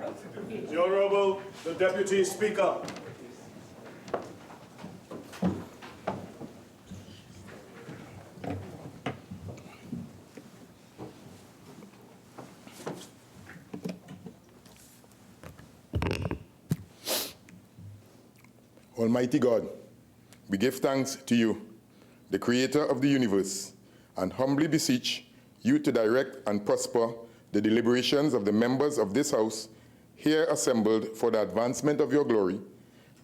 The Honorable, the Deputy Speaker. Almighty God, we give thanks to you, the Creator of the universe, and humbly beseech you to direct and prosper the deliberations of the members of this House here assembled for the advancement of your glory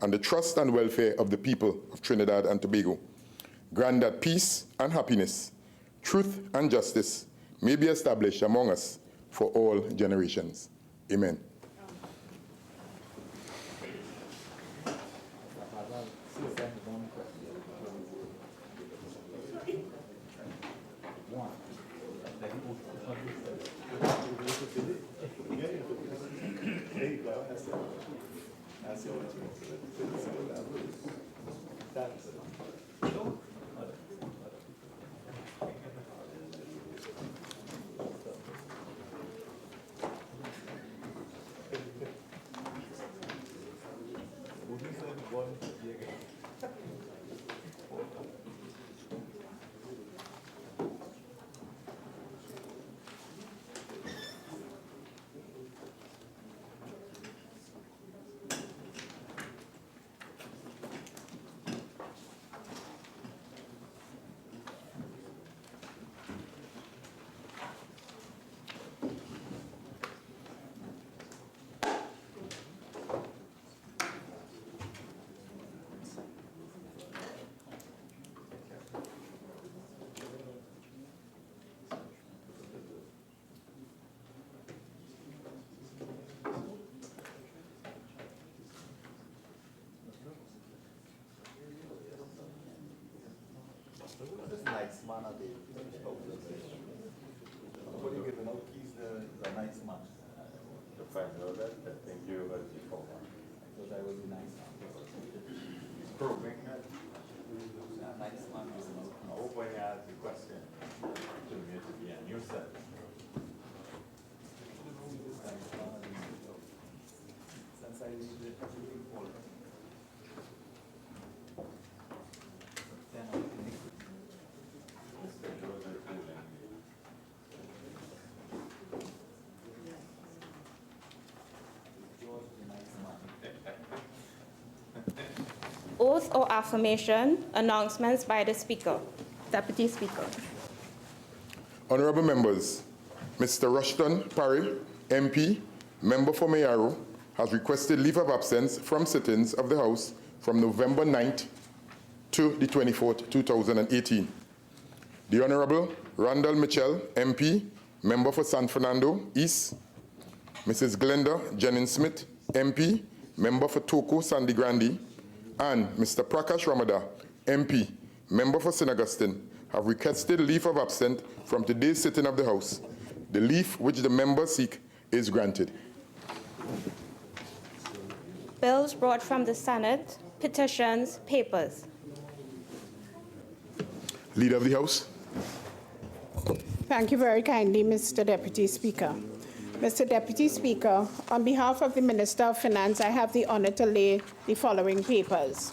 and the trust and welfare of the people of Trinidad and Tobago. Grant that peace and happiness, truth and justice may be established among us for all generations. Amen. Nice man at the what are you giving out keys? The nice man. The friend of that, I think you were before. I thought I was a nice man. He's proving that. Nice man. I hope when you ask the question, to me to be a new set. Since I read the folder. Oath or affirmation, announcements by the Speaker. Deputy Speaker. Honorable members, Mr. Rushton Parry, MP, member for Mayaro, has requested leave of absence from sittings of the House from November 9th to the 24th, 2018. The Honorable Randall Mitchell, MP, member for San Fernando East, Mrs. Glenda Jennings-Smith, MP, member for Toko Sandy Grande, and Mr. Prakash Ramada, MP, member for St. Augustine, have requested leave of absence from today's sitting of the House. The leave which the members seek is granted. Bills brought from the Senate, petitions, papers. Leader of the House. Thank you very kindly, Mr. Deputy Speaker. Mr. Deputy Speaker, on behalf of the Minister of Finance, I have the honor to lay the following papers.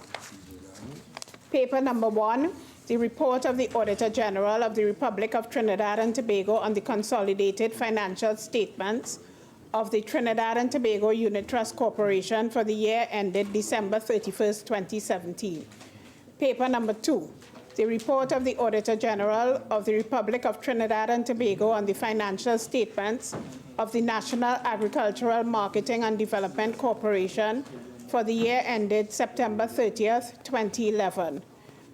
Paper number 1, the report of the Auditor General of the Republic of Trinidad and Tobago on the consolidated financial statements of the Trinidad and Tobago Unit Trust Corporation for the year ended December 31st, 2017. Paper number 2, the report of the Auditor General of the Republic of Trinidad and Tobago on the financial statements of the National Agricultural Marketing and Development Corporation for the year ended September 30th, 2011.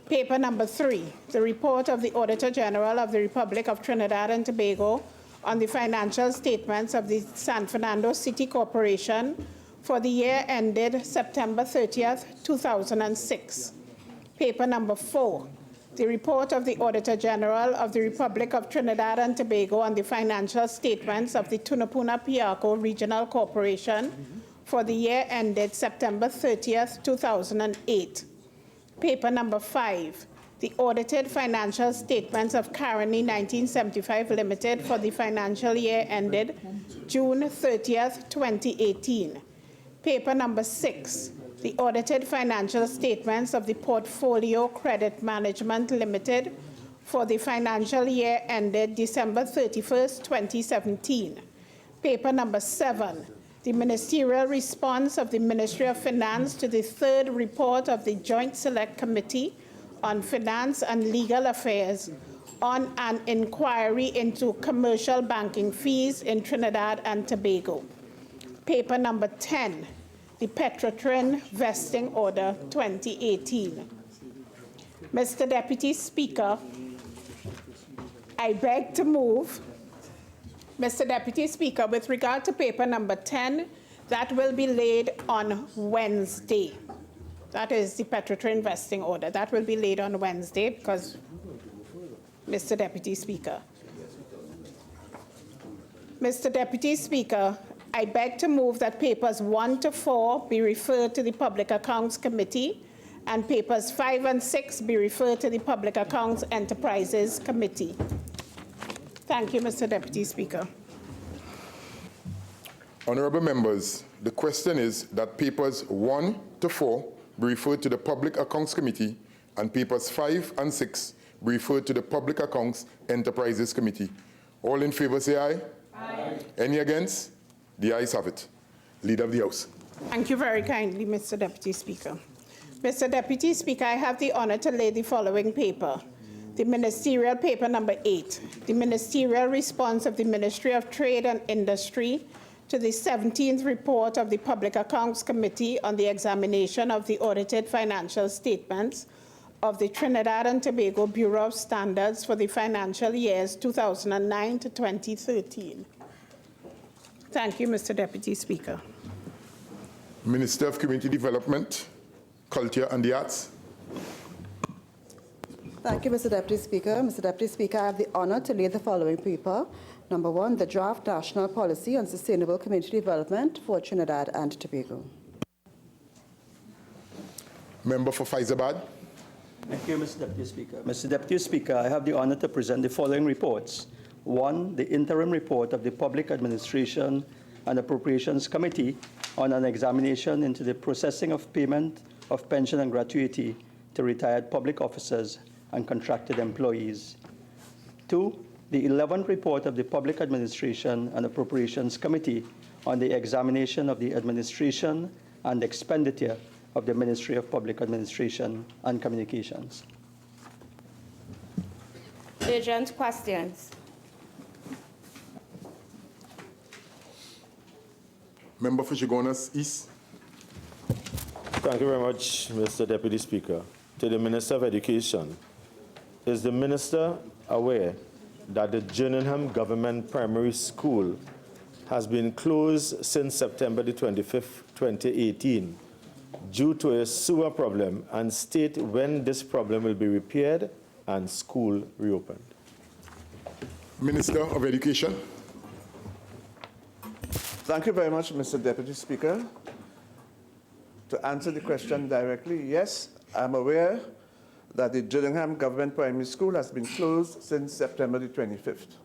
Paper number 3, the report of the Auditor General of the Republic of Trinidad and Tobago on the financial statements of the San Fernando City Corporation for the year ended September 30th, 2006. Paper number 4, the report of the Auditor General of the Republic of Trinidad and Tobago on the financial statements of the Tunapuna-Piarco Regional Corporation for the year ended September 30th, 2008. Paper number 5, the audited financial statements of Caroni 1975 Limited for the financial year ended June 30th, 2018. Paper number 6, the audited financial statements of the Portfolio Credit Management Limited for the financial year ended December 31st, 2017. Paper number 7, the ministerial response of the Ministry of Finance to the 3rd report of the Joint Select Committee on Finance and Legal Affairs on an inquiry into commercial banking fees in Trinidad and Tobago. Paper number 10, the Petrotrin Vesting Order 2018. Mr. Deputy Speaker, I beg to move. Mr. Deputy Speaker, with regard to paper number 10, that will be laid on Wednesday. That is the Petrotrin Vesting Order. That will be laid on Wednesday because, Mr. Deputy Speaker. Mr. Deputy Speaker, I beg to move that papers 1 to 4 be referred to the Public Accounts Committee and papers 5 and 6 be referred to the Public Accounts Enterprises Committee. Thank you, Mr. Deputy Speaker. Honourable members, the question is that papers 1 to 4 be referred to the Public Accounts Committee and papers 5 and 6 be referred to the Public Accounts Enterprises Committee. All in favour say aye. Aye. Any against? The ayes have it. Leader of the House. Thank you very kindly, Mr. Deputy Speaker. Mr. Deputy Speaker, I have the honour to lay the following paper. The ministerial paper number 8, the ministerial response of the Ministry of Trade and Industry to the 17th report of the Public Accounts Committee on the examination of the audited financial statements of the Trinidad and Tobago Bureau of Standards for the financial years 2009 to 2013. Thank you, Mr. Deputy Speaker. Minister of Community Development, Culture and the Arts. Thank you, Mr. Deputy Speaker. Mr. Deputy Speaker, I have the honour to lay the following paper. Number 1, the Draft National Policy on Sustainable Community Development for Trinidad and Tobago. Member for Faizabad. Thank you, Mr. Deputy Speaker. Mr. Deputy Speaker, I have the honour to present the following reports. 1, the interim report of the Public Administration and Appropriations Committee on an examination into the processing of payment of pension and gratuity to retired public officers and contracted employees. 2, the 11th report of the Public Administration and Appropriations Committee on the examination of the administration and expenditure of the Ministry of Public Administration and Communications. Urgent questions. Member for Chaguanas East. Thank you very much, Mr. Deputy Speaker. To the Minister of Education, is the Minister aware that the Gillingham Government Primary School has been closed since September the 25th, 2018 due to a sewer problem, and state when this problem will be repaired and school reopened? Minister of Education. Thank you very much, Mr. Deputy Speaker. To answer the question directly, yes, I'm aware that the Gillingham Government Primary School has been closed since September the 25th.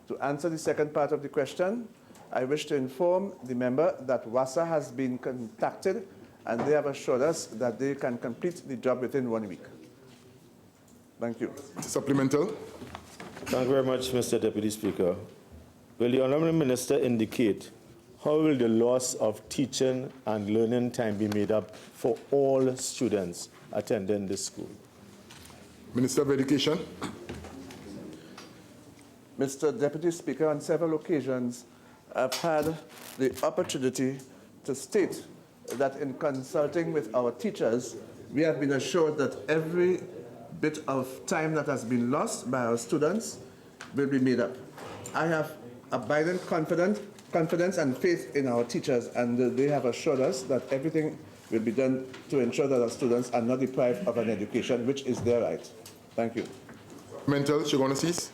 To answer the second part of the question, I wish to inform the member that WASA has been contacted and they have assured us that they can complete the job within 1 week. Thank you. Supplemental. Thank you very much, Mr. Deputy Speaker. Will the Honourable Minister indicate how will the loss of teaching and learning time be made up for all students attending this school? Minister of Education. Mr. Deputy Speaker, on several occasions, I've had the opportunity to state that in consulting with our teachers, we have been assured that every bit of time that has been lost by our students will be made up. I have abiding confidence and faith in our teachers, and they have assured us that everything will be done to ensure that our students are not deprived of an education, which is their right. Thank you. Mental, Chaguanas East.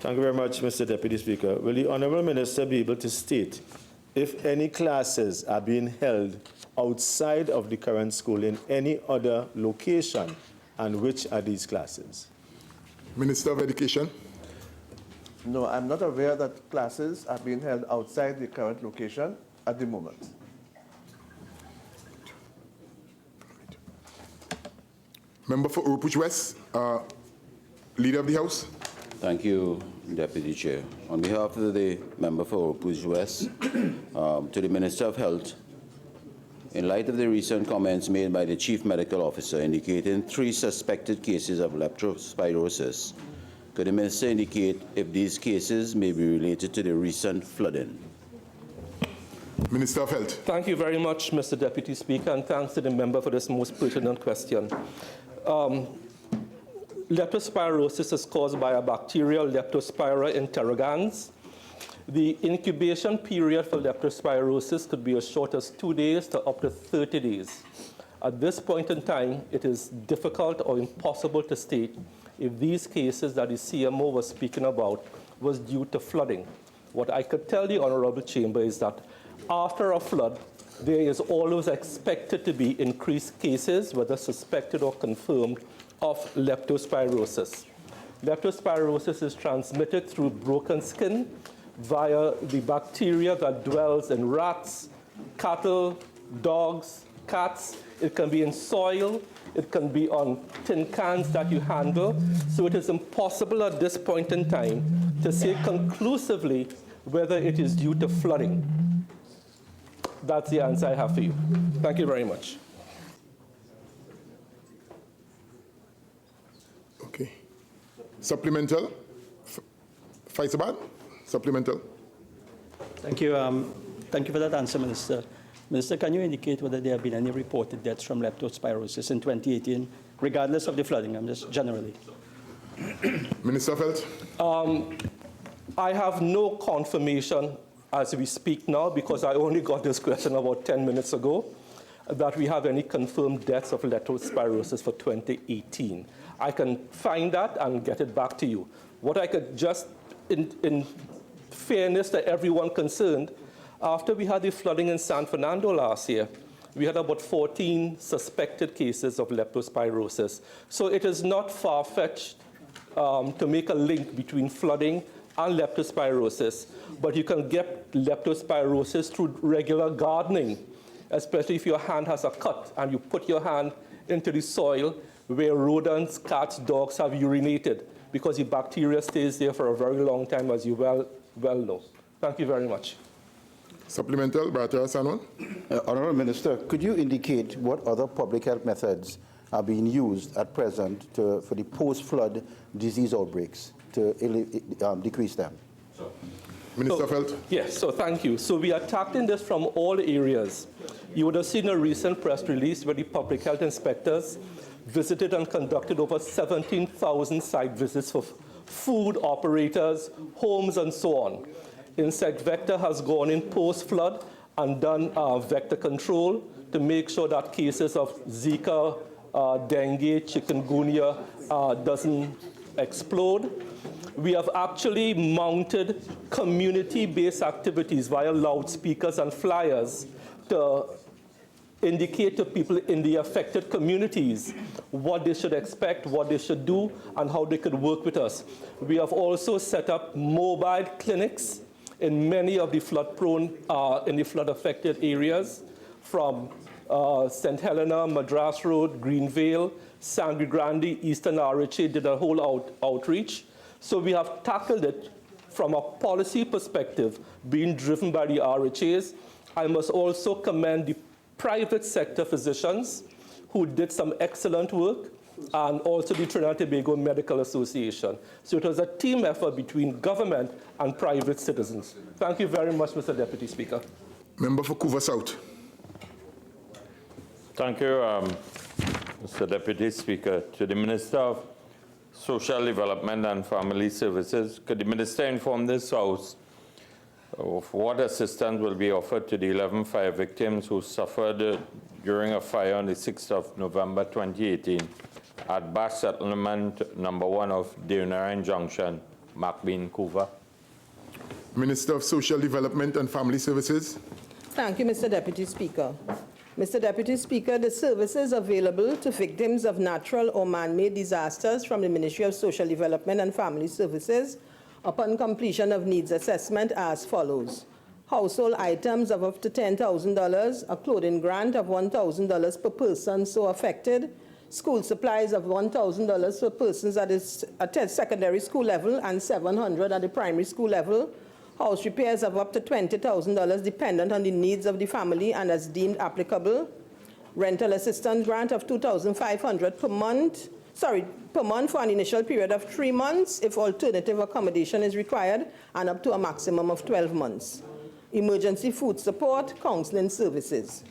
Thank you very much, Mr. Deputy Speaker. Will the Honourable Minister be able to state if any classes are being held outside of the current school in any other location And which are these classes? Minister of Education. No, I'm not aware that classes are being held outside the current location at the moment. Member for Oropouche West, Leader of the House. Thank you, Deputy Chair. On behalf of the member for Oropouche West, to the Minister of Health, in light of the recent comments made by the Chief Medical Officer indicating 3 suspected cases of leptospirosis, could the Minister indicate if these cases may be related to the recent flooding? Minister of Health. Thank you very much, Mr. Deputy Speaker, and thanks to the member for this most pertinent question. Leptospirosis is caused by a bacterial Leptospira interrogans. The incubation period for leptospirosis could be as short as 2 days to up to 30 days. At this point in time, it is difficult or impossible to state if these cases that the CMO was speaking about was due to flooding. What I could tell the Honorable Chamber is that after a flood, there is always expected to be increased cases, whether suspected or confirmed, of leptospirosis. Leptospirosis is transmitted through broken skin via the bacteria that dwells in rats, cattle, dogs, cats. It can be in soil. It can be on tin cans that you handle. So it is impossible at this point in time to say conclusively whether it is due to flooding. That's the answer I have for you. Thank you very much. Okay. Supplemental. Faisabad. Supplemental. Thank you. Thank you for that answer, Minister. Minister, can you indicate whether there have been any reported deaths from leptospirosis in 2018, regardless of the flooding? I'm just generally. Minister of Health. I have no confirmation as we speak now, because I only got this question about 10 minutes ago, that we have any confirmed deaths of leptospirosis for 2018. I can find that and get it back to you. What I could just, in fairness to everyone concerned, after we had the flooding in San Fernando last year, we had about 14 suspected cases of leptospirosis. So it is not far-fetched to make a link between flooding and leptospirosis, but you can get leptospirosis through regular gardening, especially if your hand has a cut and you put your hand into the soil where rodents, cats, dogs have urinated, because the bacteria stays there for a very long time, as you well know. Thank you very much. Supplemental, Bharatiya Sanwan. Honourable Minister, could you indicate what other public health methods are being used at present for the post-flood disease outbreaks to decrease them? Minister of Health. Yes, so thank you. So we are tackling this from all areas. You would have seen a recent press release where the public health inspectors visited and conducted over 17,000 site visits for food operators, homes, and so on. Insect Vector has gone in post-flood and done vector control to make sure that cases of Zika, dengue, chikungunya doesn't explode. We have actually mounted community-based activities via loudspeakers and flyers to indicate to people in the affected communities what they should expect, what they should do, and how they could work with us. We have also set up mobile clinics in many of the flood-prone, in the flood-affected areas, from St. Helena, Madras Road, Greenvale, Sangre Grande, Eastern RHA did a whole outreach. So we have tackled it from a policy perspective, being driven by the RHAs. I must also commend the private sector physicians who did some excellent work, and also the Trinidad and Tobago Medical Association. So it was a team effort between government and private citizens. Thank you very much, Mr. Deputy Speaker. Member for Couva South. Thank you, Mr. Deputy Speaker. To the Minister of Social Development and Family Services, could the Minister inform this House of what assistance will be offered to the 11 fire victims who suffered during a fire on the 6th of November 2018 at Bash Settlement number 1 of Deonarine Junction, Macbean, Couva? Minister of Social Development and Family Services. Thank you, Mr. Deputy Speaker. Mr. Deputy Speaker, the services available to victims of natural or man-made disasters from the Ministry of Social Development and Family Services upon completion of needs assessment are as follows. Household items of up to $10,000, a clothing grant of $1,000 per person so affected, school supplies of $1,000 for persons at the secondary school level and $700 at the primary school level, house repairs of up to $20,000 dependent on the needs of the family and as deemed applicable, rental assistance grant of $2,500 per month for an initial period of 3 months if alternative accommodation is required and up to a maximum of 12 months. Emergency food support, counseling services.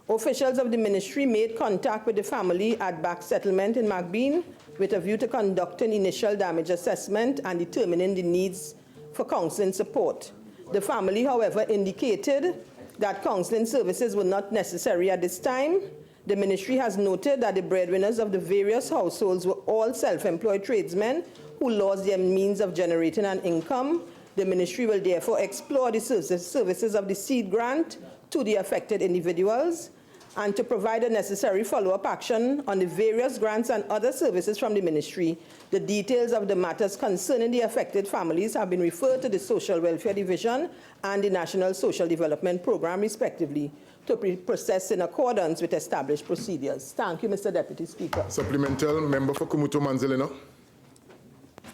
Officials of the ministry made contact with the family at Back Settlement in McBean with a view to conducting initial damage assessment and determining the needs for counseling support. The family, however, indicated that counseling services were not necessary at this time. The ministry has noted that the breadwinners of the various households were all self-employed tradesmen who lost their means of generating an income. The ministry will therefore explore the services of the seed grant to the affected individuals and to provide a necessary follow-up action on the various grants and other services from the ministry. The details of the matters concerning the affected families have been referred to the Social Welfare Division and the National Social Development Program, respectively, to be processed in accordance with established procedures. Thank you, Mr. Deputy Speaker. Supplemental, member for Kumuto Manzelino.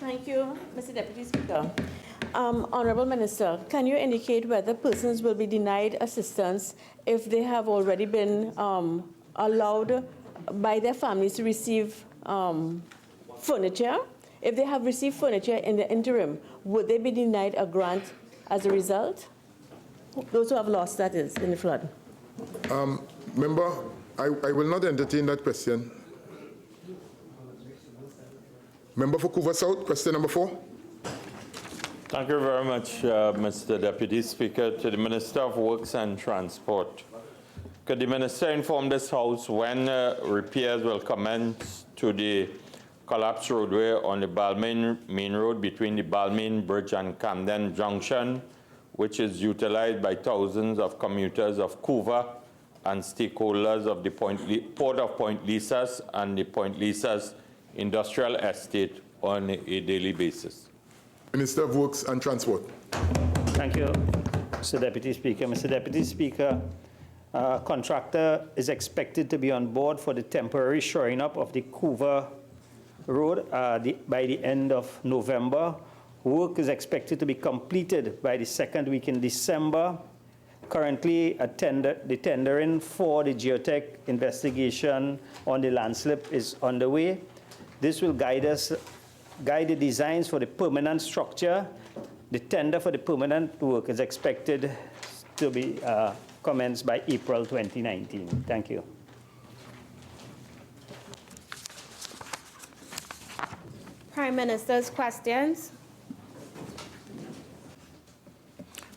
Thank you, Mr. Deputy Speaker. Honorable Minister, can you indicate whether persons will be denied assistance if they have already been allowed by their families to receive furniture? If they have received furniture in the interim, would they be denied a grant as a result? Those who have lost, that is, in the flood. Member, I will not entertain that question. Member for Couva South, question number 4. Thank you very much, Mr. Deputy Speaker. To the Minister of Works and Transport. Could the Minister inform this House when repairs will commence to the collapsed roadway on the Balmain Main Road between the Balmain Bridge and Camden Junction, which is utilized by thousands of commuters of Couva and stakeholders of the Port of Point Lisas and the Point Lisas Industrial Estate on a daily basis? Minister of Works and Transport. Thank you, Mr. Deputy Speaker. Mr. Deputy Speaker, contractor is expected to be on board for the temporary shoring up of the Couva Road by the end of November. Work is expected to be completed by the second week in December. Currently, the tendering for the geotech investigation on the landslip is underway. This will guide the designs for the permanent structure. The tender for the permanent work is expected to be commenced by April 2019. Thank you. Prime Minister's questions.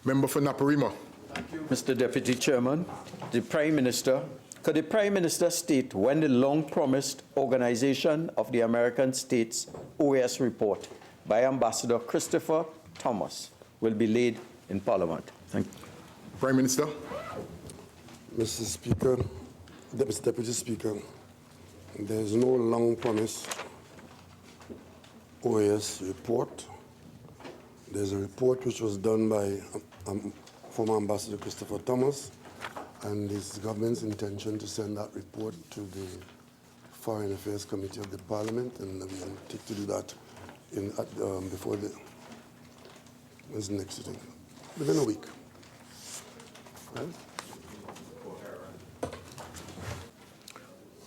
Member for Naparima. Thank you, Mr. Deputy Chairman. Could the Prime Minister state when the long-promised Organization of the American States OAS report by Ambassador Christopher Thomas will be laid in Parliament? Thank you. Prime Minister. Mr. Speaker, Mr. Deputy Speaker, there is no long-promised OAS report. There's a report which was done by former Ambassador Christopher Thomas, and it's the government's intention to send that report to the Foreign Affairs Committee of the Parliament, and we will take to do that before when's the next sitting? Within a week. Right?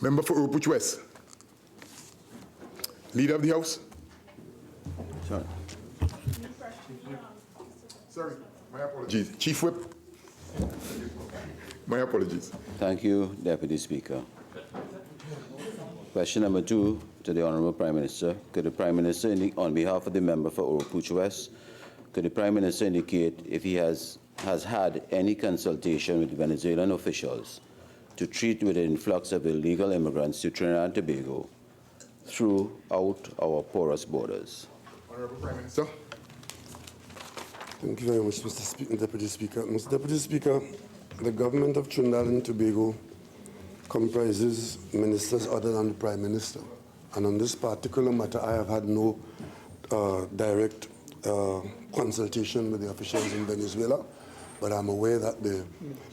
Member for Urupuch West. Leader of the House. Sorry. Sorry, my apologies. Chief Whip. My apologies. Thank you, Deputy Speaker. Question number 2 to the Honourable Prime Minister. Could the Prime Minister, on behalf of the member for Oropouche West, could the Prime Minister indicate if he has had any consultation with Venezuelan officials to treat with the influx of illegal immigrants to Trinidad and Tobago throughout our porous borders? Honourable Prime Minister. Thank you very much, Mr. Deputy Speaker. Mr. Deputy Speaker, the government of Trinidad and Tobago comprises ministers other than the Prime Minister. And on this particular matter, I have had no direct consultation with the officials in Venezuela, but I'm aware that the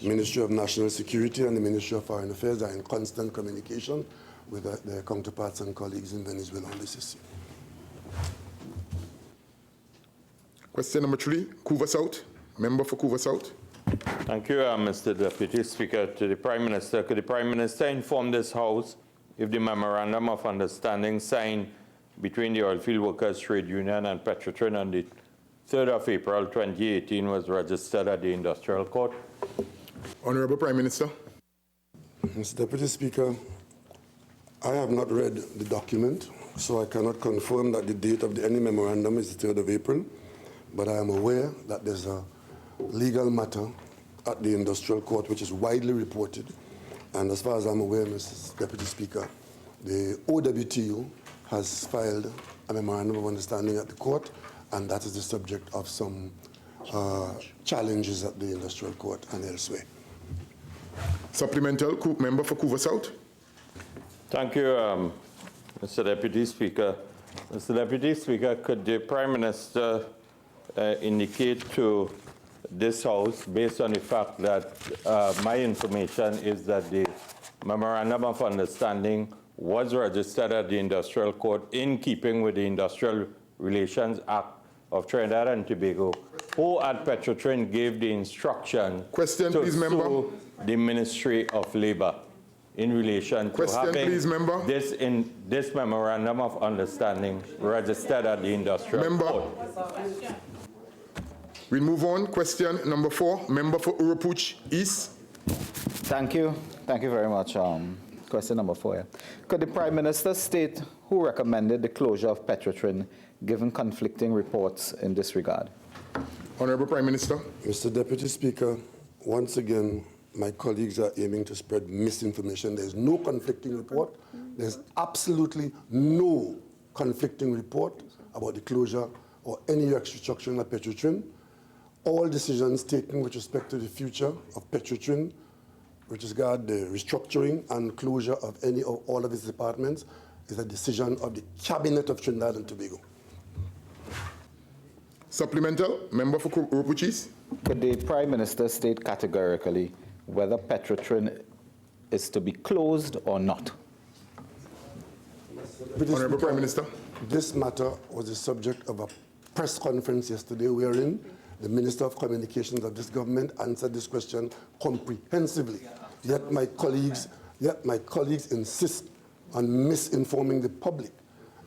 Ministry of National Security and the Ministry of Foreign Affairs are in constant communication with their counterparts and colleagues in Venezuela on this issue. Question number 3, Couva South. Member for Couva South. Thank you, Mr. Deputy Speaker. To the Prime Minister, could the Prime Minister inform this House if the Memorandum of Understanding signed between the Oilfield Workers Trade Union and Petrotrin on the 3rd of April 2018 was registered at the Industrial Court? Honorable Prime Minister. Mr. Deputy Speaker, I have not read the document, so I cannot confirm that the date of any memorandum is the 3rd of April, but I am aware that there's a legal matter at the Industrial Court which is widely reported, and as far as I'm aware, Mr. Deputy Speaker, the OWTU has filed a memorandum of understanding at the court, and that is the subject of some challenges at the Industrial Court and elsewhere. Supplemental, member for Couva South. Thank you, Mr. Deputy Speaker. Mr. Deputy Speaker, could the Prime Minister indicate to this House, based on the fact that my information is that the Memorandum of Understanding was registered at the Industrial Court in keeping with the Industrial Relations Act of Trinidad and Tobago, who at Petrotrin gave the instruction to sue the Ministry of Labour in relation to having this Memorandum of Understanding registered at the Industrial Court. We move on. Question number 4, member for Urupuch East. Thank you. Thank you very much. Question number 4. Yeah. Could the Prime Minister state who recommended the closure of Petrotrin, given conflicting reports in this regard? Honorable Prime Minister. Mr. Deputy Speaker, once again, my colleagues are aiming to spread misinformation. There's no conflicting report. There's absolutely no conflicting report about the closure or any restructuring of Petrotrin. All decisions taken with respect to the future of Petrotrin, which regard the restructuring and closure of any or all of its departments, is a decision of the Cabinet of Trinidad and Tobago. Supplemental, member for Urupuch East. Could the Prime Minister state categorically whether Petrotrin is to be closed or not? Honorable Prime Minister. This matter was the subject of a press conference yesterday wherein the Minister of Communications of this government answered this question comprehensively. Yet my colleagues insist on misinforming the public.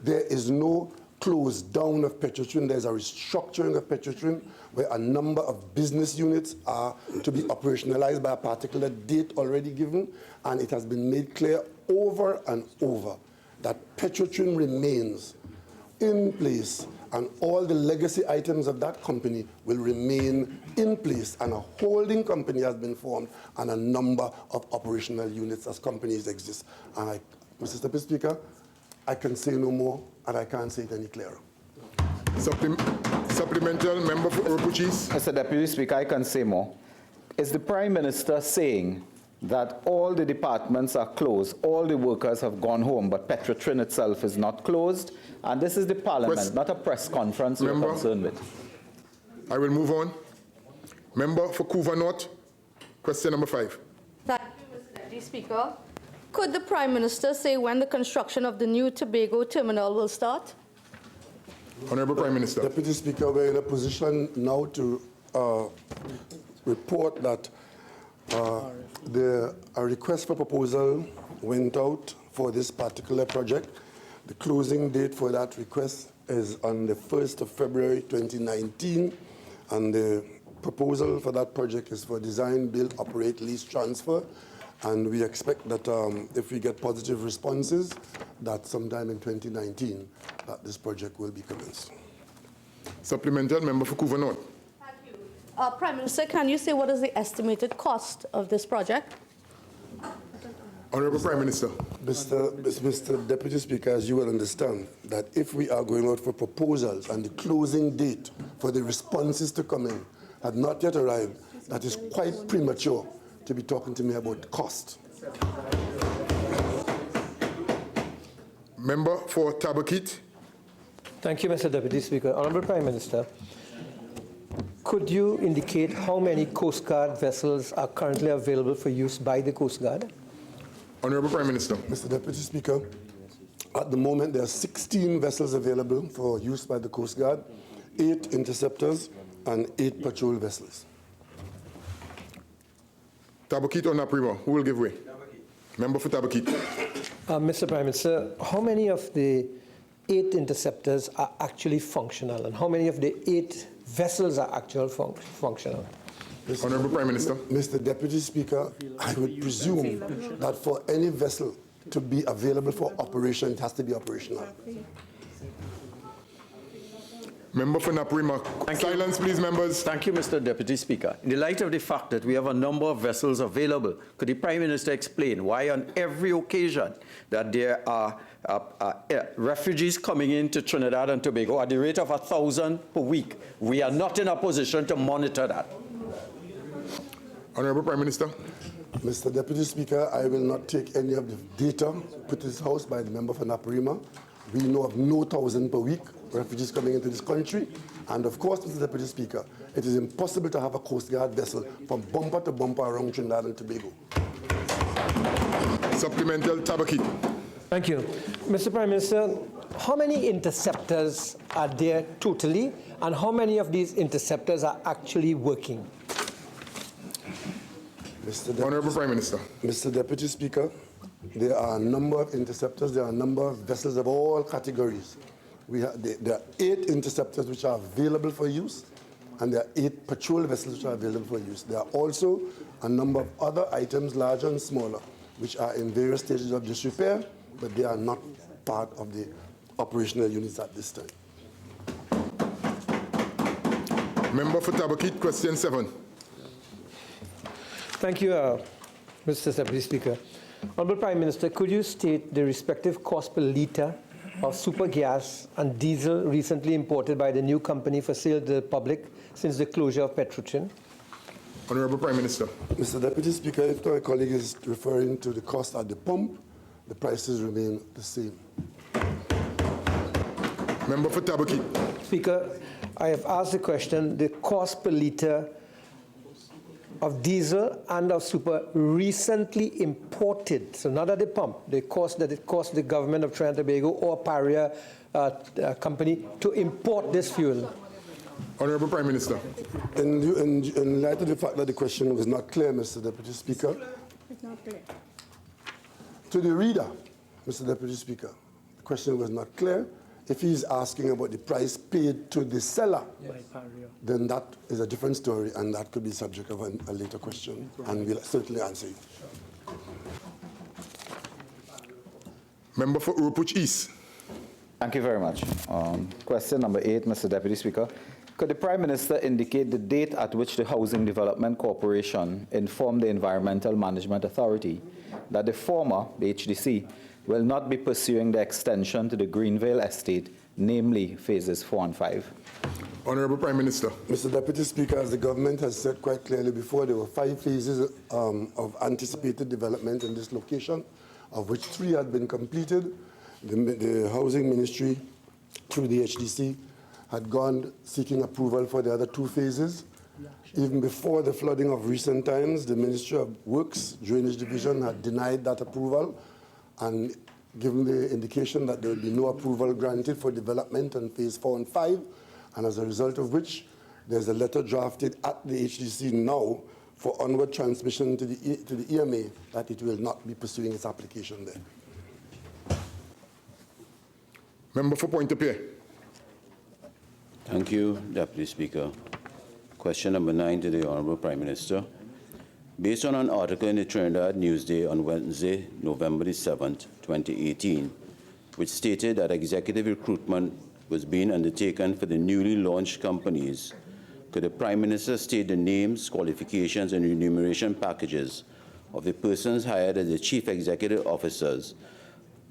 There is no close down of Petrotrin. There's a restructuring of Petrotrin where a number of business units are to be operationalized by a particular date already given, and it has been made clear over and over that Petrotrin remains in place, and all the legacy items of that company will remain in place, and a holding company has been formed, and a number of operational units as companies exist. And Mr. Deputy Speaker, I can say no more, and I can't say it any clearer. Supplemental, member for Urupuch East. Mr. Deputy Speaker, I can say more. Is the Prime Minister saying that all the departments are closed, all the workers have gone home, but Petrotrin itself is not closed? And this is the Parliament, not a press conference we're concerned with. I will move on. Member for Couva North, question number 5. Thank you, Mr. Deputy Speaker. Could the Prime Minister say when the construction of the new Tobago terminal will start? Honorable Prime Minister. Deputy Speaker, we're in a position now to report that a request for proposal went out for this particular project. The closing date for that request is on the 1st of February 2019, and the proposal for that project is for design, build, operate, lease, transfer, and we expect that if we get positive responses, that sometime in 2019, that this project will be commenced. Supplemental, member for Couva North. Thank you. Prime Minister, can you say what is the estimated cost of this project? Honorable Prime Minister. Mr. Deputy Speaker, as you will understand, that if we are going out for proposals and the closing date for the responses to come in had not yet arrived, that is quite premature to be talking to me about cost. Member for Tabakit. Thank you, Mr. Deputy Speaker. Honorable Prime Minister, could you indicate how many Coast Guard vessels are currently available for use by the Coast Guard? Honorable Prime Minister. Mr. Deputy Speaker, at the moment there are 16 vessels available for use by the Coast Guard, 8 interceptors and 8 patrol vessels. Tabakit or Naprima? Who will give way? Member for Tabakit. Mr. Prime Minister, how many of the 8 interceptors are actually functional, and how many of the 8 vessels are actually functional? Honorable Prime Minister. Mr. Deputy Speaker, I would presume that for any vessel to be available for operation, it has to be operational. Member for Naprima. Silence, please, members. Thank you, Mr. Deputy Speaker. In the light of the fact that we have a number of vessels available, could the Prime Minister explain why on every occasion that there are refugees coming into Trinidad and Tobago at the rate of 1,000 per week, we are not in a position to monitor that? Honorable Prime Minister. Mr. Deputy Speaker, I will not take any of the data put in this House by the member for Naprima. We know of no 1,000 per week refugees coming into this country. And of course, Mr. Deputy Speaker, it is impossible to have a Coast Guard vessel from bumper to bumper around Trinidad and Tobago. Supplemental Tabakit. Thank you. Mr. Prime Minister, how many interceptors are there totally, and how many of these interceptors are actually working? Honorable Prime Minister. Mr. Deputy Speaker, there are a number of interceptors, there are a number of vessels of all categories. There are 8 interceptors which are available for use, and there are 8 patrol vessels which are available for use. There are also a number of other items, larger and smaller, which are in various stages of disrepair, but they are not part of the operational units at this time. Member for Tabakit, question 7. Thank you, Mr. Deputy Speaker. Honorable Prime Minister, could you state the respective cost per litre of super gas and diesel recently imported by the new company for sale to the public since the closure of Petrotrin? Honorable Prime Minister. Mr. Deputy Speaker, if my colleague is referring to the cost at the pump, the prices remain the same. Member for Tabakit. Speaker, I have asked the question, the cost per litre of diesel and of super recently imported, so not at the pump, the cost that it cost the government of Trinidad and Tobago or Paria company to import this fuel. Honorable Prime Minister. In light of the fact that the question was not clear, Mr. Deputy Speaker, It's not clear. to the reader, Mr. Deputy Speaker, the question was not clear. If he's asking about the price paid to the seller, then that is a different story, and that could be subject of a later question, and we'll certainly answer you. Member for Urupuch East. Thank you very much. Question number 8, Mr. Deputy Speaker. Could the Prime Minister indicate the date at which the Housing Development Corporation informed the Environmental Management Authority that the former, the HDC, will not be pursuing the extension to the Greenvale estate, namely phases 4 and 5? Honorable Prime Minister. Mr. Deputy Speaker, as the government has said quite clearly before, there were 5 phases of anticipated development in this location, of which 3 had been completed. The Housing Ministry, through the HDC, had gone seeking approval for the other 2 phases. Even before the flooding of recent times, the Ministry of Works, Drainage Division, had denied that approval and given the indication that there would be no approval granted for development on phase 4 and 5, and as a result of which, there's a letter drafted at the HDC now for onward transmission to the EMA that it will not be pursuing its application there. Member for Pointe-a-Pierre. Thank you, Deputy Speaker. Question number 9 to the Honorable Prime Minister. Based on an article in the Trinidad Newsday on Wednesday, November 7, 2018, which stated that executive recruitment was being undertaken for the newly launched companies, could the Prime Minister state the names, qualifications, and remuneration packages of the persons hired as the chief executive officers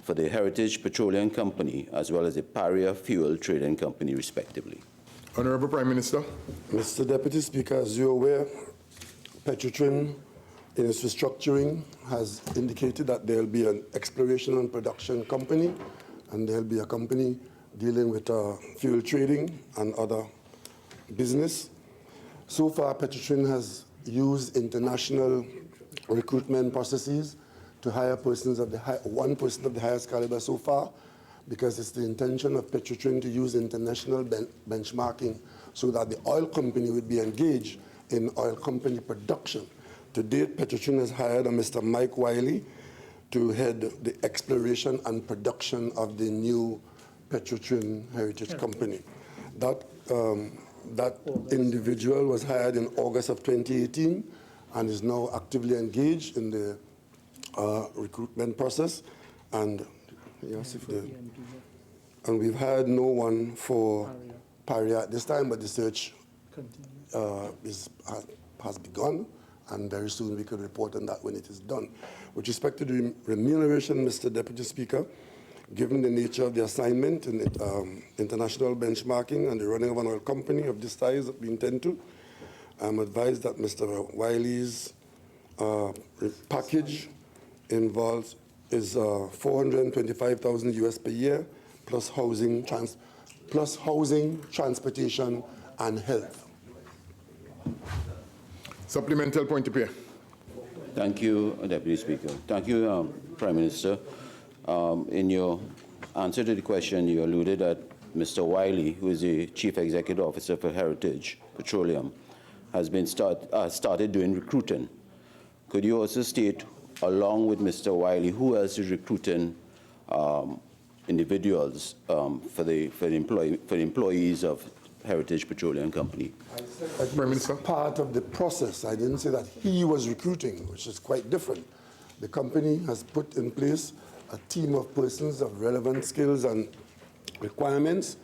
for the Heritage Petroleum Company as well as the Paria Fuel Trading Company, respectively? Honorable Prime Minister. Mr. Deputy Speaker, as you're aware, Petrotrin, in its restructuring, has indicated that there will be an exploration and production company, and there'll be a company dealing with fuel trading and other business. So far, Petrotrin has used international recruitment processes to hire persons of one person of the highest caliber so far, because it's the intention of Petrotrin to use international benchmarking so that the oil company would be engaged in oil company production. To date, Petrotrin has hired a Mr. Mike Wiley to head the exploration and production of the new Petrotrin Heritage Company. That individual was hired in August of 2018 and is now actively engaged in the recruitment process. And yes, and we've had no one for Paria at this time, but the search has begun, and very soon we could report on that when it is done. With respect to the remuneration, Mr. Deputy Speaker, given the nature of the assignment and international benchmarking and the running of an oil company of this size that we intend to, I'm advised that Mr. Wiley's package involves is $425,000 US per year, plus housing, transportation, and health. Supplemental point of view. Thank you, Deputy Speaker. Thank you, Prime Minister. In your answer to the question, you alluded that Mr. Wiley, who is the Chief Executive Officer for Heritage Petroleum, has been started doing recruiting. Could you also state, along with Mr. Wiley, who else is recruiting individuals for the employees of Heritage Petroleum Company? I said part of the process. I didn't say that he was recruiting, which is quite different. The company has put in place a team of persons of relevant skills and requirements,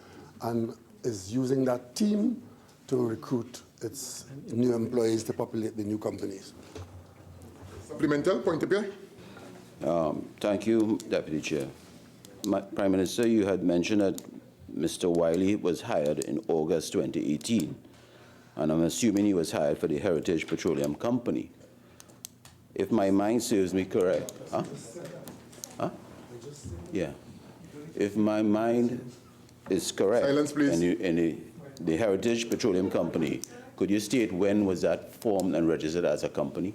and is using that team to recruit its new employees to populate the new companies. Supplemental point of view. Thank you, Deputy Chair. Prime Minister, you had mentioned that Mr. Wiley was hired in August 2018, and I'm assuming he was hired for the Heritage Petroleum Company. If my mind serves me correct, yeah. If my mind is correct, silence, please. And the Heritage Petroleum Company, could you state when was that formed and registered as a company?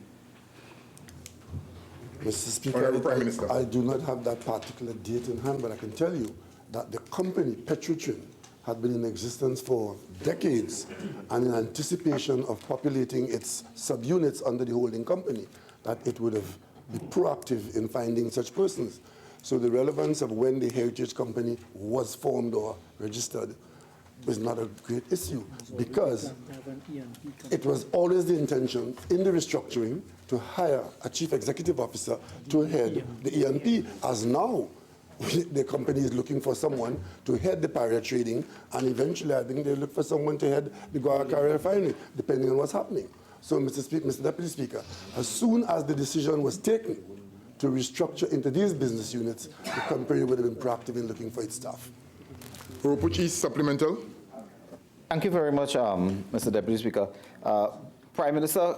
Mr. Speaker, I do not have that particular date in hand, but I can tell you that the company, Petrotrin, had been in existence for decades, and in anticipation of populating its subunits under the holding company, that it would have been proactive in finding such persons. So the relevance of when the Heritage Company was formed or registered was not a great issue, because it was always the intention in the restructuring to hire a chief executive officer to head the E&P, as now the company is looking for someone to head the Paria trading, and eventually I think they look for someone to head the Guaracara refinery, depending on what's happening. So, Mr. Deputy Speaker, as soon as the decision was taken to restructure into these business units, the company would have been proactive in looking for its staff. Ropuchi, supplemental. Thank you very much, Mr. Deputy Speaker. Prime Minister,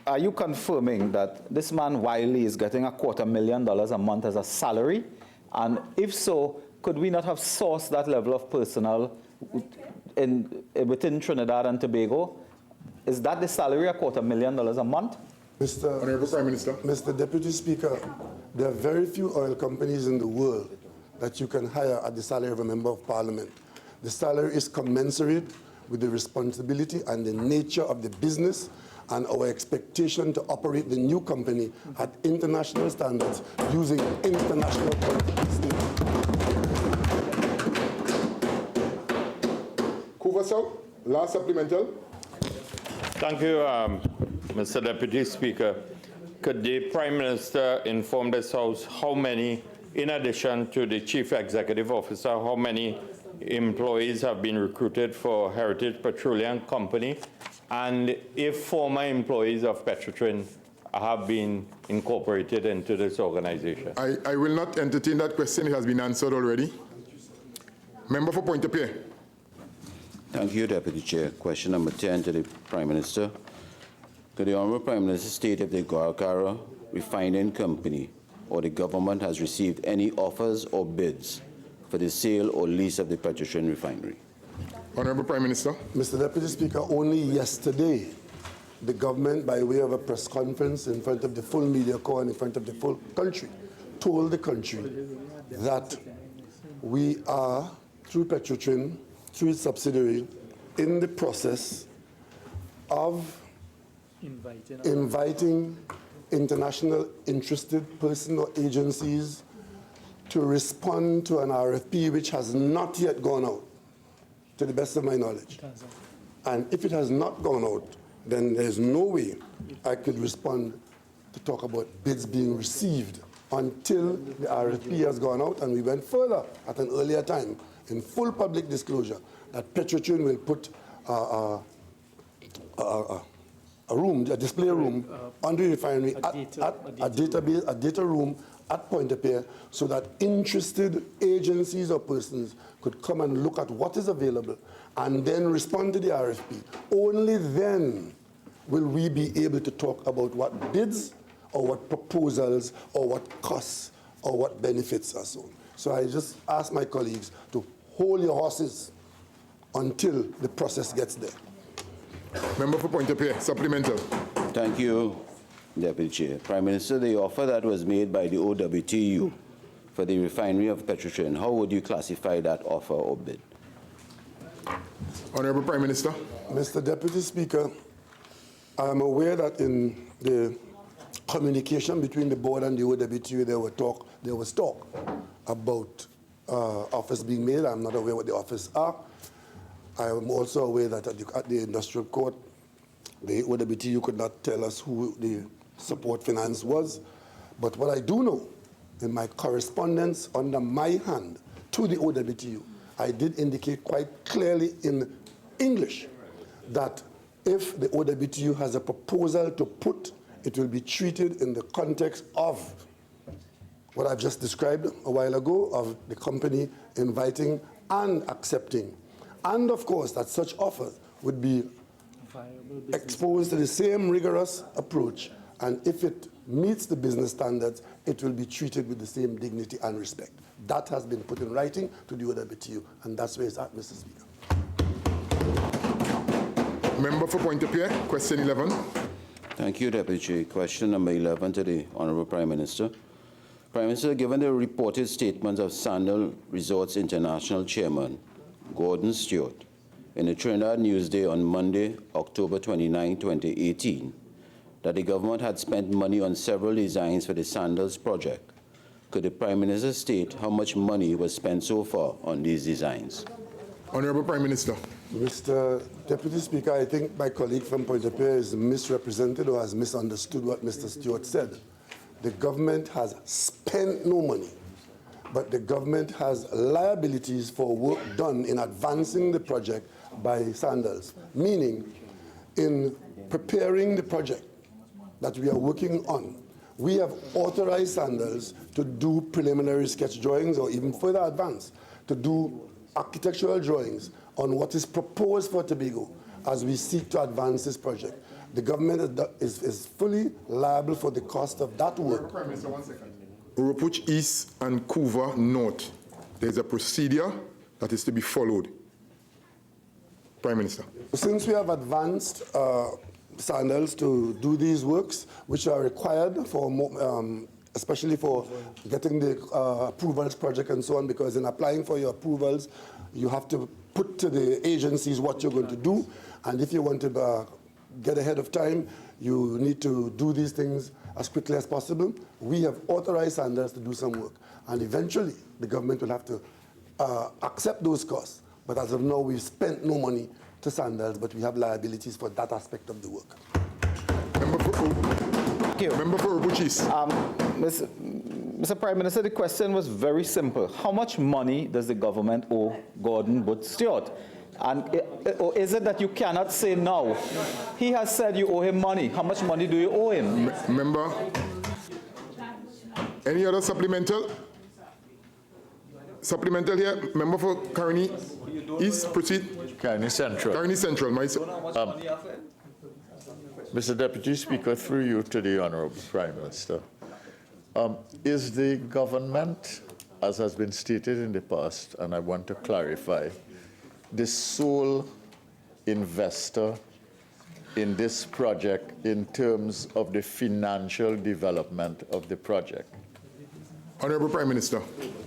are you confirming that this man Wiley is getting $250,000 a month as a salary? And if so, could we not have sourced that level of personnel within Trinidad and Tobago? Is that the salary, $250,000 a month? Honorable Prime Minister. Mr. Deputy Speaker, there are very few oil companies in the world that you can hire at the salary of a member of Parliament. The salary is commensurate with the responsibility and the nature of the business and our expectation to operate the new company at international standards using international standards. Kuvasau, last supplemental. Thank you, Mr. Deputy Speaker. Could the Prime Minister inform this House how many, in addition to the Chief Executive Officer, how many employees have been recruited for Heritage Petroleum Company, and if former employees of Petrotrin have been incorporated into this organization? I will not entertain that question. It has been answered already. Member for Point of View. Thank you, Deputy Chair. Question number 10 to the Prime Minister. Could the Honourable Prime Minister state if the Guaracara Refining Company or the government has received any offers or bids for the sale or lease of the Petrotrin refinery? Honorable Prime Minister. Mr. Deputy Speaker, only yesterday, the government, by way of a press conference in front of the full media corps and in front of the full country, told the country that we are, through Petrotrin, through its subsidiary, in the process of inviting international interested persons or agencies to respond to an RFP which has not yet gone out, to the best of my knowledge. And if it has not gone out, then there's no way I could respond to talk about bids being received until the RFP has gone out, and we went further at an earlier time in full public disclosure that Petrotrin will put a display room on the refinery, a data room at Pointe-à-Pierre, so that interested agencies or persons could come and look at what is available and then respond to the RFP. Only then will we be able to talk about what bids or what proposals or what costs or what benefits are so. So I just ask my colleagues to hold your horses until the process gets there. Member for Pointe-à-Pierre, supplemental. Thank you, Deputy Chair. Prime Minister, the offer that was made by the OWTU for the refinery of Petrotrin, how would you classify that offer or bid? Honorable Prime Minister. Mr. Deputy Speaker, I am aware that in the communication between the board and the OWTU, there was talk about offers being made. I'm not aware what the offers are. I am also aware that at the industrial court, the OWTU could not tell us who the support finance was. But what I do know, in my correspondence under my hand to the OWTU, I did indicate quite clearly in English that if the OWTU has a proposal to put, it will be treated in the context of what I've just described a while ago, of the company inviting and accepting. And of course, that such offers would be exposed to the same rigorous approach, and if it meets the business standards, it will be treated with the same dignity and respect. That has been put in writing to the OWTU, and that's where it's at, Mr. Speaker. Member for Pointe-à-Pierre, question 11. Thank you, Deputy Chair. Question number 11 to the Honorable Prime Minister. Prime Minister, given the reported statements of Sandal Resorts International Chairman Gordon Stewart in the Trinidad Newsday on Monday, October 29, 2018, that the government had spent money on several designs for the Sandals project, could the Prime Minister state how much money was spent so far on these designs? Honorable Prime Minister. Mr. Deputy Speaker, I think my colleague from Pointe-à-Pierre is misrepresented or has misunderstood what Mr. Stewart said. The government has spent no money, but the government has liabilities for work done in advancing the project by Sandals, meaning in preparing the project that we are working on, we have authorized Sandals to do preliminary sketch drawings or even further advance, to do architectural drawings on what is proposed for Tobago as we seek to advance this project. The government is fully liable for the cost of that work. Prime Minister, 1 second. Urupuch East and Couva North, there's a procedure that is to be followed. Prime Minister. Since we have advanced Sandals to do these works, which are required for especially for getting the approvals project and so on, because in applying for your approvals, you have to put to the agencies what you're going to do, and if you want to get ahead of time, you need to do these things as quickly as possible. We have authorized Sandals to do some work, and eventually the government will have to accept those costs. But as of now, we've spent no money to Sandals, but we have liabilities for that aspect of the work. Member for Urupuch. Mr. Prime Minister, the question was very simple. How much money does the government owe Gordon Butts Stewart? And or is it that you cannot say now? He has said you owe him money. How much money do you owe him? Member, any other supplemental? Supplemental here. Member for Caroni East, proceed. Caroni Central. Caroni Central, Mr. Deputy Speaker, through you to the Honourable Prime Minister. Is the government as has been stated in the past, and I want to clarify, the sole investor in this project in terms of the financial development of the project. Honorable Prime Minister.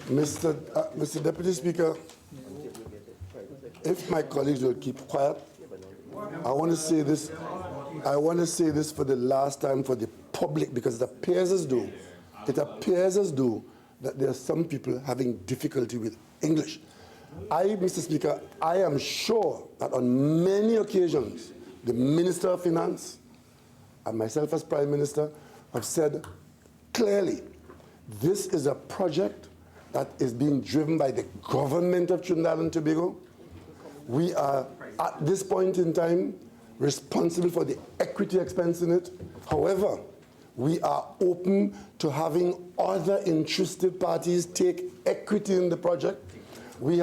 Mr. Deputy Speaker, if my colleagues will keep quiet, I want to say this. I want to say this for the last time for the public, because it appears as though that there are some people having difficulty with English. Mr. Speaker, I am sure that on many occasions, the Minister of Finance and myself as Prime Minister have said clearly, this is a project that is being driven by the government of Trinidad and Tobago. We are, at this point in time, responsible for the equity expense in it. However, we are open to having other interested parties take equity in the project. We've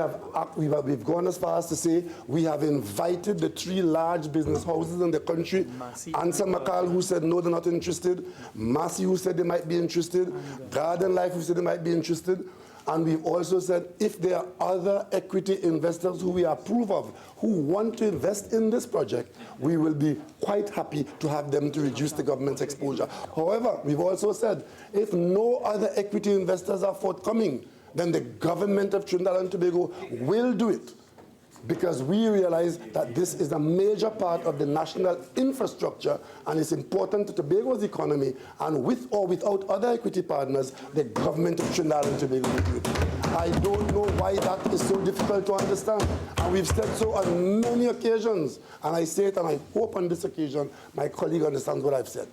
gone as far as to say we have invited the 3 large business houses in the country. Ansa Makal, who said no, they're not interested. Massey, who said they might be interested. Garden Life, who said they might be interested. And we've also said if there are other equity investors who we approve of, who want to invest in this project, we will be quite happy to have them to reduce the government's exposure. However, we've also said if no other equity investors are forthcoming, then the government of Trinidad and Tobago will do it, because we realize that this is a major part of the national infrastructure and it's important to Tobago's economy, and with or without other equity partners, the government of Trinidad and Tobago will do it. I don't know why that is so difficult to understand, and we've said so on many occasions, and I say it, and I hope on this occasion my colleague understands what I've said.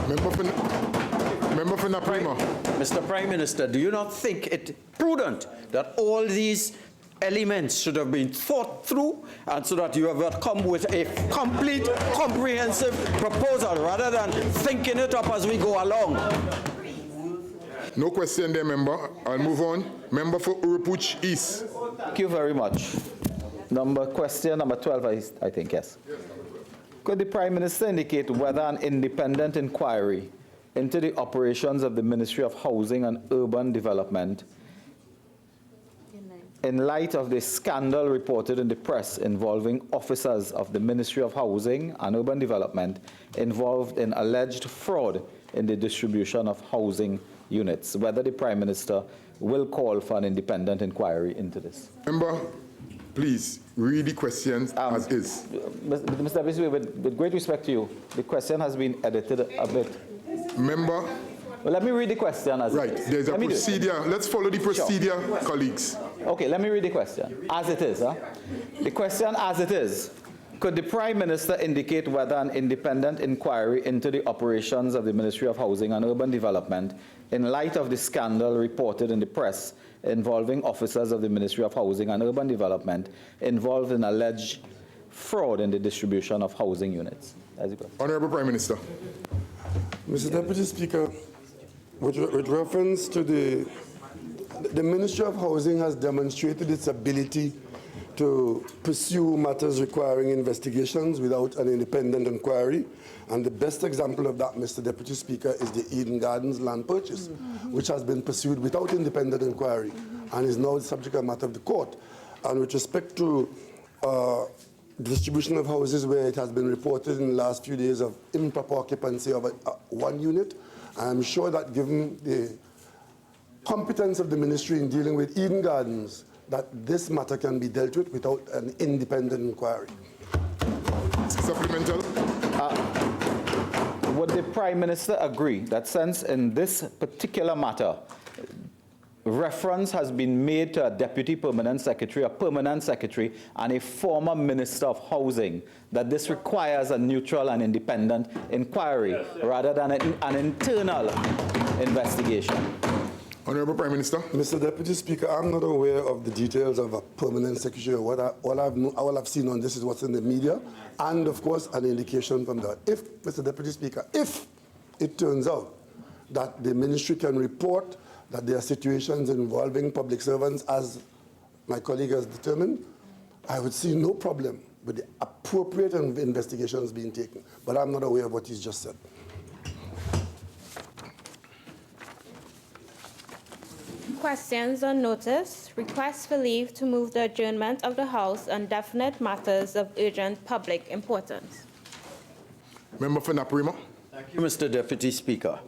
Member for Naprima. Mr. Prime Minister, do you not think it prudent that all these elements should have been thought through, and so that you have come with a complete, comprehensive proposal rather than thinking it up as we go along? No question there, member. I'll move on. Member for Urupuch East. Thank you very much. Question number 12, I think, yes. Could the Prime Minister indicate whether an independent inquiry into the operations of the Ministry of Housing and Urban Development, in light of the scandal reported in the press involving officers of the Ministry of Housing and Urban Development involved in alleged fraud in the distribution of housing units, whether the Prime Minister will call for an independent inquiry into this? Member, please read the questions as is. Mr. Deputy, with great respect to you, the question has been edited a bit. Member. Well, let me read the question as right. it is. There's a procedure. Let's follow the procedure, sure, colleagues. Okay, let me read the question as it is. The question as it is. Could the Prime Minister indicate whether an independent inquiry into the operations of the Ministry of Housing and Urban Development, in light of the scandal reported in the press involving officers of the Ministry of Housing and Urban Development, involved in alleged fraud in the distribution of housing units? Honourable Prime Minister. Mr. Deputy Speaker, with reference to the Ministry of Housing has demonstrated its ability to pursue matters requiring investigations without an independent inquiry. And the best example of that, Mr. Deputy Speaker, is the Eden Gardens land purchase, which has been pursued without independent inquiry and is now the subject matter of the court. And with respect to distribution of houses where it has been reported in the last few days of improper occupancy of one unit, I'm sure that given the competence of the ministry in dealing with Eden Gardens, that this matter can be dealt with without an independent inquiry. Supplemental. Would the Prime Minister agree that since in this particular matter, reference has been made to a Deputy Permanent Secretary, a Permanent Secretary, and a former Minister of Housing, that this requires a neutral and independent inquiry rather than an internal investigation? Honourable Prime Minister. Mr. Deputy Speaker, I'm not aware of the details of a Permanent Secretary. All I've seen on this is what's in the media, and of course an indication from that. If, Mr. Deputy Speaker, if it turns out that the ministry can report that there are situations involving public servants, as my colleague has determined, I would see no problem with the appropriate investigations being taken. But I'm not aware of what he's just said. questions on notice, request for leave to move the adjournment of the House on definite matters of urgent public importance. Member for Naparima. Thank you, Mr. Deputy Speaker.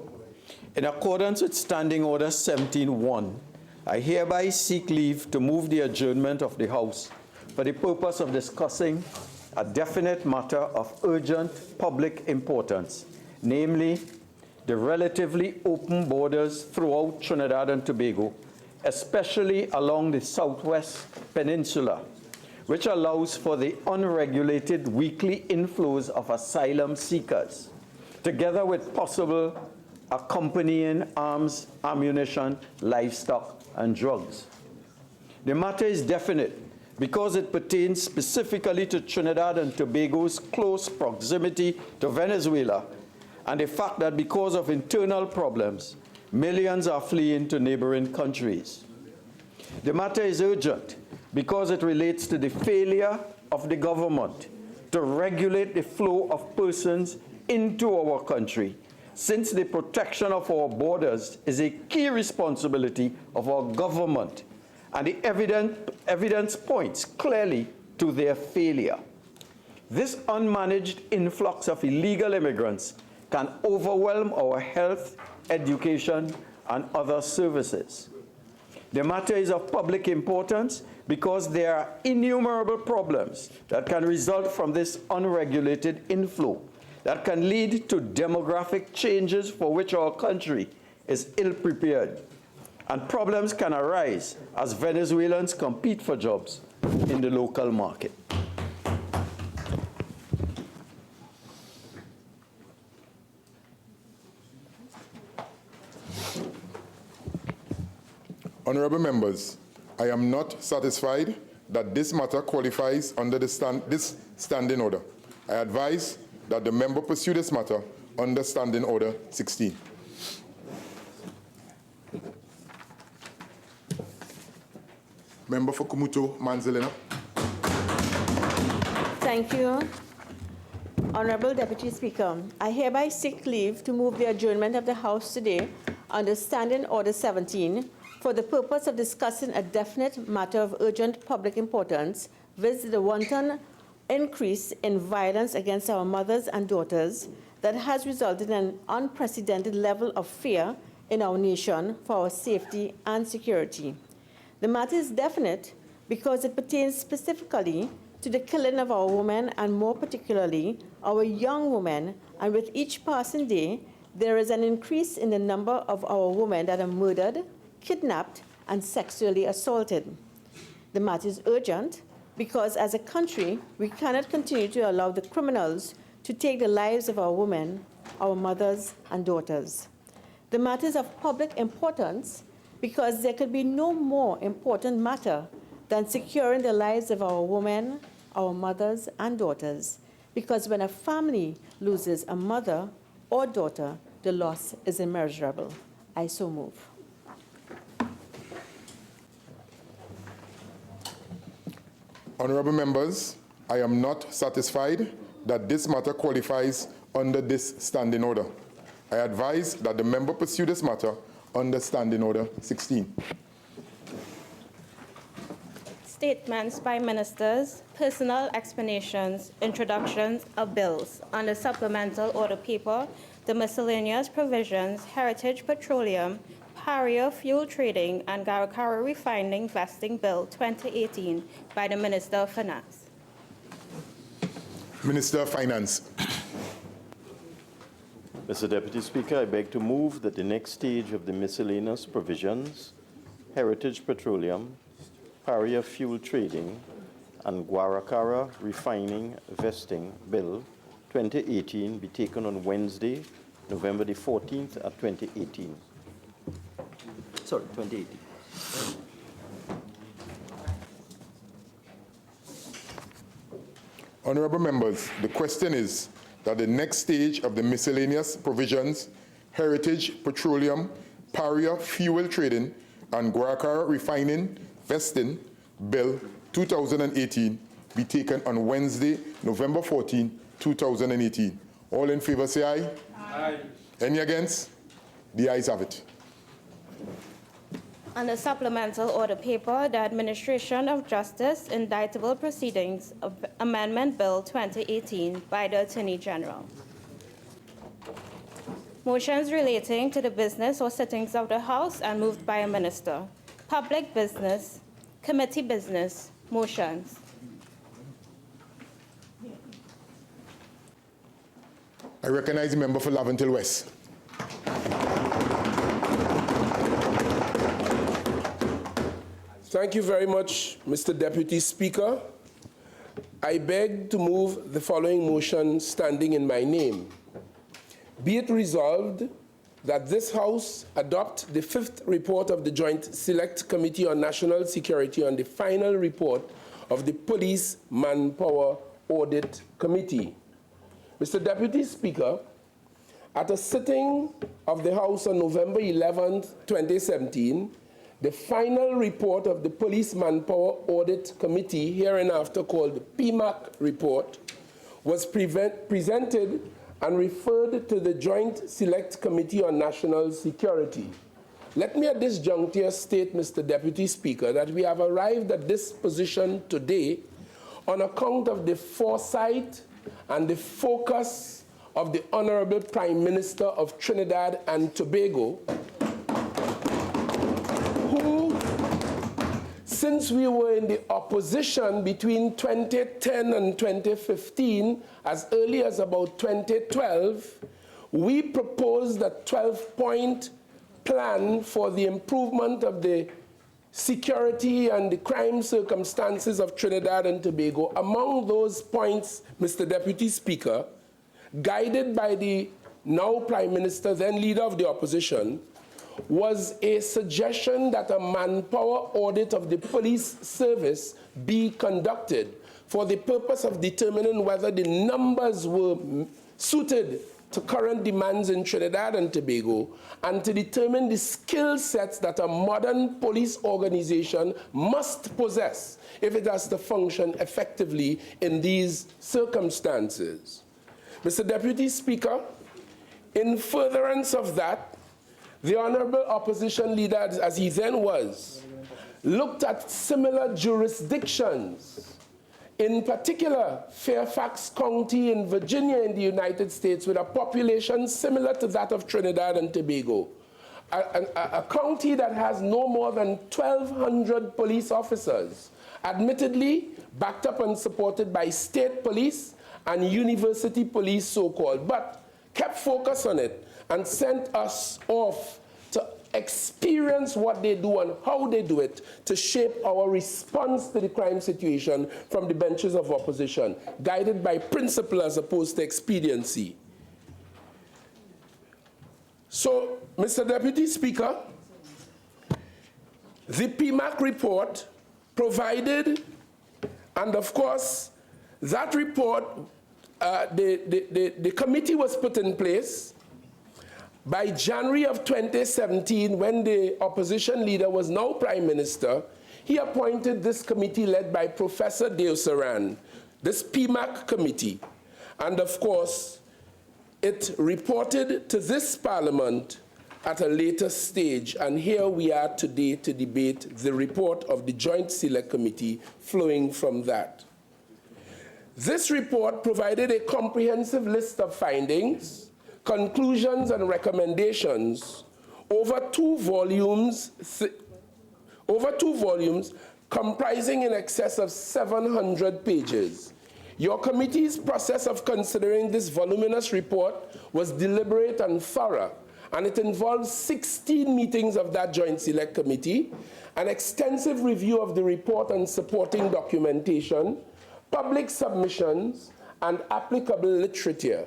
In accordance with Standing Order 17.1, I hereby seek leave to move the adjournment of the House for the purpose of discussing a definite matter of urgent public importance, namely the relatively open borders throughout Trinidad and Tobago, especially along the southwest peninsula, which allows for the unregulated weekly inflows of asylum seekers, together with possible accompanying arms, ammunition, livestock, and drugs. The matter is definite because it pertains specifically to Trinidad and Tobago's close proximity to Venezuela and the fact that because of internal problems, millions are fleeing to neighboring countries. The matter is urgent because it relates to the failure of the government to regulate the flow of persons into our country, since the protection of our borders is a key responsibility of our government, and the evidence points clearly to their failure. This unmanaged influx of illegal immigrants can overwhelm our health, education, and other services. The matter is of public importance because there are innumerable problems that can result from this unregulated inflow that can lead to demographic changes for which our country is ill-prepared. And problems can arise as Venezuelans compete for jobs in the local market. Honorable members, I am not satisfied that this matter qualifies under this standing order. I advise that the member pursue this matter under Standing Order 16. Member for Kumuto Manzilena. Thank you. Honorable Deputy Speaker, I hereby seek leave to move the adjournment of the House today under Standing Order 17 for the purpose of discussing a definite matter of urgent public importance, viz. The wanton increase in violence against our mothers and daughters that has resulted in an unprecedented level of fear in our nation for our safety and security. The matter is definite because it pertains specifically to the killing of our women, and more particularly our young women, and with each passing day, there is an increase in the number of our women that are murdered, kidnapped, and sexually assaulted. The matter is urgent because as a country, we cannot continue to allow the criminals to take the lives of our women, our mothers, and daughters. The matter is of public importance because there could be no more important matter than securing the lives of our women, our mothers, and daughters, because when a family loses a mother or daughter, the loss is immeasurable. I so move. Honorable members, I am not satisfied that this matter qualifies under this standing order. I advise that the member pursue this matter under Standing Order 16. Statements by ministers, personal explanations, introductions of bills on the supplemental order paper, the miscellaneous provisions, Heritage Petroleum, Paria Fuel Trading, and Garakara Refining Vesting Bill 2018 by the Minister of Finance. Minister of Finance. Mr. Deputy Speaker, I beg to move that the next stage of the miscellaneous provisions, Heritage Petroleum, Paria Fuel Trading, and Guaracara Refining Vesting Bill 2018 be taken on Wednesday, November the 14th at 2018. Sorry, 2018. Honorable members, the question is that the next stage of the miscellaneous provisions, Heritage Petroleum, Paria Fuel Trading, and Guaracara Refining Vesting Bill 2018 be taken on Wednesday, November 14, 2018. All in favor say aye. Aye. Any against? The ayes have it. On the supplemental order paper, the Administration of Justice Indictable Proceedings Amendment Bill 2018 by the Attorney General. Motions relating to the business or sittings of the House and moved by a minister. Public business, committee business, motions. I recognize the member for Laventille West. Thank you very much, Mr. Deputy Speaker. I beg to move the following motion standing in my name. Be it resolved that this House adopt the 5th report of the Joint Select Committee on National Security on the final report of the Police Manpower Audit Committee. Mr. Deputy Speaker, at a sitting of the House on November 11, 2017, the final report of the Police Manpower Audit Committee, hereinafter called the PMAC report, was presented and referred to the Joint Select Committee on National Security. Let me at this juncture state, Mr. Deputy Speaker, that we have arrived at this position today on account of the foresight and the focus of the Honorable Prime Minister of Trinidad and Tobago, who, since we were in the opposition between 2010 and 2015, as early as about 2012, we proposed a 12-point plan for the improvement of the security and the crime circumstances of Trinidad and Tobago. Among those points, Mr. Deputy Speaker, guided by the now Prime Minister, then leader of the opposition, was a suggestion that a manpower audit of the police service be conducted for the purpose of determining whether the numbers were suited to current demands in Trinidad and Tobago, and to determine the skill sets that a modern police organization must possess if it has to function effectively in these circumstances. Mr. Deputy Speaker, in furtherance of that, the Honorable Opposition Leader, as he then was, looked at similar jurisdictions, in particular Fairfax County in Virginia in the United States, with a population similar to that of Trinidad and Tobago, a county that has no more than 1,200 police officers, admittedly backed up and supported by state police and university police, so-called, but kept focus on it and sent us off to experience what they do and how they do it to shape our response to the crime situation from the benches of opposition, guided by principle as opposed to expediency. So, Mr. Deputy Speaker, the PMAC report provided, and of course, that report, the committee was put in place. By January of 2017, when the opposition leader was now Prime Minister, he appointed this committee led by Professor Deosaran, this PMAC committee. And of course, it reported to this Parliament at a later stage, and here we are today to debate the report of the Joint Select Committee flowing from that. This report provided a comprehensive list of findings, conclusions and recommendations over two volumes comprising in excess of 700 pages. Your committee's process of considering this voluminous report was deliberate and thorough, and it involved 16 meetings of that Joint Select Committee, an extensive review of the report and supporting documentation, public submissions, and applicable literature.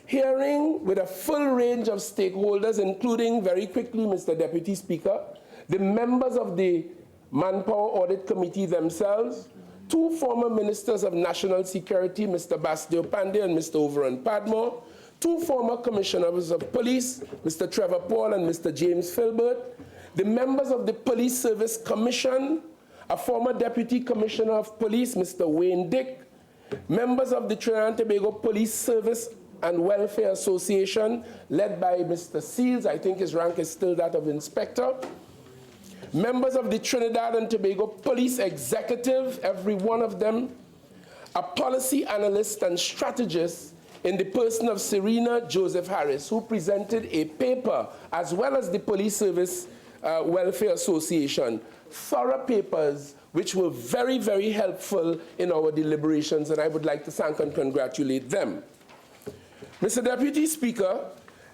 Hearing with a full range of stakeholders, including, very quickly, Mr. Deputy Speaker, the members of the Manpower Audit Committee themselves, two former Ministers of National Security, Mr. Bastio Pandey and Mr. Overon Padmore, two former Commissioners of Police, Mr. Trevor Paul and Mr. James Filbert, the members of the Police Service Commission, a former Deputy Commissioner of Police, Mr. Wayne Dick, members of the Trinidad and Tobago Police Service and Welfare Association, led by Mr. Seals, I think his rank is still that of Inspector, members of the Trinidad and Tobago Police Executive, every one of them, a policy analyst and strategist in the person of Serena Joseph Harris, who presented a paper, as well as the Police Service Welfare Association, thorough papers which were very, very helpful in our deliberations, and I would like to thank and congratulate them. Mr. Deputy Speaker,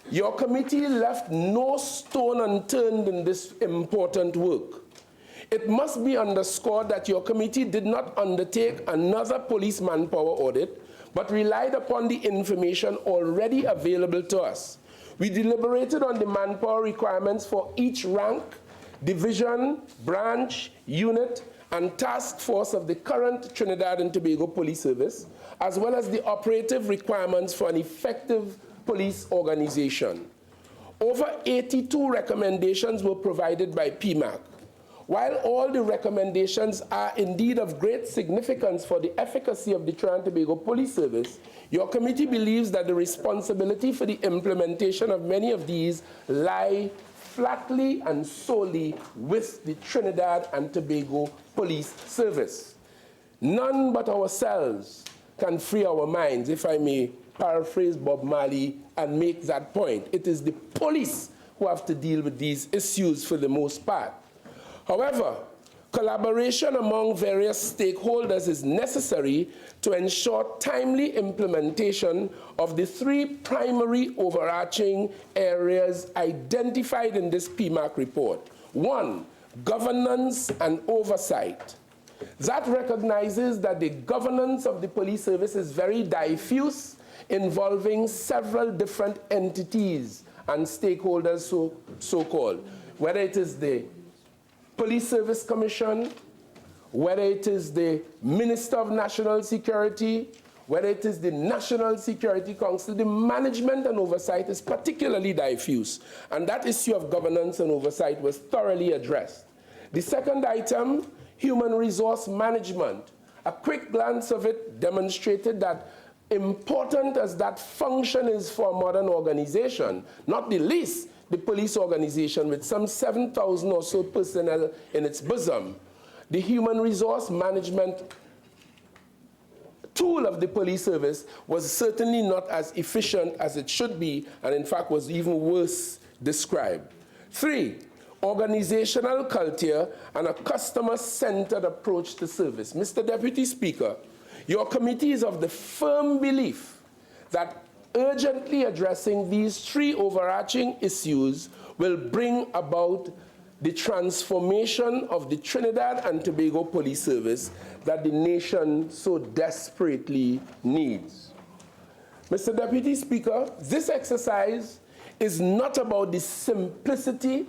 your committee left no stone unturned in this important work. It must be underscored that your committee did not undertake another police manpower audit, but relied upon the information already available to us. We deliberated on the manpower requirements for each rank, division, branch, unit, and task force of the current Trinidad and Tobago Police Service, as well as the operative requirements for an effective police organization. Over 82 recommendations were provided by PMAC. While all the recommendations are indeed of great significance for the efficacy of the Trinidad and Tobago Police Service, your committee believes that the responsibility for the implementation of many of these lie flatly and solely with the Trinidad and Tobago Police Service. None but ourselves can free our minds, if I may paraphrase Bob Marley and make that point. It is the police who have to deal with these issues for the most part. However, collaboration among various stakeholders is necessary to ensure timely implementation of the three primary overarching areas identified in this PMAC report. One, governance and oversight. That recognizes that the governance of the police service is very diffuse, involving several different entities and stakeholders, so-called, whether it is the Police Service Commission, whether it is the Minister of National Security, whether it is the National Security Council, the management and oversight is particularly diffuse, and that issue of governance and oversight was thoroughly addressed. The second item, human resource management. A quick glance of it demonstrated that important as that function is for a modern organization, not the least the police organization with some 7,000 or so personnel in its bosom, the human resource management tool of the police service was certainly not as efficient as it should be, and in fact was even worse described. 3, organizational culture and a customer-centered approach to service. Mr. Deputy Speaker, your committee is of the firm belief that urgently addressing these three overarching issues will bring about the transformation of the Trinidad and Tobago Police Service that the nation so desperately needs. Mr. Deputy Speaker, this exercise is not about the simplicity,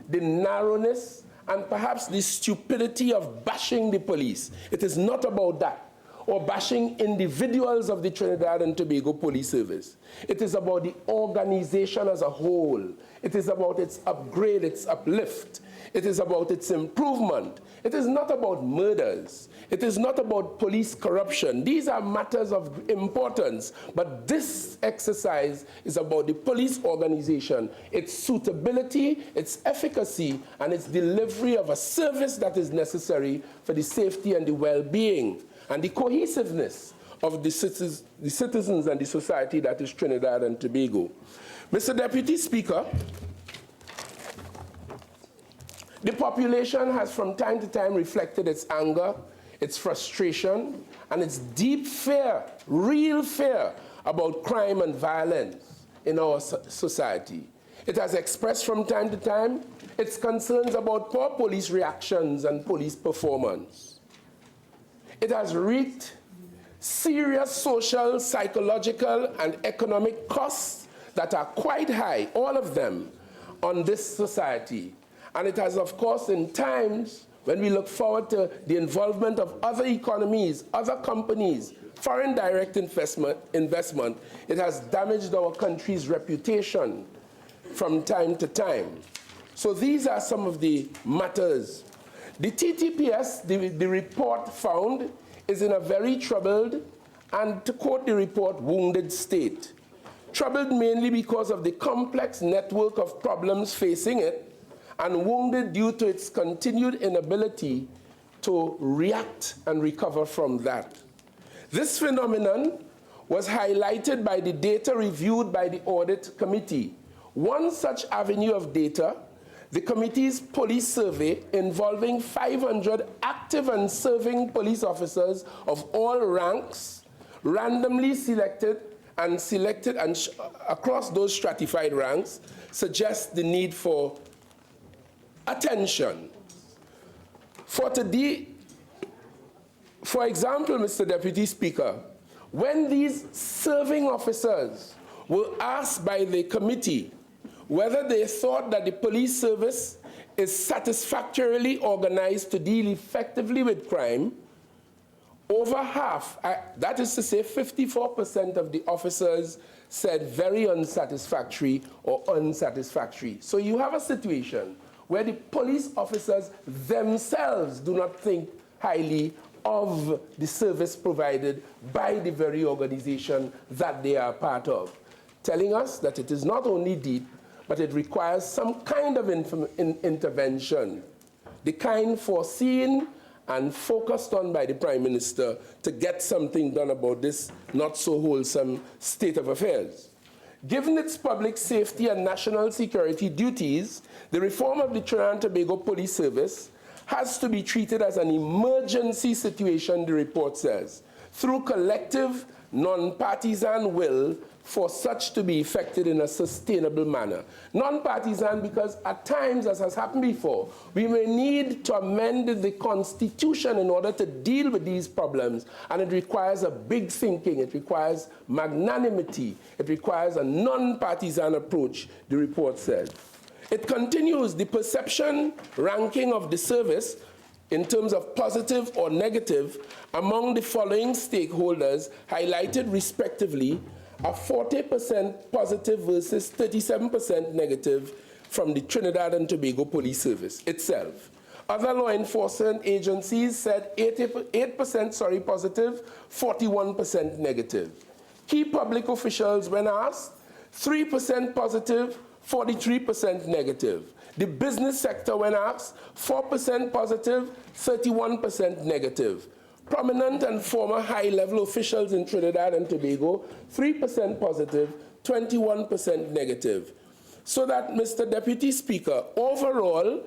the narrowness, and perhaps the stupidity of bashing the police. It is not about that, or bashing individuals of the Trinidad and Tobago Police Service. It is about the organization as a whole. It is about its upgrade, its uplift. It is about its improvement. It is not about murders. It is not about police corruption. These are matters of importance, but this exercise is about the police organization, its suitability, its efficacy, and its delivery of a service that is necessary for the safety and the well-being and the cohesiveness of the citizens and the society that is Trinidad and Tobago. Mr. Deputy Speaker, the population has from time to time reflected its anger, its frustration, and its deep fear, real fear, about crime and violence in our society. It has expressed from time to time its concerns about poor police reactions and police performance. It has wreaked serious social, psychological, and economic costs that are quite high, all of them, on this society. And it has, of course, in times when we look forward to the involvement of other economies, other companies, foreign direct investment, it has damaged our country's reputation from time to time. So these are some of the matters. The TTPS, the report found, is in a very troubled and, to quote the report, wounded state. Troubled mainly because of the complex network of problems facing it and wounded due to its continued inability to react and recover from that. This phenomenon was highlighted by the data reviewed by the Audit Committee. One such avenue of data, the committee's police survey involving 500 active and serving police officers of all ranks, randomly selected across those stratified ranks, suggests the need for attention. For example, Mr. Deputy Speaker, when these serving officers were asked by the committee whether they thought that the police service is satisfactorily organized to deal effectively with crime, over half, that is to say 54% of the officers said very unsatisfactory or unsatisfactory. So you have a situation where the police officers themselves do not think highly of the service provided by the very organization that they are part of, telling us that it is not only deep, but it requires some kind of intervention, the kind foreseen and focused on by the Prime Minister to get something done about this not so wholesome state of affairs. Given its public safety and national security duties, the reform of the Trinidad and Tobago Police Service has to be treated as an emergency situation, the report says, through collective, non-partisan will for such to be effected in a sustainable manner. Non-partisan because at times, as has happened before, we may need to amend the Constitution in order to deal with these problems, and it requires a big thinking, it requires magnanimity, it requires a non-partisan approach, the report said. It continues, the perception ranking of the service in terms of positive or negative among the following stakeholders highlighted respectively are 40% positive versus 37% negative from the Trinidad and Tobago Police Service itself. Other law enforcement agencies said 8% positive, 41% negative. Key public officials, when asked, 3% positive, 43% negative. The business sector, when asked, 4% positive, 31% negative. Prominent and former high-level officials in Trinidad and Tobago, 3% positive, 21% negative. So that, Mr. Deputy Speaker, overall,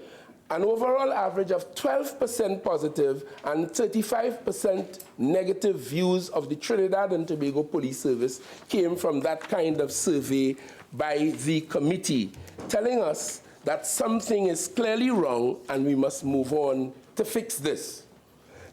an overall average of 12% positive and 35% negative views of the Trinidad and Tobago Police Service came from that kind of survey by the committee, telling us that something is clearly wrong and we must move on to fix this.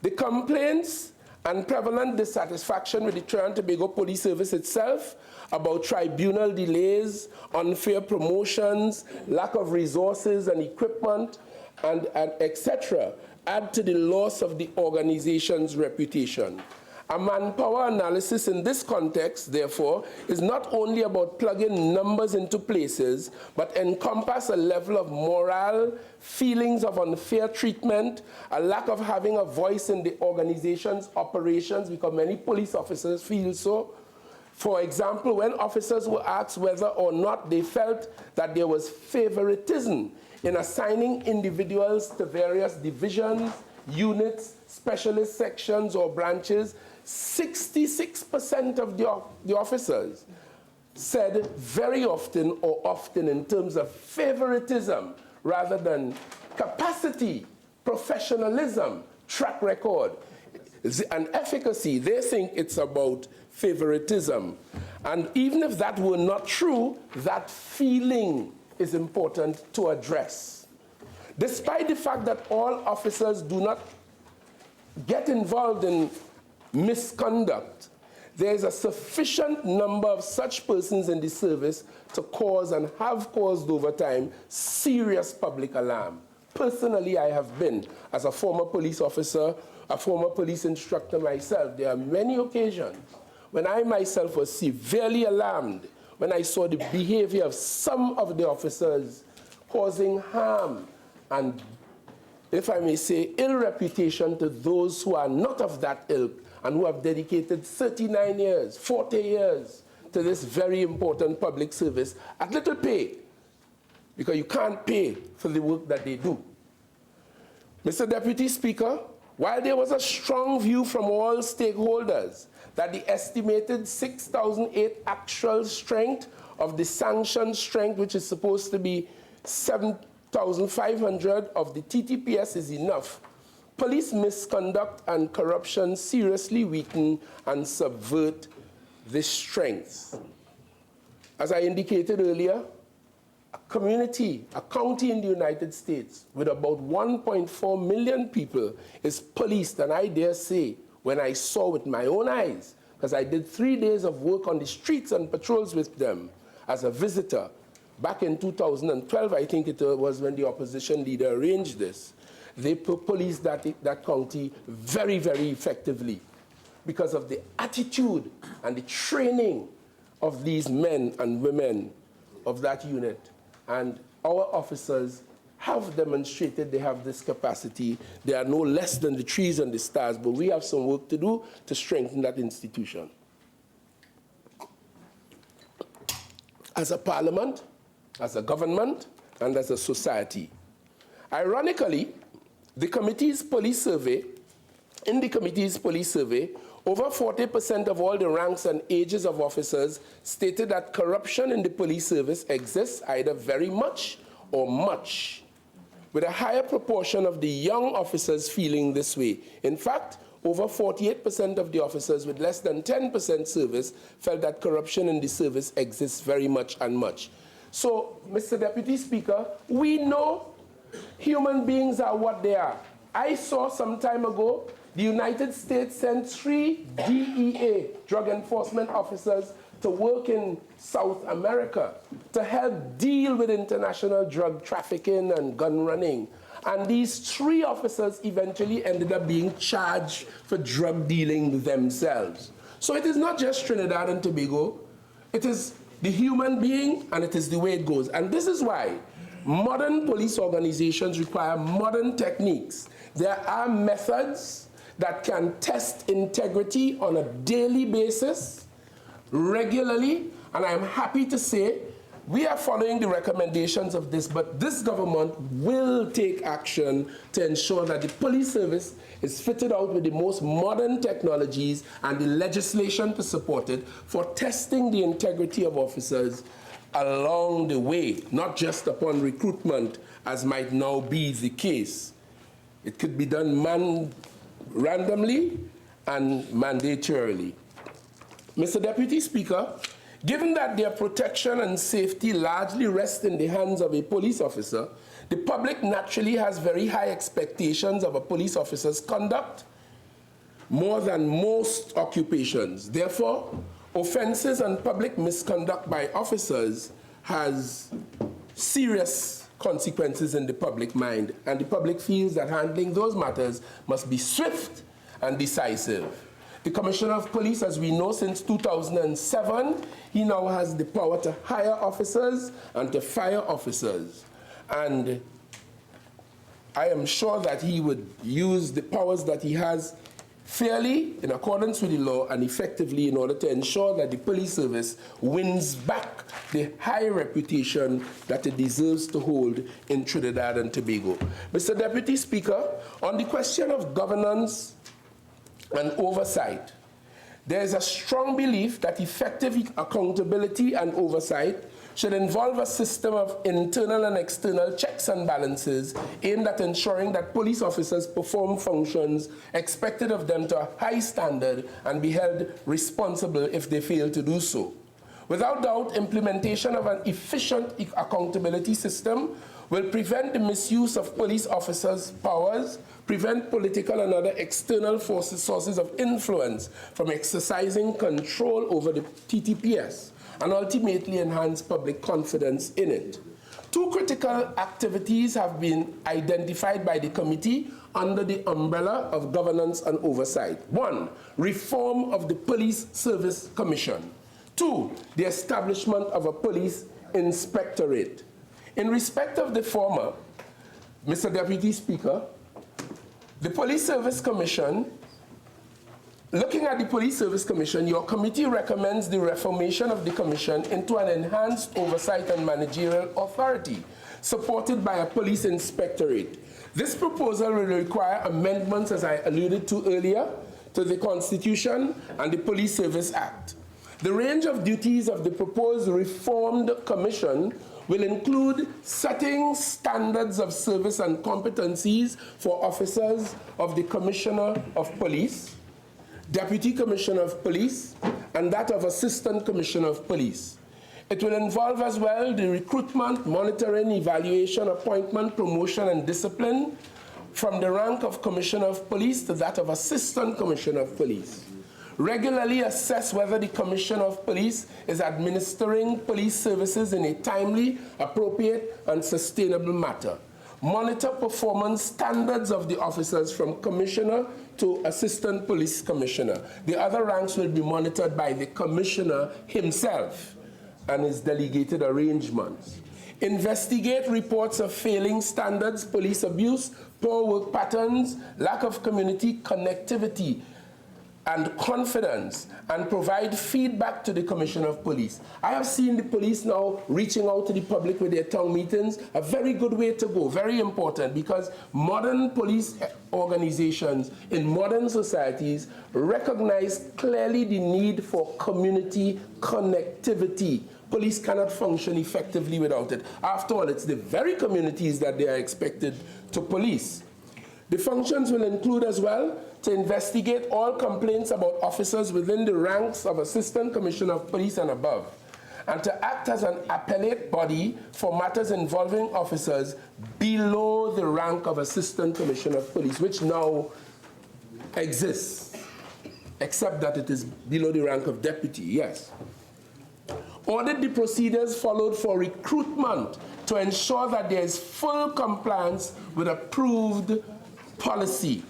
The complaints and prevalent dissatisfaction with the Trinidad and Tobago Police Service itself about tribunal delays, unfair promotions, lack of resources and equipment, and etc., add to the loss of the organization's reputation. A manpower analysis in this context, therefore, is not only about plugging numbers into places, but encompass a level of morale, feelings of unfair treatment, a lack of having a voice in the organization's operations, because many police officers feel so. For example, when officers were asked whether or not they felt that there was favoritism in assigning individuals to various divisions, units, specialist sections, or branches, 66% of the officers said very often or often in terms of favoritism rather than capacity, professionalism, track record, and efficacy. They think it's about favoritism. And even if that were not true, that feeling is important to address. Despite the fact that all officers do not get involved in misconduct, there is a sufficient number of such persons in the service to cause and have caused over time serious public alarm. Personally, I have been, as a former police officer, a former police instructor myself, there are many occasions when I myself was severely alarmed when I saw the behavior of some of the officers causing harm and, if I may say, ill reputation to those who are not of that ilk and who have dedicated 39 years, 40 years to this very important public service at little pay. because you can't pay for the work that they do. Mr. Deputy Speaker, while there was a strong view from all stakeholders that the estimated 6,008 actual strength of the sanctioned strength, which is supposed to be 7,500 of the TTPS, is enough, police misconduct and corruption seriously weaken and subvert this strength. As I indicated earlier, a county in the United States with about 1.4 million people is policed, and I dare say, when I saw with my own eyes, because I did 3 days of work on the streets and patrols with them as a visitor, back in 2012, I think it was when the opposition leader arranged this, they policed that county very, very effectively because of the attitude and the training of these men and women of that unit. And our officers have demonstrated they have this capacity. They are no less than the trees and the stars, but we have some work to do to strengthen that institution. As a parliament, as a government, and as a society. Ironically, in the committee's police survey, over 40% of all the ranks and ages of officers stated that corruption in the police service exists either very much or much, with a higher proportion of the young officers feeling this way. In fact, over 48% of the officers with less than 10% service felt that corruption in the service exists very much and much. So, Mr. Deputy Speaker, we know human beings are what they are. I saw some time ago the United States sent 3 DEA, drug enforcement officers, to work in South America to help deal with international drug trafficking and gun running. And these 3 officers eventually ended up being charged for drug dealing themselves. So it is not just Trinidad and Tobago, it is the human being and it is the way it goes. And this is why modern police organizations require modern techniques. There are methods that can test integrity on a daily basis, regularly, and I'm happy to say we are following the recommendations of this, but this government will take action to ensure that the police service is fitted out with the most modern technologies and the legislation to support it for testing the integrity of officers along the way, not just upon recruitment, as might now be the case. It could be done randomly and mandatorily. Mr. Deputy Speaker, given that their protection and safety largely rest in the hands of a police officer, the public naturally has very high expectations of a police officer's conduct, more than most occupations. Therefore, offenses and public misconduct by officers has serious consequences in the public mind, and the public feels that handling those matters must be swift and decisive. The Commissioner of Police, as we know, since 2007, he now has the power to hire officers and to fire officers. And I am sure that he would use the powers that he has fairly, in accordance with the law, and effectively in order to ensure that the police service wins back the high reputation that it deserves to hold in Trinidad and Tobago. Mr. Deputy Speaker, on the question of governance and oversight, there is a strong belief that effective accountability and oversight should involve a system of internal and external checks and balances aimed at ensuring that police officers perform functions expected of them to a high standard and be held responsible if they fail to do so. Without doubt, implementation of an efficient accountability system will prevent the misuse of police officers' powers, prevent political and other external sources of influence from exercising control over the TTPS, and ultimately enhance public confidence in it. 2 critical activities have been identified by the committee under the umbrella of governance and oversight. 1, reform of the Police Service Commission. 2, the establishment of a police inspectorate. In respect of the former, Mr. Deputy Speaker, the Police Service Commission Looking at the Police Service Commission, your committee recommends the reformation of the commission into an enhanced oversight and managerial authority, supported by a police inspectorate. This proposal will require amendments, as I alluded to earlier, to the Constitution and the Police Service Act. The range of duties of the proposed reformed commission will include setting standards of service and competencies for officers of the Commissioner of Police, Deputy Commissioner of Police, and that of Assistant Commissioner of Police. It will involve as well the recruitment, monitoring, evaluation, appointment, promotion, and discipline from the rank of Commissioner of Police to that of Assistant Commissioner of Police. Regularly assess whether the Commissioner of Police is administering police services in a timely, appropriate, and sustainable manner. Monitor performance standards of the officers from Commissioner to Assistant Police Commissioner. The other ranks will be monitored by the Commissioner himself and his delegated arrangements. Investigate reports of failing standards, police abuse, poor work patterns, lack of community connectivity and confidence, and provide feedback to the Commissioner of Police. I have seen the police now reaching out to the public with their town meetings, a very good way to go, very important, because modern police organizations in modern societies recognize clearly the need for community connectivity. Police cannot function effectively without it. After all, it's the very communities that they are expected to police. The functions will include as well to investigate all complaints about officers within the ranks of Assistant Commissioner of Police and above, and to act as an appellate body for matters involving officers below the rank of Assistant Commissioner of Police, which now exists, except that it is below the rank of deputy, yes. Audit the procedures followed for recruitment to ensure that there is full compliance with approved policy,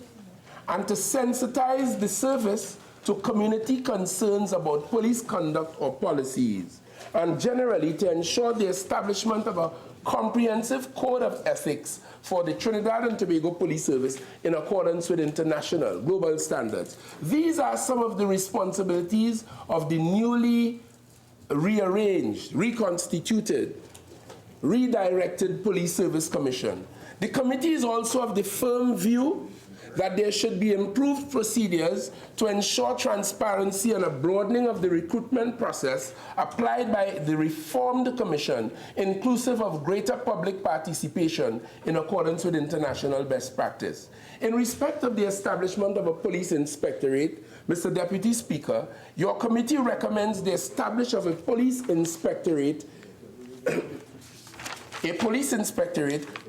and to sensitize the service to community concerns about police conduct or policies, and generally to ensure the establishment of a comprehensive code of ethics for the Trinidad and Tobago Police Service in accordance with international global standards. These are some of the responsibilities of the newly rearranged, reconstituted, redirected Police Service Commission. The committee is also of the firm view that there should be improved procedures to ensure transparency and a broadening of the recruitment process applied by the reformed commission, inclusive of greater public participation in accordance with international best practice. In respect of the establishment of a police inspectorate, Mr. Deputy Speaker, your committee recommends the establishment of a police inspectorate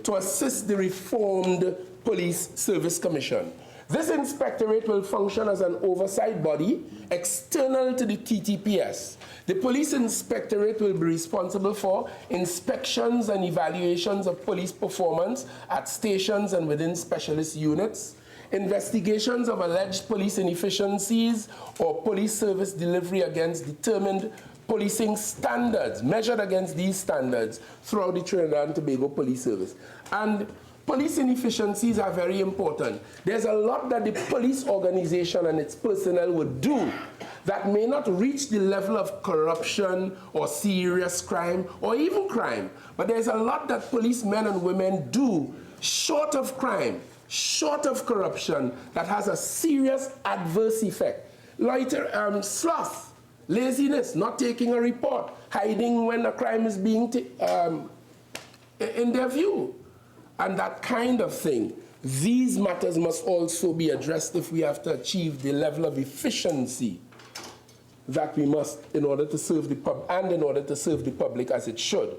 to assist the reformed Police Service Commission. This inspectorate will function as an oversight body external to the TTPS. The Police Inspectorate will be responsible for inspections and evaluations of police performance at stations and within specialist units, investigations of alleged police inefficiencies or police service delivery against determined policing standards, measured against these standards throughout the Trinidad and Tobago Police Service. And police inefficiencies are very important. There's a lot that the police organization and its personnel would do that may not reach the level of corruption or serious crime or even crime, but there's a lot that policemen and women do short of crime, short of corruption, that has a serious adverse effect. Sloth, laziness, not taking a report, hiding when a crime is being in their view, and that kind of thing. These matters must also be addressed if we have to achieve the level of efficiency that we must in order to serve the public as it should.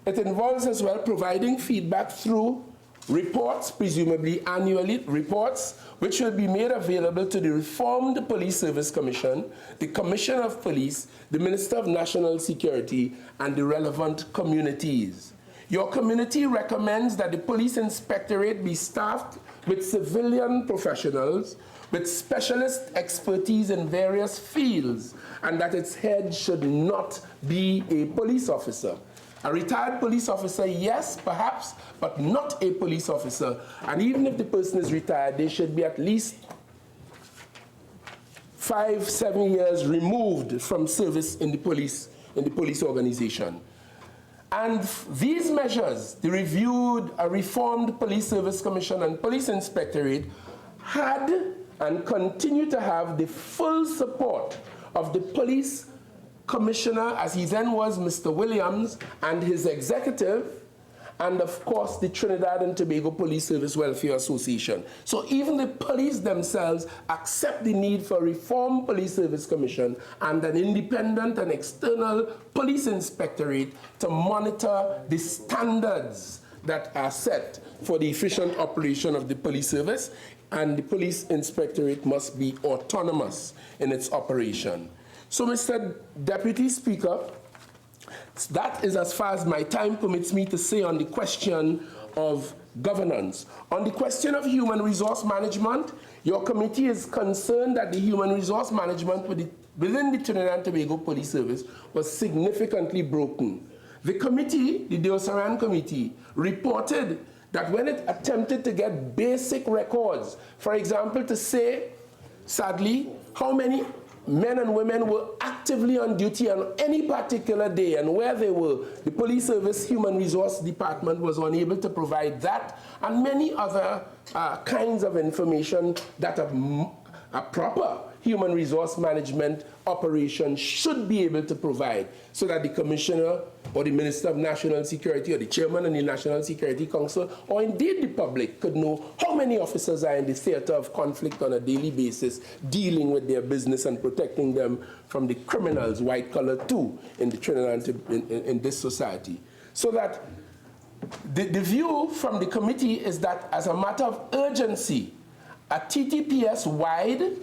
It involves as well providing feedback through reports, presumably annually reports, which will be made available to the reformed Police Service Commission, the Commissioner of Police, the Minister of National Security, and the relevant communities. Your community recommends that the Police Inspectorate be staffed with civilian professionals with specialist expertise in various fields, and that its head should not be a police officer. A retired police officer, yes, perhaps, but not a police officer. And even if the person is retired, they should be at least 5-7 years removed from service in the police organization. And these measures, the reviewed, a reformed Police Service Commission and Police Inspectorate had and continue to have the full support of the Police Commissioner, as he then was, Mr. Williams, and his executive, and of course the Trinidad and Tobago Police Service Welfare Association. So even the police themselves accept the need for a reformed Police Service Commission and an independent and external police inspectorate to monitor the standards that are set for the efficient operation of the police service, and the police inspectorate must be autonomous in its operation. So, Mr. Deputy Speaker, that is as far as my time permits me to say on the question of governance. On the question of human resource management, your committee is concerned that the human resource management within the Trinidad and Tobago Police Service was significantly broken. The committee, the Deosaran Committee, reported that when it attempted to get basic records, for example, to say, sadly, how many men and women were actively on duty on any particular day and where they were, the Police Service Human Resource Department was unable to provide that and many other kinds of information that a proper human resource management operation should be able to provide, so that the Commissioner or the Minister of National Security or the Chairman of the National Security Council or indeed the public could know how many officers are in the theater of conflict on a daily basis dealing with their business and protecting them from the criminals, white collar too, in the Trinidad in this society. So that the view from the committee is that as a matter of urgency, a TTPS-wide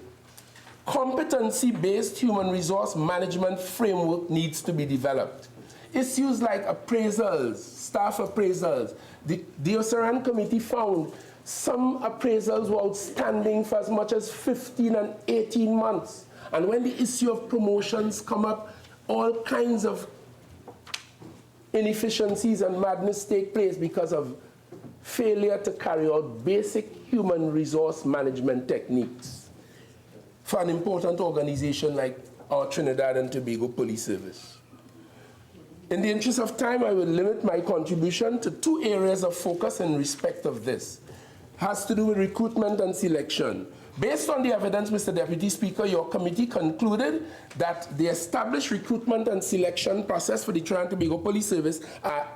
competency-based human resource management framework needs to be developed. Issues like appraisals, staff appraisals. The Deosaran Committee found some appraisals were outstanding for as much as 15 and 18 months. And when the issue of promotions come up, all kinds of inefficiencies and madness take place because of failure to carry out basic human resource management techniques for an important organization like our Trinidad and Tobago Police Service. In the interest of time, I will limit my contribution to 2 areas of focus in respect of this. It has to do with recruitment and selection. Based on the evidence, Mr. Deputy Speaker, your committee concluded that the established recruitment and selection process for the Trinidad and Tobago Police Service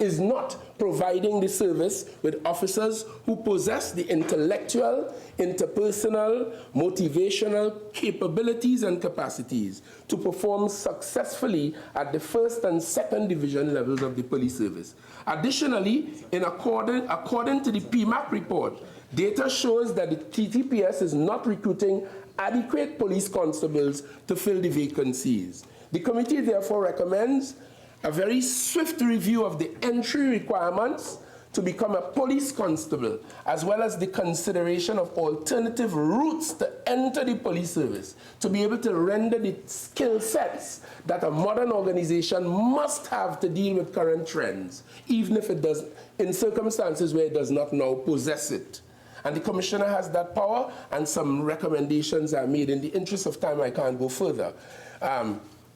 is not providing the service with officers who possess the intellectual, interpersonal, motivational capabilities and capacities to perform successfully at the 1st and 2nd division levels of the police service. Additionally, according to the PMAC report, data shows that the TTPS is not recruiting adequate police constables to fill the vacancies. The committee therefore recommends a very swift review of the entry requirements to become a police constable, as well as the consideration of alternative routes to enter the police service, to be able to render the skill sets that a modern organization must have to deal with current trends, even if it does, in circumstances where it does not now possess it. And the Commissioner has that power, and some recommendations are made. In the interest of time, I can't go further.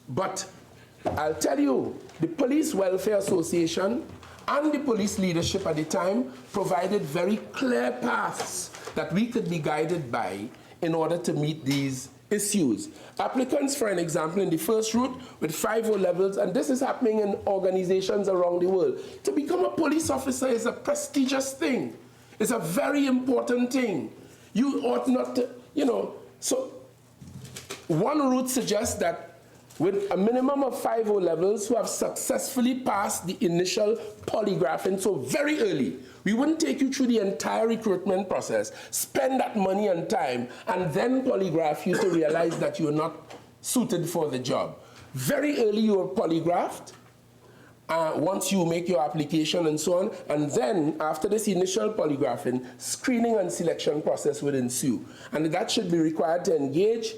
But I'll tell you, the Police Welfare Association and the police leadership at the time provided very clear paths that we could be guided by in order to meet these issues. Applicants, for an example, in the first route with 5 levels, and this is happening in organizations around the world. To become a police officer is a prestigious thing. It's a very important thing. You ought not to, so one route suggests that with a minimum of 5 levels who have successfully passed the initial polygraph, and so very early, we wouldn't take you through the entire recruitment process, spend that money and time, and then polygraph you to realize that you're not suited for the job. Very early you are polygraphed, once you make your application and so on, and then after this initial polygraphing, screening and selection process will ensue. And that should be required to engage,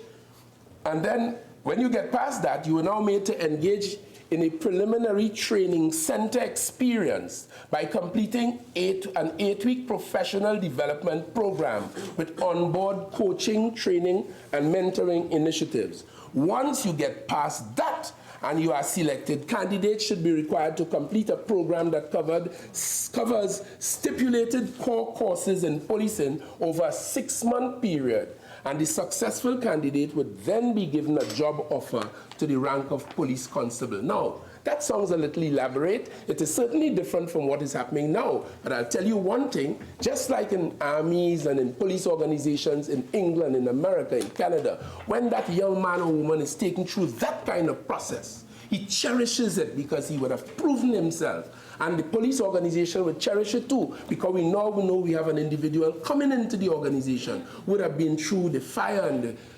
and then when you get past that, you are now made to engage in a preliminary training center experience by completing an 8-week professional development program with onboard coaching, training, and mentoring initiatives. Once you get past that and you are selected, candidates should be required to complete a program that covers stipulated core courses in policing over a 6-month period. And the successful candidate would then be given a job offer to the rank of police constable. Now, that sounds a little elaborate. It is certainly different from what is happening now. But I'll tell you one thing, just like in armies and in police organizations in England, in America, in Canada, when that young man or woman is taken through that kind of process, he cherishes it because he would have proven himself. And the police organization would cherish it too, because we know we have an individual coming into the organization who would have been through the fire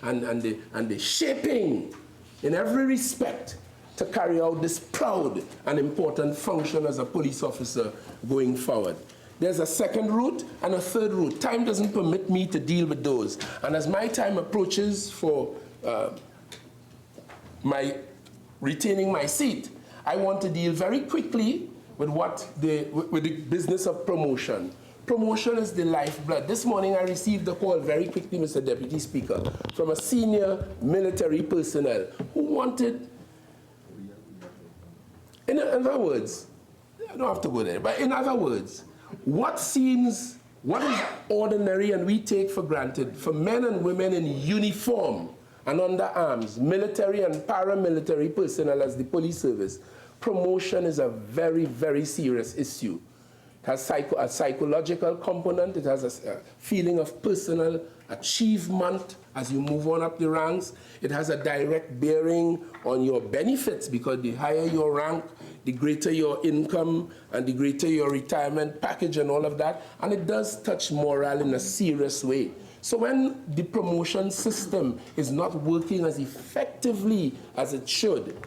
and the shaping in every respect to carry out this proud and important function as a police officer going forward. There's a second route and a third route. Time doesn't permit me to deal with those. And as my time approaches for retaining my seat, I want to deal very quickly with the business of promotion. Promotion is the lifeblood. This morning I received a call very quickly, Mr. Deputy Speaker, from a senior military personnel who wanted, in other words, I don't have to go there, but in other words, what is ordinary and we take for granted for men and women in uniform and under arms, military and paramilitary personnel as the police service, promotion is a very, very serious issue. It has a psychological component. It has a feeling of personal achievement as you move on up the ranks. It has a direct bearing on your benefits, because the higher your rank, the greater your income and the greater your retirement package and all of that. And it does touch morale in a serious way. So when the promotion system is not working as effectively as it should,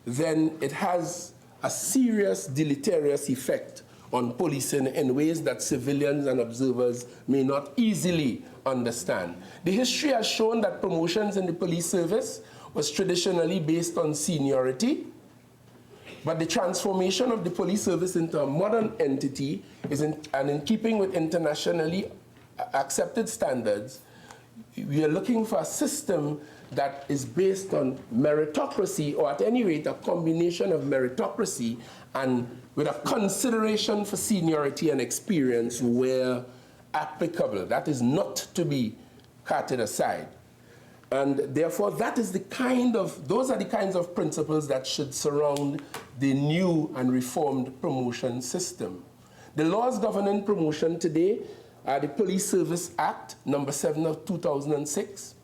then it has a serious deleterious effect on policing in ways that civilians and observers may not easily understand. The history has shown that promotions in the police service was traditionally based on seniority, but the transformation of the police service into a modern entity is in keeping with internationally accepted standards. We are looking for a system that is based on meritocracy, or at any rate a combination of meritocracy and with a consideration for seniority and experience where applicable. That is not to be carted aside. And therefore those are the kinds of principles that should surround the new and reformed promotion system. The laws governing promotion today are the Police Service Act, number 7 of 2006,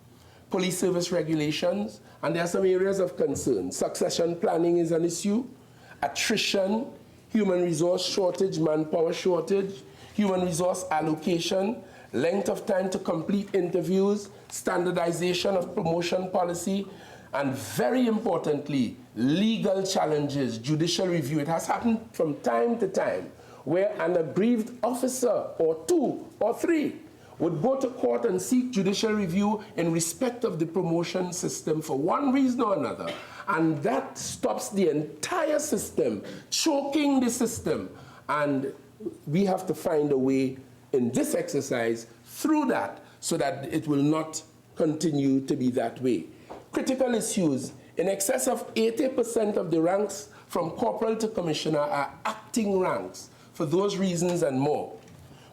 police service regulations, and there are some areas of concern. Succession planning is an issue, attrition, human resource shortage, manpower shortage, human resource allocation, length of time to complete interviews, standardization of promotion policy, and very importantly, legal challenges, judicial review. It has happened from time to time where an aggrieved officer or 2 or 3 would go to court and seek judicial review in respect of the promotion system for one reason or another. And that stops the entire system, choking the system. And we have to find a way in this exercise through that so that it will not continue to be that way. Critical issues. In excess of 80% of the ranks from corporal to commissioner are acting ranks for those reasons and more.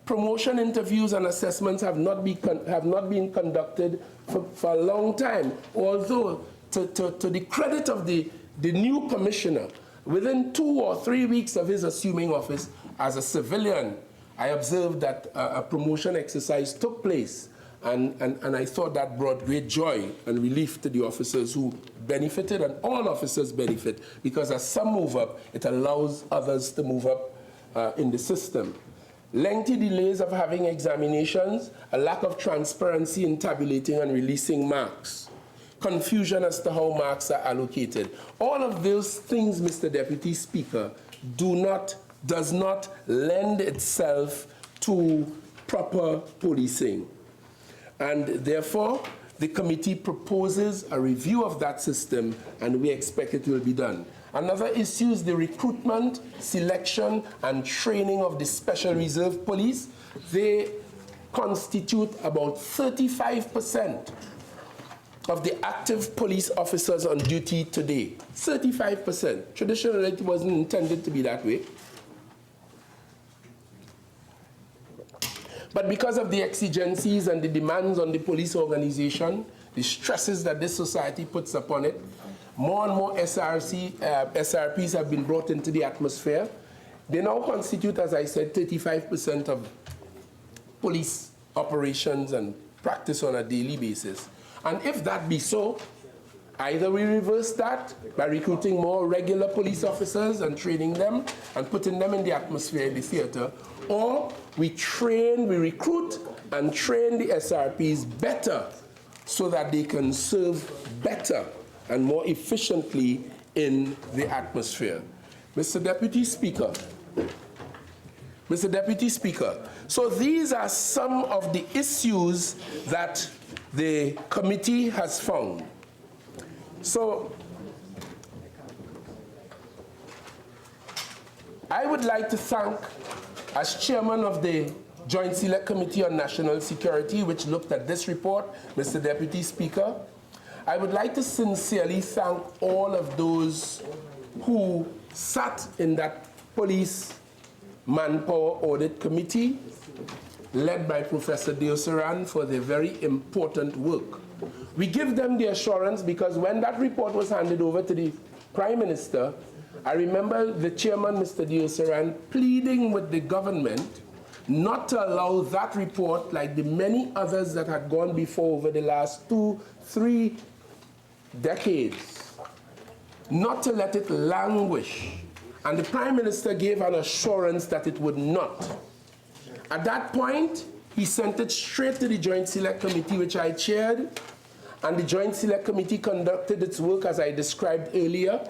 Promotion interviews and assessments have not been conducted for a long time, although to the credit of the new commissioner, within 2 or 3 weeks of his assuming office as a civilian, I observed that a promotion exercise took place, and I thought that brought great joy and relief to the officers who benefited, and all officers benefit, because as some move up, it allows others to move up in the system. Lengthy delays of having examinations, a lack of transparency in tabulating and releasing marks, confusion as to how marks are allocated. All of those things, Mr. Deputy Speaker, does not lend itself to proper policing. And therefore, the committee proposes a review of that system, and we expect it will be done. Another issue is the recruitment, selection, and training of the Special Reserve Police. They constitute about 35% of the active police officers on duty today. 35%. Traditionally, it wasn't intended to be that way. But because of the exigencies and the demands on the police organization, the stresses that this society puts upon it, more and more SRPs have been brought into the atmosphere. They now constitute, as I said, 35% of police operations and practice on a daily basis. And if that be so, either we reverse that by recruiting more regular police officers and training them and putting them in the atmosphere in the theater, or we recruit and train the SRPs better so that they can serve better and more efficiently in the atmosphere. Mr. Deputy Speaker, so these are some of the issues that the committee has found. So I would like to thank, as chairman of the Joint Select Committee on National Security, which looked at this report, Mr. Deputy Speaker, I would like to sincerely thank all of those who sat in that Police Manpower Audit Committee, led by Professor Deosaran, for their very important work. We give them the assurance because when that report was handed over to the Prime Minister, I remember the chairman, Mr. Deosaran, pleading with the government not to allow that report, like the many others that had gone before over the last 2-3 decades, not to let it languish. And the Prime Minister gave an assurance that it would not. At that point, he sent it straight to the Joint Select Committee, which I chaired, and the Joint Select Committee conducted its work as I described earlier,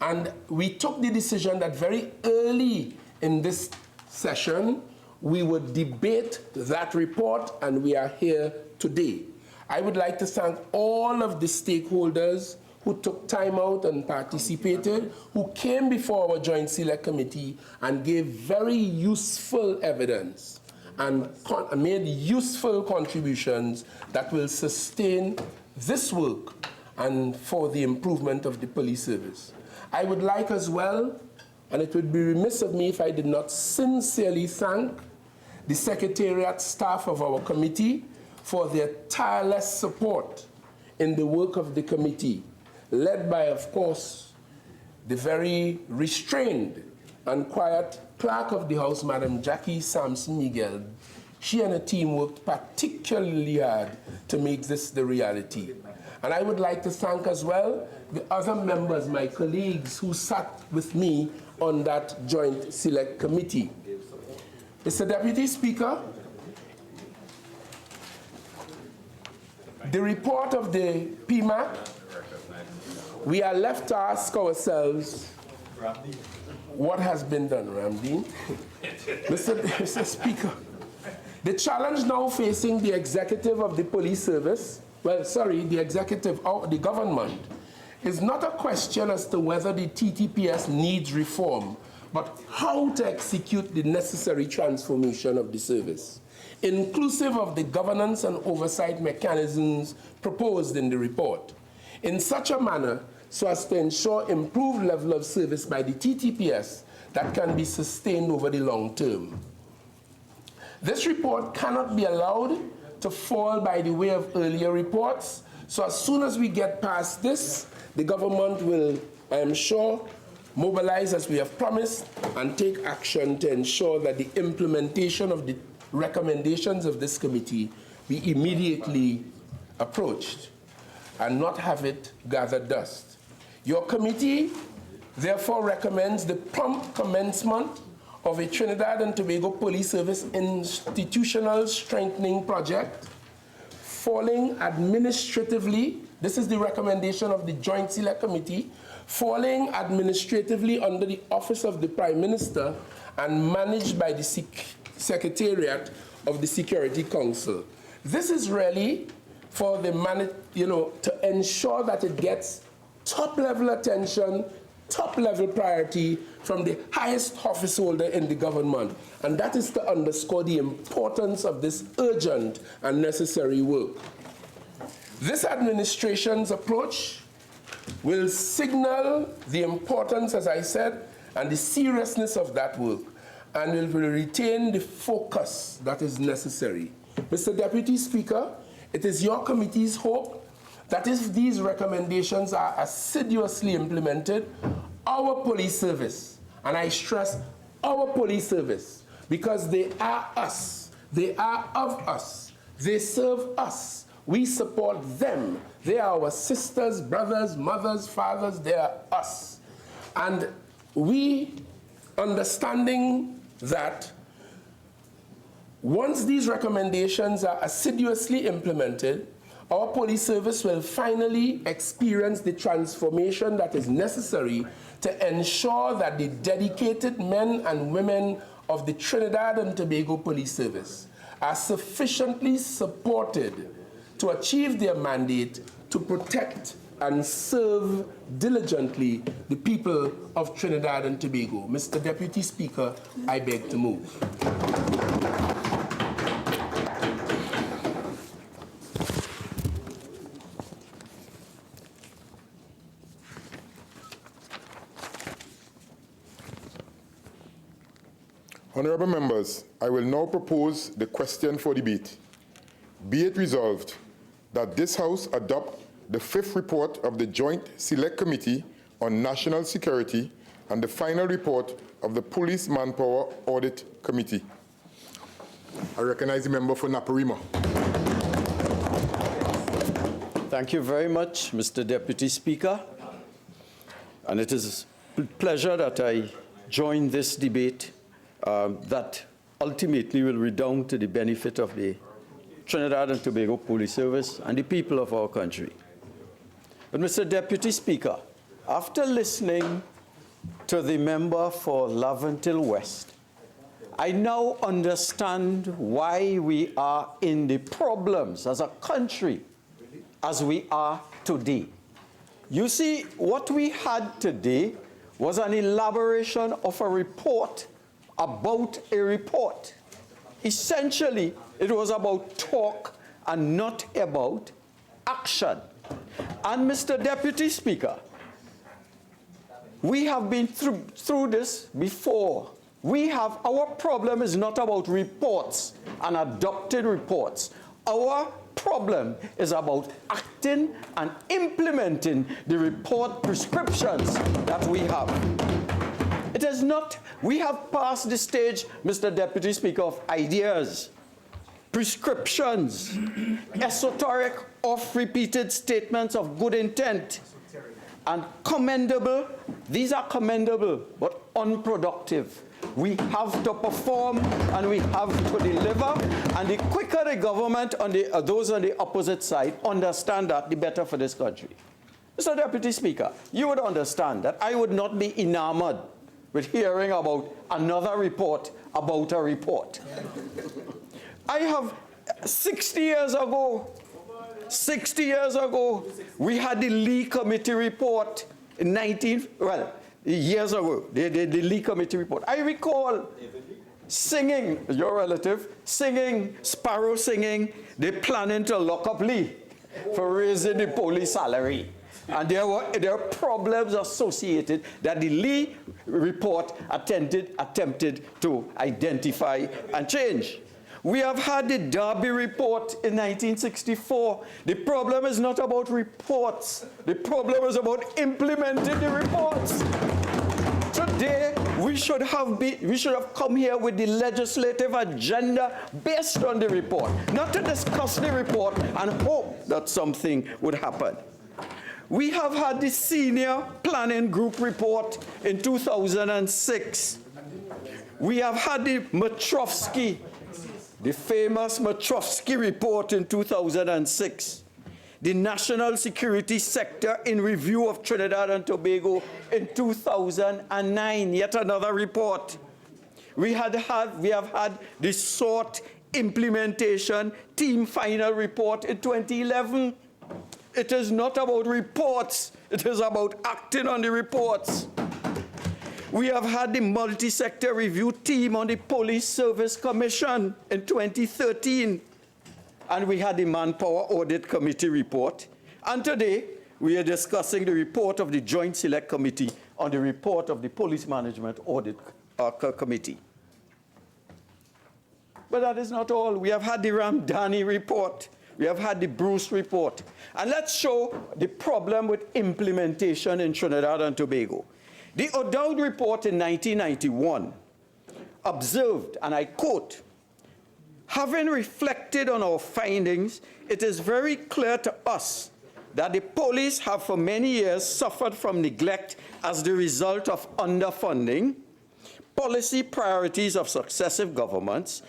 and we took the decision that very early in this session, we would debate that report, and we are here today. I would like to thank all of the stakeholders who took time out and participated, who came before our Joint Select Committee and gave very useful evidence and made useful contributions that will sustain this work and for the improvement of the police service. I would like as well, and it would be remiss of me if I did not sincerely thank the Secretariat staff of our committee for their tireless support in the work of the committee, led by, of course, the very restrained and quiet Clerk of the House, Madam Jackie Sampson Miguel. She and her team worked particularly hard to make this the reality. And I would like to thank as well the other members, my colleagues who sat with me on that Joint Select Committee. Mr. Deputy Speaker, the report of the PMAC, we are left to ask ourselves what has been done, Ramdeen. Mr. Speaker, the challenge now facing the executive of the police service, the government, is not a question as to whether the TTPS needs reform, but how to execute the necessary transformation of the service, inclusive of the governance and oversight mechanisms proposed in the report, in such a manner so as to ensure improved level of service by the TTPS that can be sustained over the long term. This report cannot be allowed to fall by the way of earlier reports, so as soon as we get past this, the government will, I am sure, mobilize as we have promised and take action to ensure that the implementation of the recommendations of this committee be immediately approached and not have it gather dust. Your committee therefore recommends the prompt commencement of a Trinidad and Tobago Police Service institutional strengthening project, falling administratively, this is the recommendation of the Joint Select Committee, falling administratively under the Office of the Prime Minister and managed by the Secretariat of the Security Council. This is really for the to ensure that it gets top-level attention top-level priority from the highest office holder in the government. And that is to underscore the importance of this urgent and necessary work. This administration's approach will signal the importance, as I said, and the seriousness of that work, and will retain the focus that is necessary. Mr. Deputy Speaker, it is your committee's hope that if these recommendations are assiduously implemented, our police service, and I stress our police service, because they are us, they are of us, they serve us, we support them, they are our sisters, brothers, mothers, fathers, they are us. And we, understanding that once these recommendations are assiduously implemented, our police service will finally experience the transformation that is necessary to ensure that the dedicated men and women of the Trinidad and Tobago Police Service are sufficiently supported to achieve their mandate to protect and serve diligently the people of Trinidad and Tobago. Mr. Deputy Speaker, I beg to move. Honourable members, I will now propose the question for debate. Be it resolved that this House adopt the 5th report of the Joint Select Committee on National Security and the final report of the Police Manpower Audit Committee. I recognize the member for Naparima. Thank you very much, Mr. Deputy Speaker. And it is a pleasure that I join this debate that ultimately will redound to the benefit of the Trinidad and Tobago Police Service and the people of our country. But Mr. Deputy Speaker, after listening to the member for Laventille West, I now understand why we are in the problems as a country as we are today. You see, what we had today was an elaboration of a report about a report. Essentially, it was about talk and not about action. And Mr. Deputy Speaker, we have been through this before. Our problem is not about reports and adopted reports. Our problem is about acting and implementing the report prescriptions that we have. It is not, we have passed the stage, Mr. Deputy Speaker, of ideas, prescriptions, esoteric, oft-repeated statements of good intent, and commendable. These are commendable, but unproductive. We have to perform and we have to deliver, and the quicker the government and those on the opposite side understand that, the better for this country. Mr. Deputy Speaker, you would understand that I would not be enamored with hearing about another report about a report. I have 60 years ago, we had the Lee Committee report in years ago, the Lee Committee report. I recall singing, your relative, Sparrow singing, they're planning to lock up Lee for raising the police salary. And there are problems associated that the Lee report attempted to identify and change. We have had the Derby report in 1964. The problem is not about reports. The problem is about implementing the reports. Today, we should have come here with the legislative agenda based on the report, not to discuss the report and hope that something would happen. We have had the Senior Planning Group report in 2006. We have had the famous Metrovsky report in 2006. The National Security Sector in Review of Trinidad and Tobago in 2009, yet another report. We have had the SORT Implementation Team Final Report in 2011. It is not about reports. It is about acting on the reports. We have had the multi-sector review team on the Police Service Commission in 2013. And we had the Manpower Audit Committee report. And today, we are discussing the report of the Joint Select Committee on the report of the Police Management Audit Committee. But that is not all. We have had the Ramdani report. We have had the Bruce report. And let's show the problem with implementation in Trinidad and Tobago. The O'Dowd report in 1991 observed, and I quote, "Having reflected on our findings, it is very clear to us that the police have for many years suffered from neglect as the result of underfunding, policy priorities of successive governments,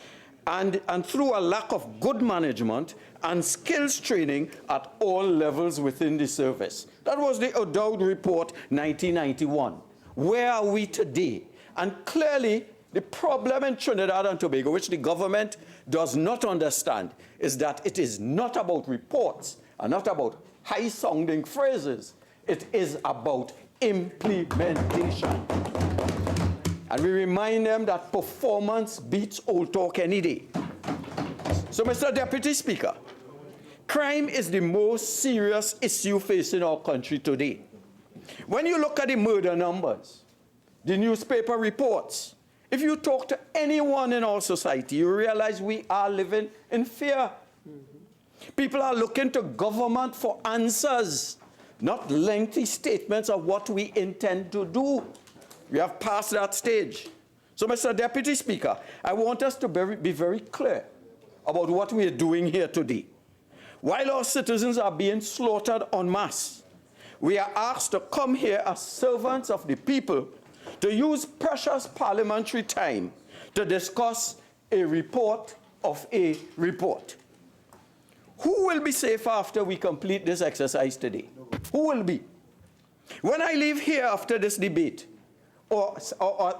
and through a lack of good management and skills training at all levels within the service." That was the O'Dowd report, 1991. Where are we today? And clearly, the problem in Trinidad and Tobago, which the government does not understand, is that it is not about reports and not about high-sounding phrases. It is about implementation. And we remind them that performance beats old talk any day. So, Mr. Deputy Speaker, crime is the most serious issue facing our country today. When you look at the murder numbers, the newspaper reports, if you talk to anyone in our society, you realize we are living in fear. People are looking to government for answers, not lengthy statements of what we intend to do. We have passed that stage. So, Mr. Deputy Speaker, I want us to be very clear about what we are doing here today. While our citizens are being slaughtered en masse, we are asked to come here as servants of the people to use precious parliamentary time to discuss a report of a report. Who will be safe after we complete this exercise today? Who will be? When I leave here after this debate, or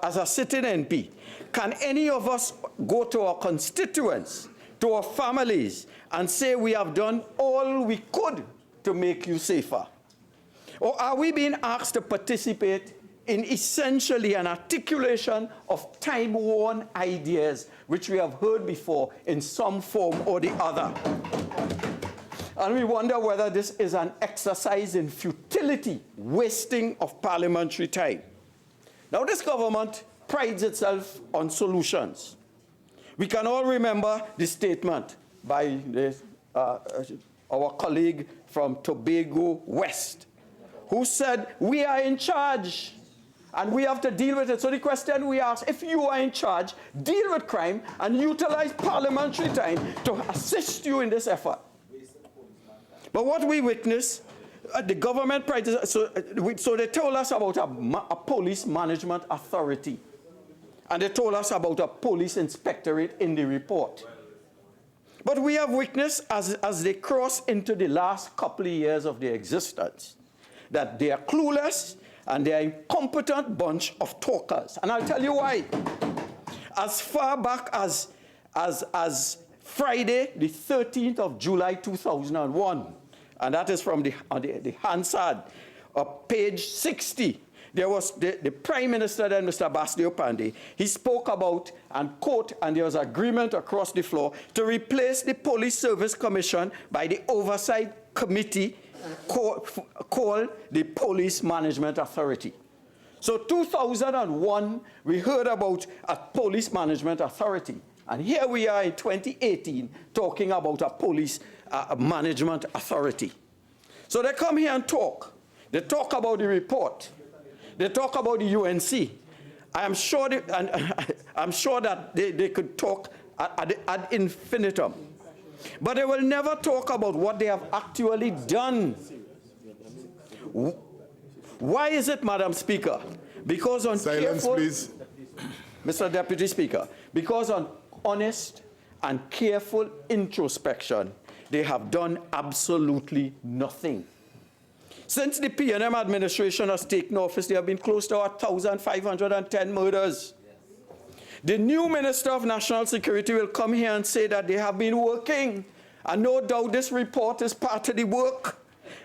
as a sitting MP, can any of us go to our constituents, to our families, and say we have done all we could to make you safer? Or are we being asked to participate in essentially an articulation of time-worn ideas which we have heard before in some form or the other? And we wonder whether this is an exercise in futility, wasting of parliamentary time. Now, this government prides itself on solutions. We can all remember the statement by our colleague from Tobago West, who said, "We are in charge, and we have to deal with it." So the question we ask, if you are in charge, deal with crime and utilize parliamentary time to assist you in this effort. But what we witness, the government prides, so they told us about a police management authority, and they told us about a police inspectorate in the report. But we have witnessed, as they cross into the last couple of years of their existence, that they are clueless and they are an incompetent bunch of talkers. And I'll tell you why. As far back as Friday, the 13th of July, 2001, and that is from the Hansard, page 60, there was the Prime Minister then, Mr. Basdio Pandey, he spoke about, and quote, and there was agreement across the floor, to replace the Police Service Commission by the Oversight Committee called the Police Management Authority. So 2001, we heard about a Police Management Authority. And here we are in 2018 talking about a Police Management Authority. So they come here and talk. They talk about the report. They talk about the UNC. I'm sure that they could talk ad infinitum. But they will never talk about what they have actually done. Why is it, Madam Speaker? Because on Silence, please. Mr. Deputy Speaker, because on honest and careful introspection, they have done absolutely nothing. Since the PNM administration has taken office, there have been close to 1,510 murders. The new Minister of National Security will come here and say that they have been working. And no doubt this report is part of the work.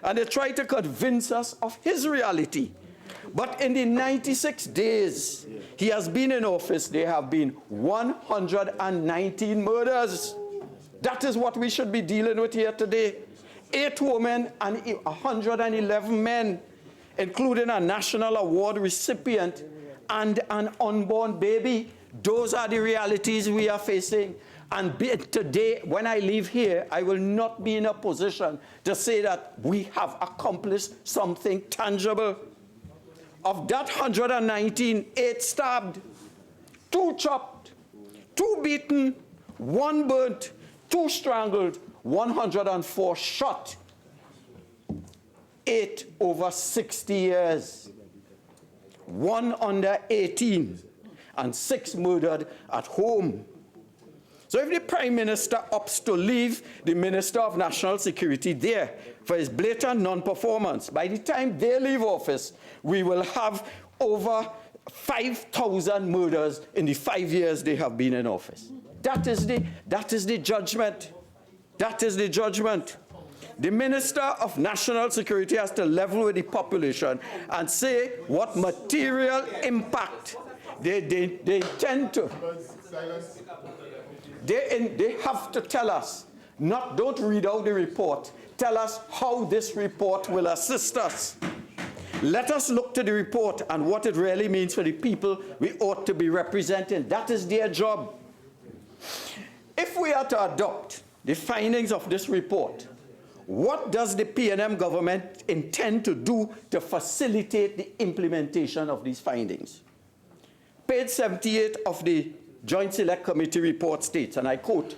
and they try to convince us of his reality. But in the 96 days he has been in office, there have been 119 murders. That is what we should be dealing with here today. 8 women and 111 men, including a national award recipient and an unborn baby. Those are the realities we are facing. And today, when I leave here, I will not be in a position to say that we have accomplished something tangible. Of that 119, 8 stabbed, 2 chopped, 2 beaten, 1 burnt, 2 strangled, 104 shot. 8 over 60 years. 1 under 18, and 6 murdered at home. So if the Prime Minister opts to leave the Minister of National Security there for his blatant non-performance, by the time they leave office, we will have over 5,000 murders in the 5 years they have been in office. That is the judgment. That is the judgment. The Minister of National Security has to level with the population and say what material impact they intend to. They have to tell us, don't read out the report, tell us how this report will assist us. Let us look to the report and what it really means for the people we ought to be representing. That is their job. If we are to adopt the findings of this report, what does the PNM government intend to do to facilitate the implementation of these findings? Page 78 of the Joint Select Committee report states, and I quote,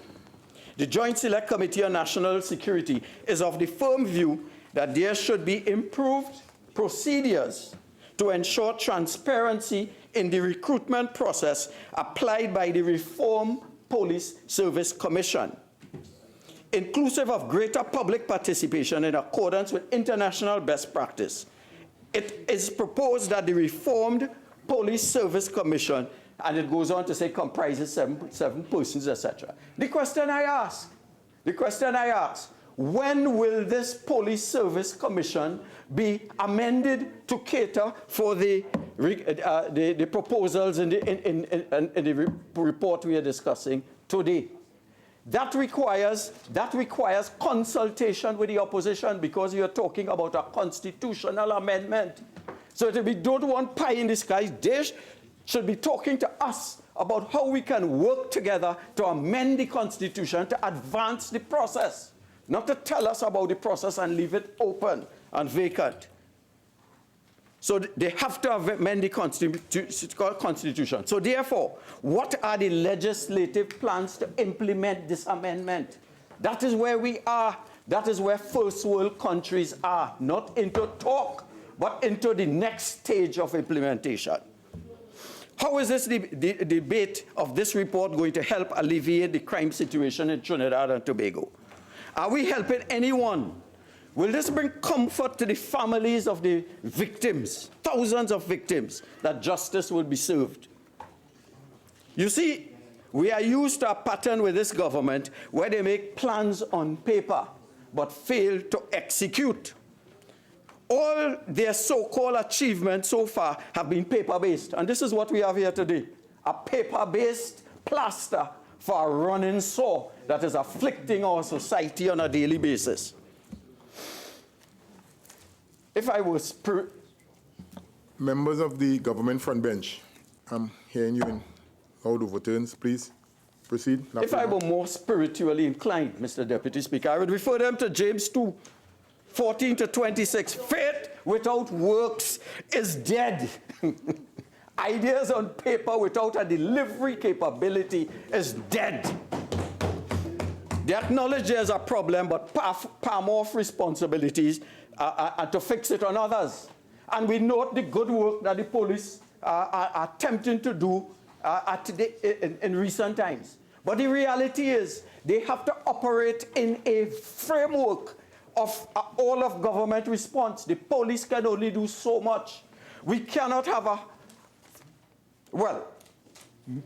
"The Joint Select Committee on National Security is of the firm view that there should be improved procedures to ensure transparency in the recruitment process applied by the Reform Police Service Commission, inclusive of greater public participation in accordance with international best practice. It is proposed that the Reformed Police Service Commission," and it goes on to say comprises seven persons, etc. The question I ask, when will this Police Service Commission be amended to cater for the proposals in the report we are discussing today? That requires consultation with the opposition, because you are talking about a constitutional amendment. So if we don't want pie in the sky, they should be talking to us about how we can work together to amend the Constitution to advance the process, not to tell us about the process and leave it open and vacant. So they have to amend the Constitution. So therefore, what are the legislative plans to implement this amendment? That is where we are. That is where first world countries are, not into talk, but into the next stage of implementation. How is this debate of this report going to help alleviate the crime situation in Trinidad and Tobago? Are we helping anyone? Will this bring comfort to the families of the victims, thousands of victims, that justice will be served? You see, we are used to a pattern with this government where they make plans on paper but fail to execute. All their so-called achievements so far have been paper-based. And this is what we have here today, a paper-based plaster for a running sore that is afflicting our society on a daily basis. If I was... Members of the government front bench, I'm hearing you in loud overturns. Please proceed. If I were more spiritually inclined, Mr. Deputy Speaker, I would refer them to James 2, 14 to 26. Faith without works is dead. Ideas on paper without a delivery capability is dead. They acknowledge there's a problem, but palm off responsibilities and to fix it on others. And we note the good work that the police are attempting to do in recent times. But the reality is they have to operate in a framework of all of government response. The police can only do so much. We cannot have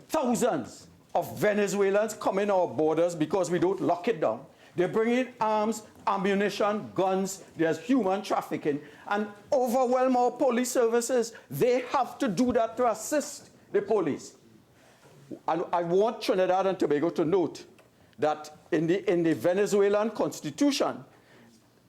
thousands of Venezuelans come in our borders because we don't lock it down. They bring in arms, ammunition, guns, there's human trafficking, and overwhelm our police services. They have to do that to assist the police. And I want Trinidad and Tobago to note that in the Venezuelan constitution,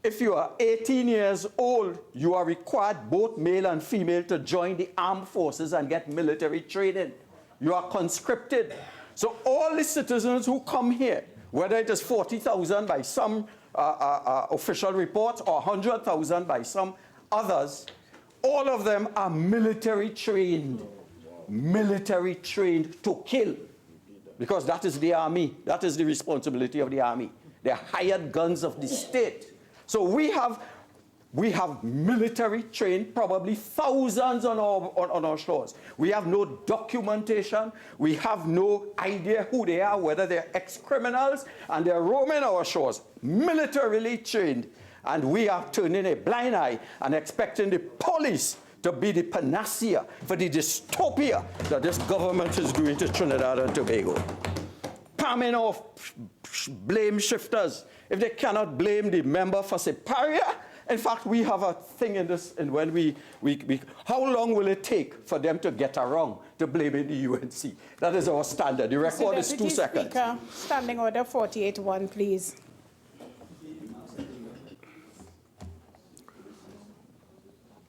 if you are 18 years old, you are required, both male and female, to join the armed forces and get military training. You are conscripted. So all the citizens who come here, whether it is 40,000 by some official reports or 100,000 by some others, all of them are military trained to kill. Because that is the army. That is the responsibility of the army. They are hired guns of the state. So we have military trained, probably thousands on our shores. We have no documentation. We have no idea who they are, whether they're ex-criminals, and they're roaming our shores, militarily trained. And we are turning a blind eye and expecting the police to be the panacea for the dystopia that this government is doing to Trinidad and Tobago. Palming off blame shifters. If they cannot blame the member for superior, in fact, we have a thing in this, and when we how long will it take for them to get around to blaming the UNC? That is our standard. The record is 2 seconds. Speaker, Standing Order 48-1, please.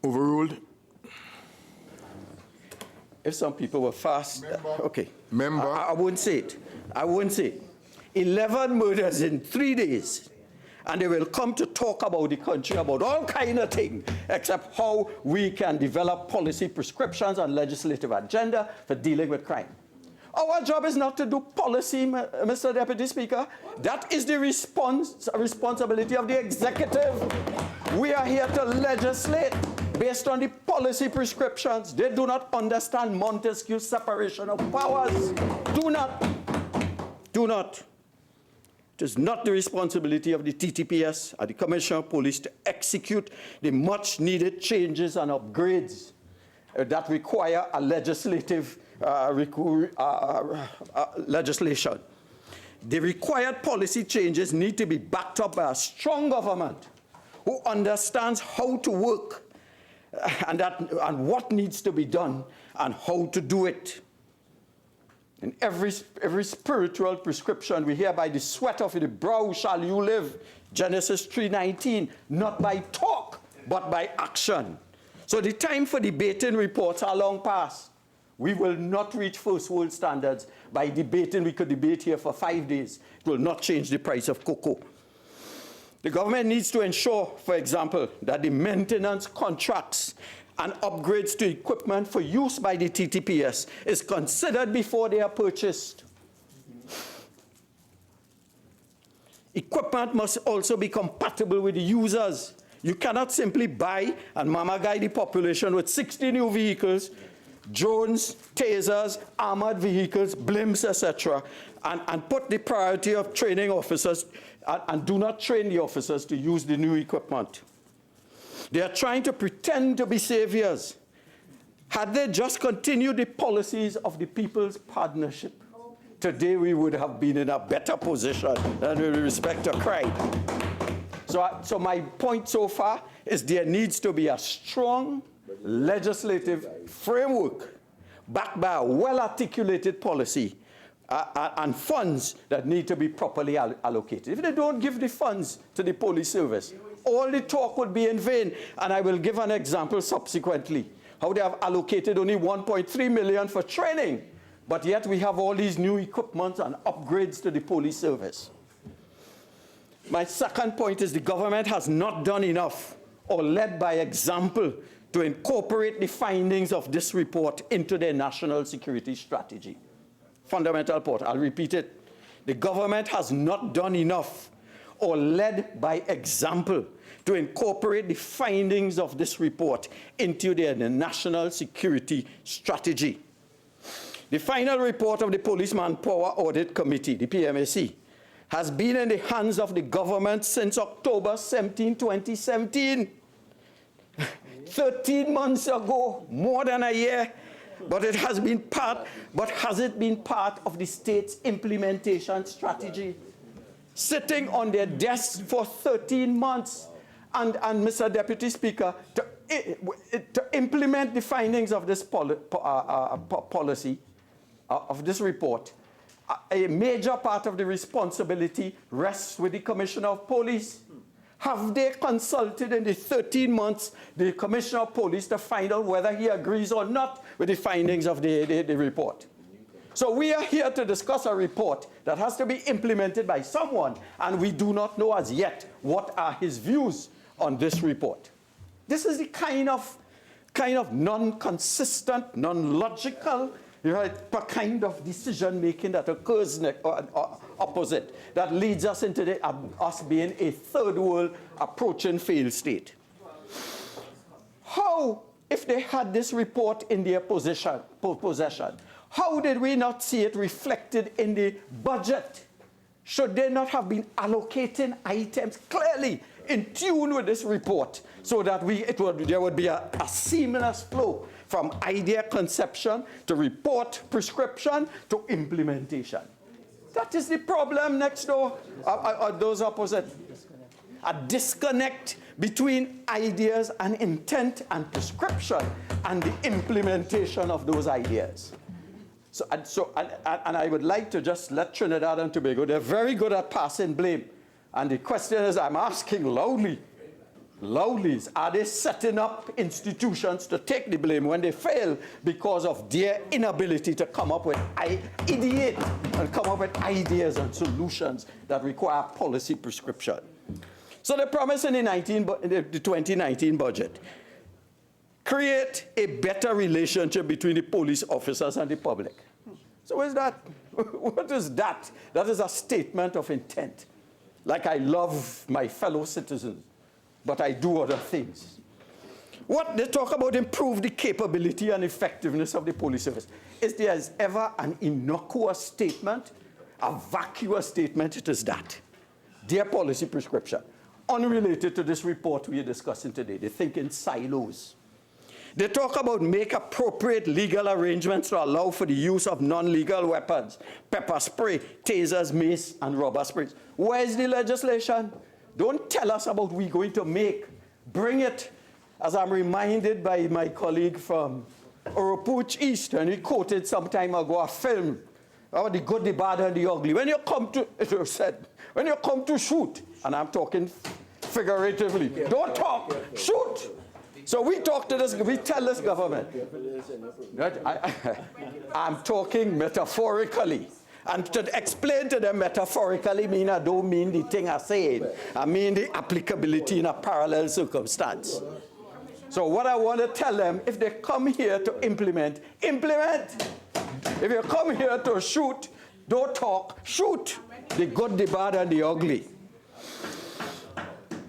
Overruled. If some people were fast, okay. Member. I wouldn't say it. I wouldn't say it. 11 murders in 3 days. And they will come to talk about the country, about all kind of things, except how we can develop policy prescriptions and legislative agenda for dealing with crime. Our job is not to do policy, Mr. Deputy Speaker. That is the responsibility of the executive. We are here to legislate based on the policy prescriptions. They do not understand Montesquieu's separation of powers. Do not. It is not the responsibility of the TTPS or the Commissioner of Police to execute the much-needed changes and upgrades that require a legislative legislation. The required policy changes need to be backed up by a strong government who understands how to work and what needs to be done and how to do it. In every spiritual prescription, we hear by the sweat of the brow shall you live. Genesis 3:19, not by talk, but by action. So the time for debating reports are long past. We will not reach first world standards by debating. We could debate here for 5 days. It will not change the price of cocoa. The government needs to ensure, for example, that the maintenance contracts and upgrades to equipment for use by the TTPS is considered before they are purchased. Equipment must also be compatible with the users. You cannot simply buy and mama guide the population with 60 new vehicles, drones, tasers, armored vehicles, blimps, etc., and put the priority of training officers and do not train the officers to use the new equipment. They are trying to pretend to be saviors. Had they just continued the policies of the People's Partnership, today we would have been in a better position than with respect to crime. So my point so far is there needs to be a strong legislative framework backed by a well-articulated policy and funds that need to be properly allocated. If they don't give the funds to the police service, all the talk would be in vain. And I will give an example subsequently, how they have allocated only 1.3 million for training, but yet we have all these new equipment and upgrades to the police service. My second point is the government has not done enough or led by example to incorporate the findings of this report into their national security strategy. Fundamental point, I'll repeat it. The government has not done enough or led by example to incorporate the findings of this report into their national security strategy. The final report of the Police Manpower Audit Committee, the PMAC, has been in the hands of the government since October 17, 2017. 13 months ago, more than a year, but it has been has it been part of the state's implementation strategy? sitting on their desks for 13 months. And Mr. Deputy Speaker, to implement the findings of this policy, of this report, a major part of the responsibility rests with the Commissioner of Police. Have they consulted in the 13 months the Commissioner of Police to find out whether he agrees or not with the findings of the report? So we are here to discuss a report that has to be implemented by someone, and we do not know as yet what are his views on this report. This is the kind of non-consistent, non-logical, kind of decision-making that occurs opposite, that leads us into us being a third world approaching failed state. How, if they had this report in their possession, how did we not see it reflected in the budget? Should they not have been allocating items clearly in tune with this report so that there would be a seamless flow from idea conception to report prescription to implementation? That is the problem next door, those opposite. A disconnect between ideas and intent and prescription and the implementation of those ideas. And I would like to just let Trinidad and Tobago, they're very good at passing blame. And the question is, I'm asking loudly, are they setting up institutions to take the blame when they fail because of their inability to come up with, ideate and come up with ideas and solutions that require policy prescription? So the promise in the 2019 budget, create a better relationship between the police officers and the public. So what is that? What is that? That is a statement of intent. Like, I love my fellow citizens, but I do other things. What they talk about, improve the capability and effectiveness of the police service. If there is ever an innocuous statement, a vacuous statement, it is that. Their policy prescription, unrelated to this report we are discussing today. They think in silos. They talk about make appropriate legal arrangements to allow for the use of non-legal weapons, pepper spray, tasers, mace, and rubber sprays. Where's the legislation? Don't tell us about we going to make. Bring it. As I'm reminded by my colleague from Oropuch East, and he quoted some time ago a film about the good, the bad, and the ugly. When you come to shoot, and I'm talking figuratively, don't talk, shoot. So we talk to this, we tell this government, I'm talking metaphorically. And to explain to them metaphorically I don't mean the thing I saying. I mean the applicability in a parallel circumstance. So what I want to tell them, if they come here to implement, implement. If you come here to shoot, don't talk, shoot. The good, the bad, and the ugly.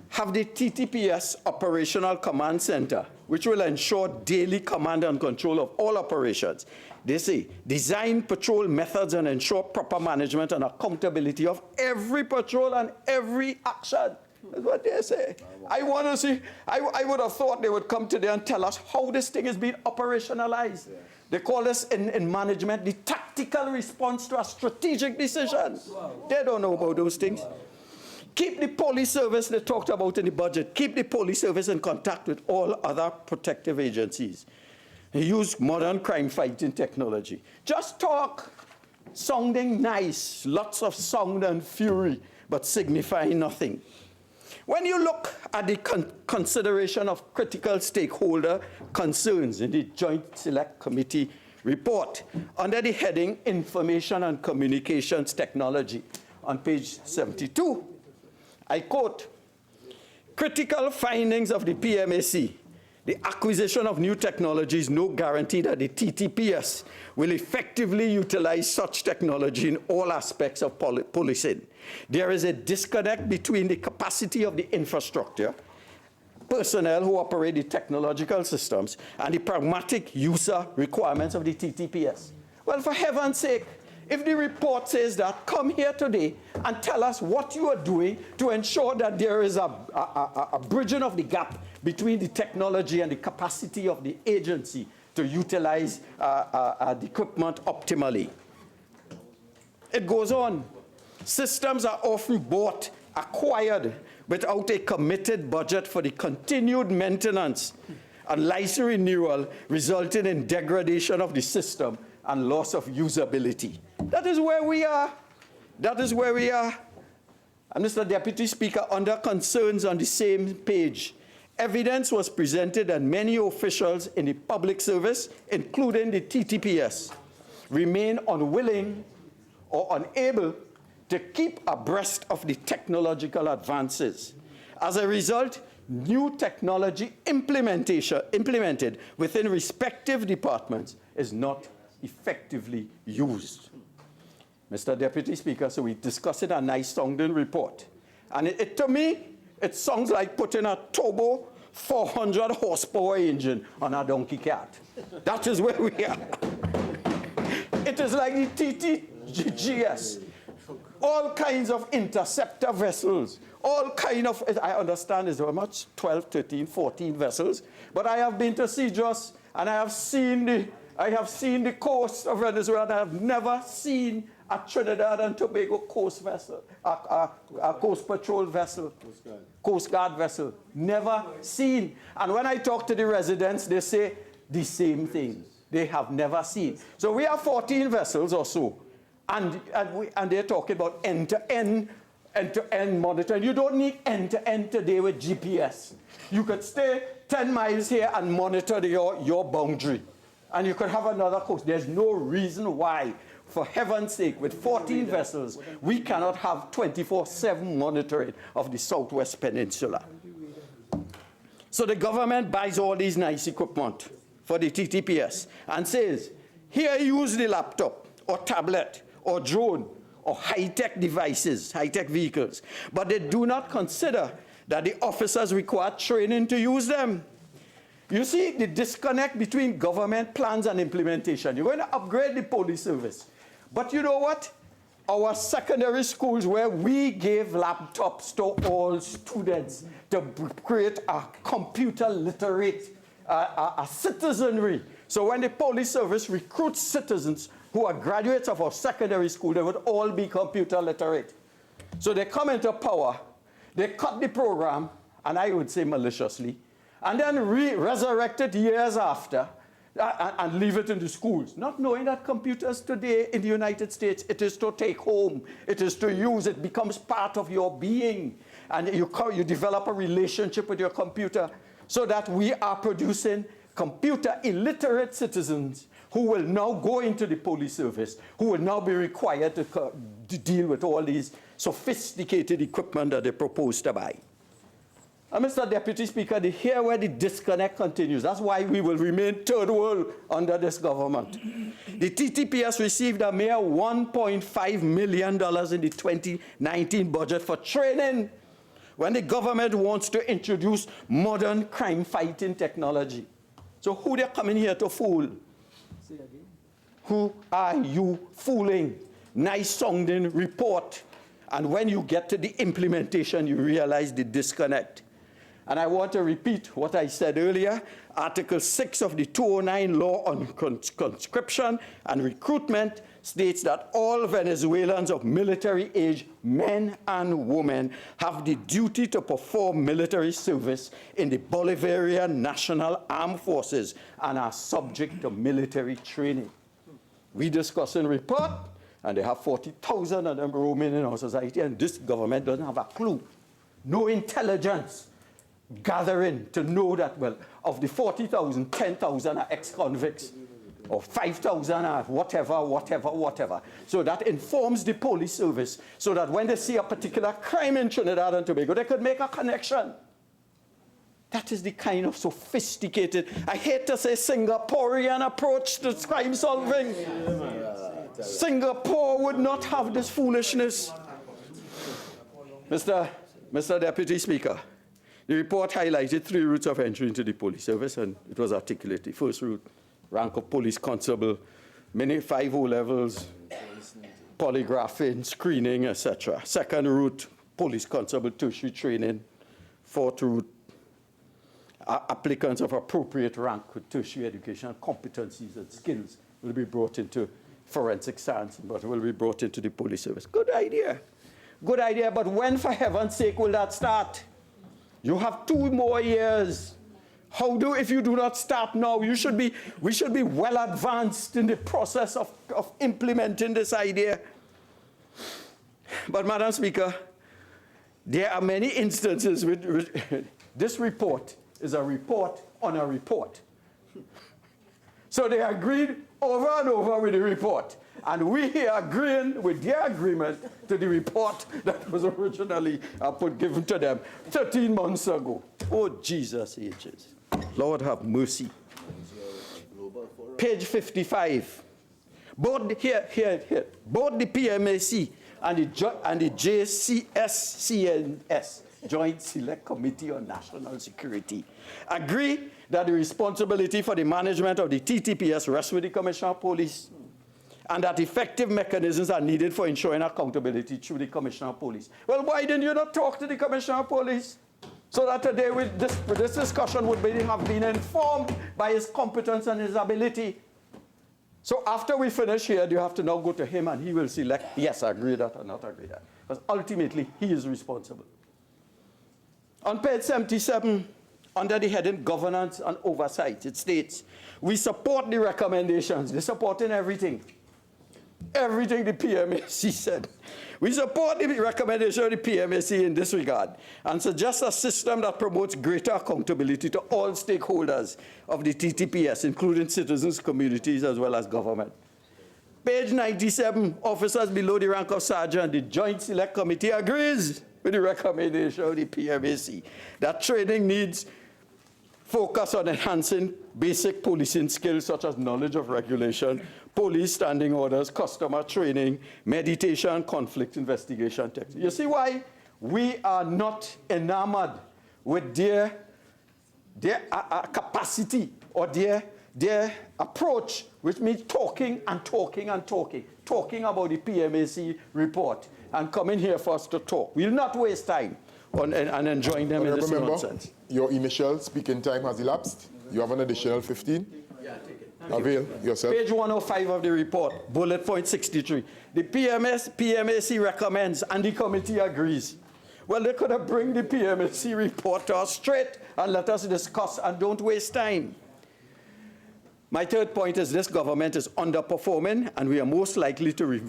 Have the TTPS Operational Command Center, which will ensure daily command and control of all operations. They say, design patrol methods and ensure proper management and accountability of every patrol and every action. That's what they say. I want to see, I would have thought they would come today and tell us how this thing is being operationalized. They call this in management the tactical response to a strategic decision. They don't know about those things. Keep the police service they talked about in the budget. Keep the police service in contact with all other protective agencies. Use modern crime fighting technology. Just talk, sounding nice, lots of sound and fury, but signifying nothing. When you look at the consideration of critical stakeholder concerns in the Joint Select Committee report, under the heading Information and Communications Technology, on page 72, I quote, critical findings of the PMAC. The acquisition of new technology is no guarantee that the TTPS will effectively utilize such technology in all aspects of policing. There is a disconnect between the capacity of the infrastructure, personnel who operate the technological systems, and the pragmatic user requirements of the TTPS. Well, for heaven's sake, if the report says that, come here today and tell us what you are doing to ensure that there is a bridging of the gap between the technology and the capacity of the agency to utilize the equipment optimally. It goes on. Systems are often bought, acquired, without a committed budget for the continued maintenance and license renewal, resulting in degradation of the system and loss of usability. That is where we are. That is where we are. And Mr. Deputy Speaker, under concerns on the same page, evidence was presented that many officials in the public service, including the TTPS, remain unwilling or unable to keep abreast of the technological advances. As a result, new technology implemented within respective departments is not effectively used. Mr. Deputy Speaker, so we discussed a nice sounding report. And to me, it sounds like putting a turbo 400 horsepower engine on a donkey cart. That is where we are. It is like the TTGS. All kinds of interceptor vessels, all kind of, I understand is how much, 12, 13, 14 vessels. But I have been to Cedros and I have seen the coast of Venezuela, and I have never seen a Trinidad and Tobago coast vessel, a coast patrol vessel, Coast Guard vessel. Never seen. And when I talk to the residents, they say the same thing. They have never seen. So we have 14 vessels or so. And they're talking about end-to-end monitoring. You don't need end-to-end today with GPS. You could stay 10 miles here and monitor your boundary. And you could have another coast. There's no reason why, for heaven's sake, with 14 vessels, we cannot have 24/7 monitoring of the Southwest Peninsula. So the government buys all these nice equipment for the TTPS and says, here, use the laptop or tablet or drone or high-tech devices, high-tech vehicles. But they do not consider that the officers require training to use them. You see the disconnect between government plans and implementation. You're going to upgrade the police service. But you know what? Our secondary schools, where we gave laptops to all students to create a computer literate, a citizenry. So when the police service recruits citizens who are graduates of our secondary school, they would all be computer literate. So they come into power, they cut the program, and I would say maliciously, and then resurrect it years after and leave it in the schools, not knowing that computers today in the United States, it is to take home, it is to use, it becomes part of your being, and you develop a relationship with your computer, so that we are producing computer illiterate citizens who will now go into the police service, who will now be required to deal with all these sophisticated equipment that they propose to buy. And Mr. Deputy Speaker, here where the disconnect continues. That's why we will remain third world under this government. The TTPS received a mere $1.5 million in the 2019 budget for training, when the government wants to introduce modern crime-fighting technology. So who they're coming here to fool? Who are you fooling? Nice sounding report. And when you get to the implementation, you realize the disconnect. And I want to repeat what I said earlier. Article 6 of the 209 Law on Conscription and Recruitment states that all Venezuelans of military age, men and women, have the duty to perform military service in the Bolivarian National Armed Forces and are subject to military training. We discuss in report, and they have 40,000 of them roaming in our society, and this government doesn't have a clue. No intelligence gathering to know that, well, of the 40,000, 10,000 are ex-convicts, or 5,000 are whatever. So that informs the police service, so that when they see a particular crime in Trinidad and Tobago, they could make a connection. That is the kind of sophisticated, I hate to say Singaporean approach to crime solving. Singapore would not have this foolishness. Mr. Deputy Speaker, the report highlighted 3 routes of entry into the police service, and it was articulated. The first route, rank of police constable, many 5 O-levels, polygraphing, screening, etc. Second route, police constable tertiary training. Fourth route, applicants of appropriate rank with tertiary education, competencies and skills will be brought into forensic science, but will be brought into the police service. Good idea. Good idea, but when, for heaven's sake, will that start? You have 2 more years. If you do not start now, we should be well advanced in the process of implementing this idea. But, Madam Speaker, there are many instances with this report is a report on a report. So they agreed over and over with the report. And we here agreeing with their agreement to the report that was originally given to them 13 months ago. Oh, Jesus H's. Lord have mercy. Page 55. Both the PMAC and the JCSCNS, Joint Select Committee on National Security, agree that the responsibility for the management of the TTPS rests with the Commissioner of Police, and that effective mechanisms are needed for ensuring accountability through the Commissioner of Police. Well, why didn't you not talk to the Commissioner of Police? So that today this discussion would have been informed by his competence and his ability. So after we finish here, you have to now go to him and he will select, yes, I agree that or not agree that. Because ultimately, he is responsible. On page 77, under the heading Governance and Oversight, it states, we support the recommendations. They're supporting everything. Everything the PMAC said. We support the recommendation of the PMAC in this regard and suggest a system that promotes greater accountability to all stakeholders of the TTPS, including citizens, communities, as well as government. Page 97, officers below the rank of sergeant, the Joint Select Committee agrees with the recommendation of the PMAC that training needs focus on enhancing basic policing skills such as knowledge of regulation, police standing orders, customer training, mediation, conflict investigation techniques. You see why we are not enamored with their capacity or their approach, which means talking and talking and talking about the PMAC report and coming here for us to talk. We'll not waste time and enjoying them in this nonsense. Your initial speaking time has elapsed. You have an additional 15. Yeah, take it. Avail yourself. Page 105 of the report, bullet point 63. The PMAC recommends and the committee agrees. Well, they could have bring the PMAC report to us straight and let us discuss and don't waste time. My third point is this government is underperforming and we are most likely to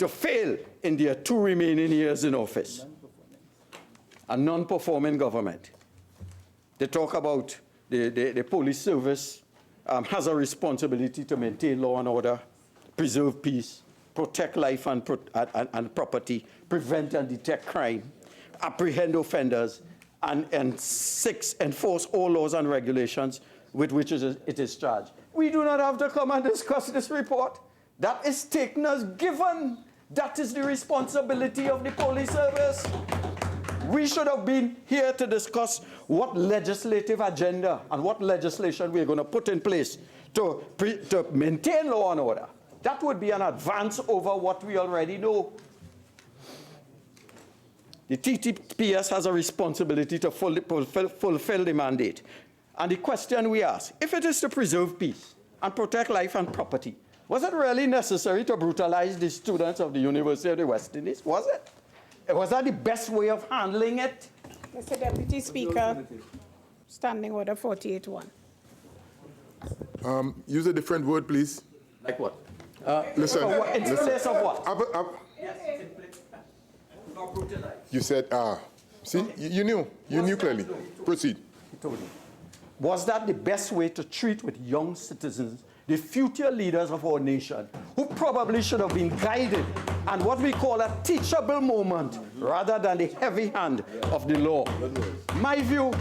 fail in their 2 remaining years in office. A non-performing government. They talk about the police service has a responsibility to maintain law and order, preserve peace, protect life and property, prevent and detect crime, apprehend offenders, and enforce all laws and regulations with which it is charged. We do not have to come and discuss this report. That is taken as given. That is the responsibility of the police service. We should have been here to discuss what legislative agenda and what legislation we're going to put in place to maintain law and order. That would be an advance over what we already know. The TTPS has a responsibility to fulfill the mandate. And the question we ask, if it is to preserve peace and protect life and property, was it really necessary to brutalize the students of the University of the West Indies? Was it? Was that the best way of handling it? Mr. Deputy Speaker, Standing Order 48-1. Use a different word, please. Like what? Listen. In place of what? You said, see, you knew clearly. Proceed. Was that the best way to treat with young citizens, the future leaders of our nation, who probably should have been guided and what we call a teachable moment rather than the heavy hand of the law? My view.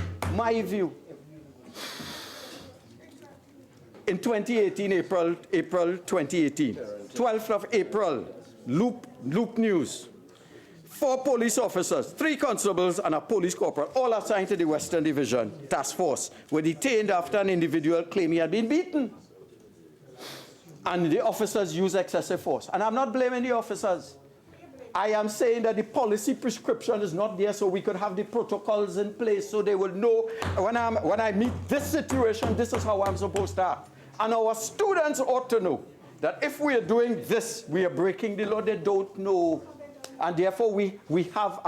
In 2018, April 2018, 12th of April, Loop News. 4 police officers, 3 constables, and a police corporal, all assigned to the Western Division Task Force, were detained after an individual claimed he had been beaten. And the officers used excessive force. And I'm not blaming the officers. I am saying that the policy prescription is not there so we could have the protocols in place so they will know when I meet this situation, this is how I'm supposed to act. And our students ought to know that if we are doing this, we are breaking the law. They don't know. And therefore, we have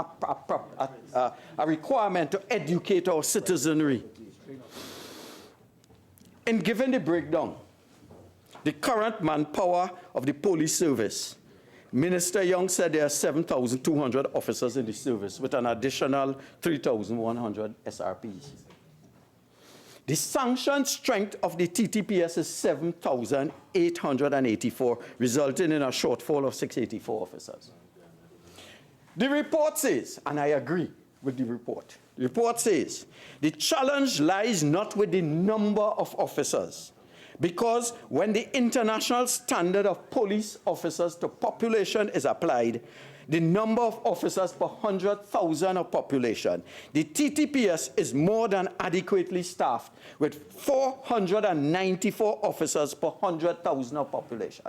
a requirement to educate our citizenry. In giving the breakdown, the current manpower of the police service, Minister Young said there are 7,200 officers in the service with an additional 3,100 SRPs. The sanctioned strength of the TTPS is 7,884, resulting in a shortfall of 684 officers. The report says, and I agree with the report, says the challenge lies not with the number of officers, because when the international standard of police officers to population is applied, the number of officers per 100,000 of population, the TTPS is more than adequately staffed with 494 officers per 100,000 of population.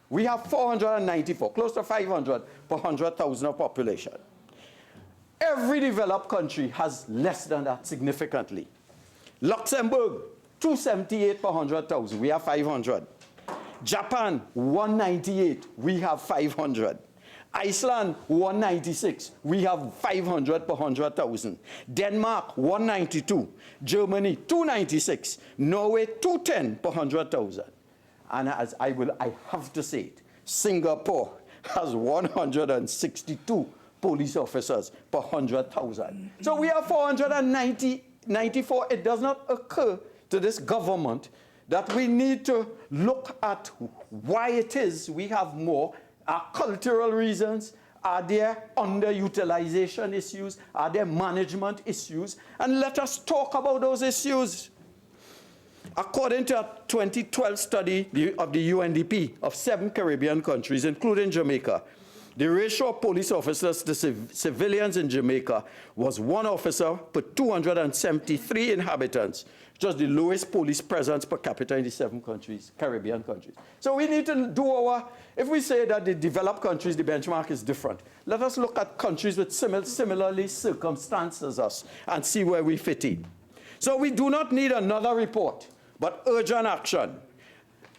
We have 494, close to 500 per 100,000 of population. Every developed country has less than that significantly. Luxembourg, 278 per 100,000, we have 500. Japan, 198, we have 500. Iceland, 196, we have 500 per 100,000. Denmark, 192. Germany, 296. Norway, 210 per 100,000. And as I have to say it, Singapore has 162 police officers per 100,000. So we have 494. It does not occur to this government that we need to look at why it is we have more. Are cultural reasons? Are there underutilization issues? Are there management issues? And let us talk about those issues. According to a 2012 study of the UNDP of 7 Caribbean countries, including Jamaica, the ratio of police officers to civilians in Jamaica was 1 officer per 273 inhabitants, which was the lowest police presence per capita in the 7 countries, Caribbean countries. So we need to do if we say that the developed countries, the benchmark is different, let us look at countries with similarly circumstances us and see where we fit in. So we do not need another report, but urgent action.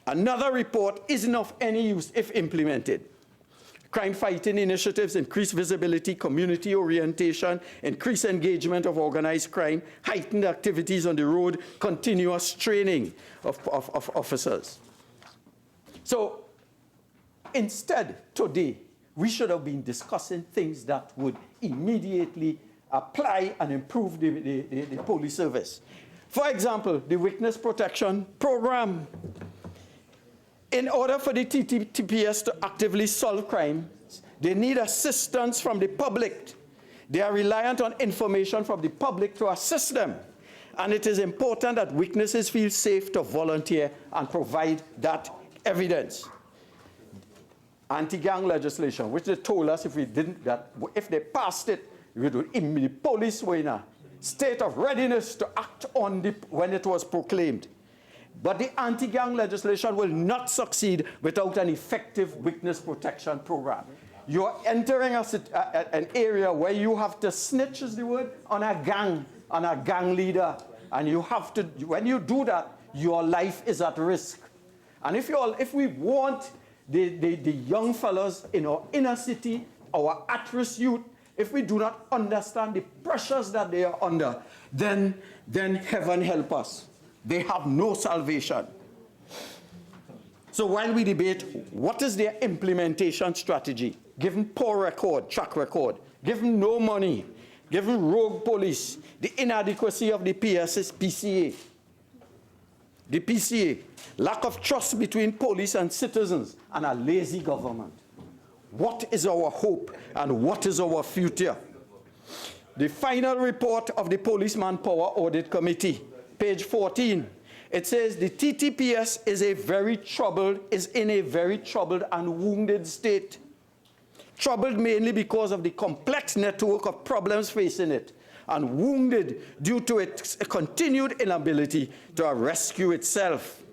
Another report isn't of any use if implemented. Crime fighting initiatives, increased visibility, community orientation, increased engagement of organized crime, heightened activities on the road, continuous training of officers. So instead, today, we should have been discussing things that would immediately apply and improve the police service. For example, the Witness Protection Program. In order for the TTPS to actively solve crimes, they need assistance from the public. They are reliant on information from the public to assist them. And it is important that witnesses feel safe to volunteer and provide that evidence. Anti-gang legislation, which they told us if they passed it, the police were in a state of readiness to act on when it was proclaimed. But the anti-gang legislation will not succeed without an effective witness protection program. You're entering an area where you have to snitch, is the word, on a gang leader. And you have to, when you do that, your life is at risk. And if we want the young fellows in our inner city, our at-risk youth, if we do not understand the pressures that they are under, then heaven help us. They have no salvation. So while we debate what is their implementation strategy, given poor track record, given no money, given rogue police, the inadequacy of the PCA, lack of trust between police and citizens, and a lazy government. What is our hope and what is our future? The final report of the Police Manpower Audit Committee, page 14, it says the TTPS is in a very troubled and wounded state. Troubled mainly because of the complex network of problems facing it, and wounded due to its continued inability to rescue itself.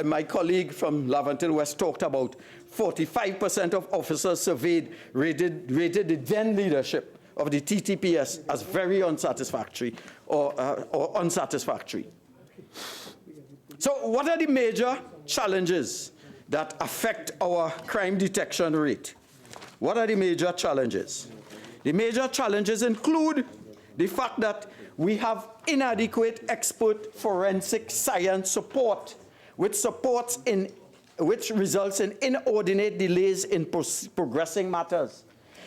My colleague from Laventille West talked about 45% of officers surveyed rated the then leadership of the TTPS as very unsatisfactory or unsatisfactory. So what are the major challenges that affect our crime detection rate. What are the major challenges? The major challenges include the fact that we have inadequate expert forensic science support, which results in inordinate delays in progressing matters.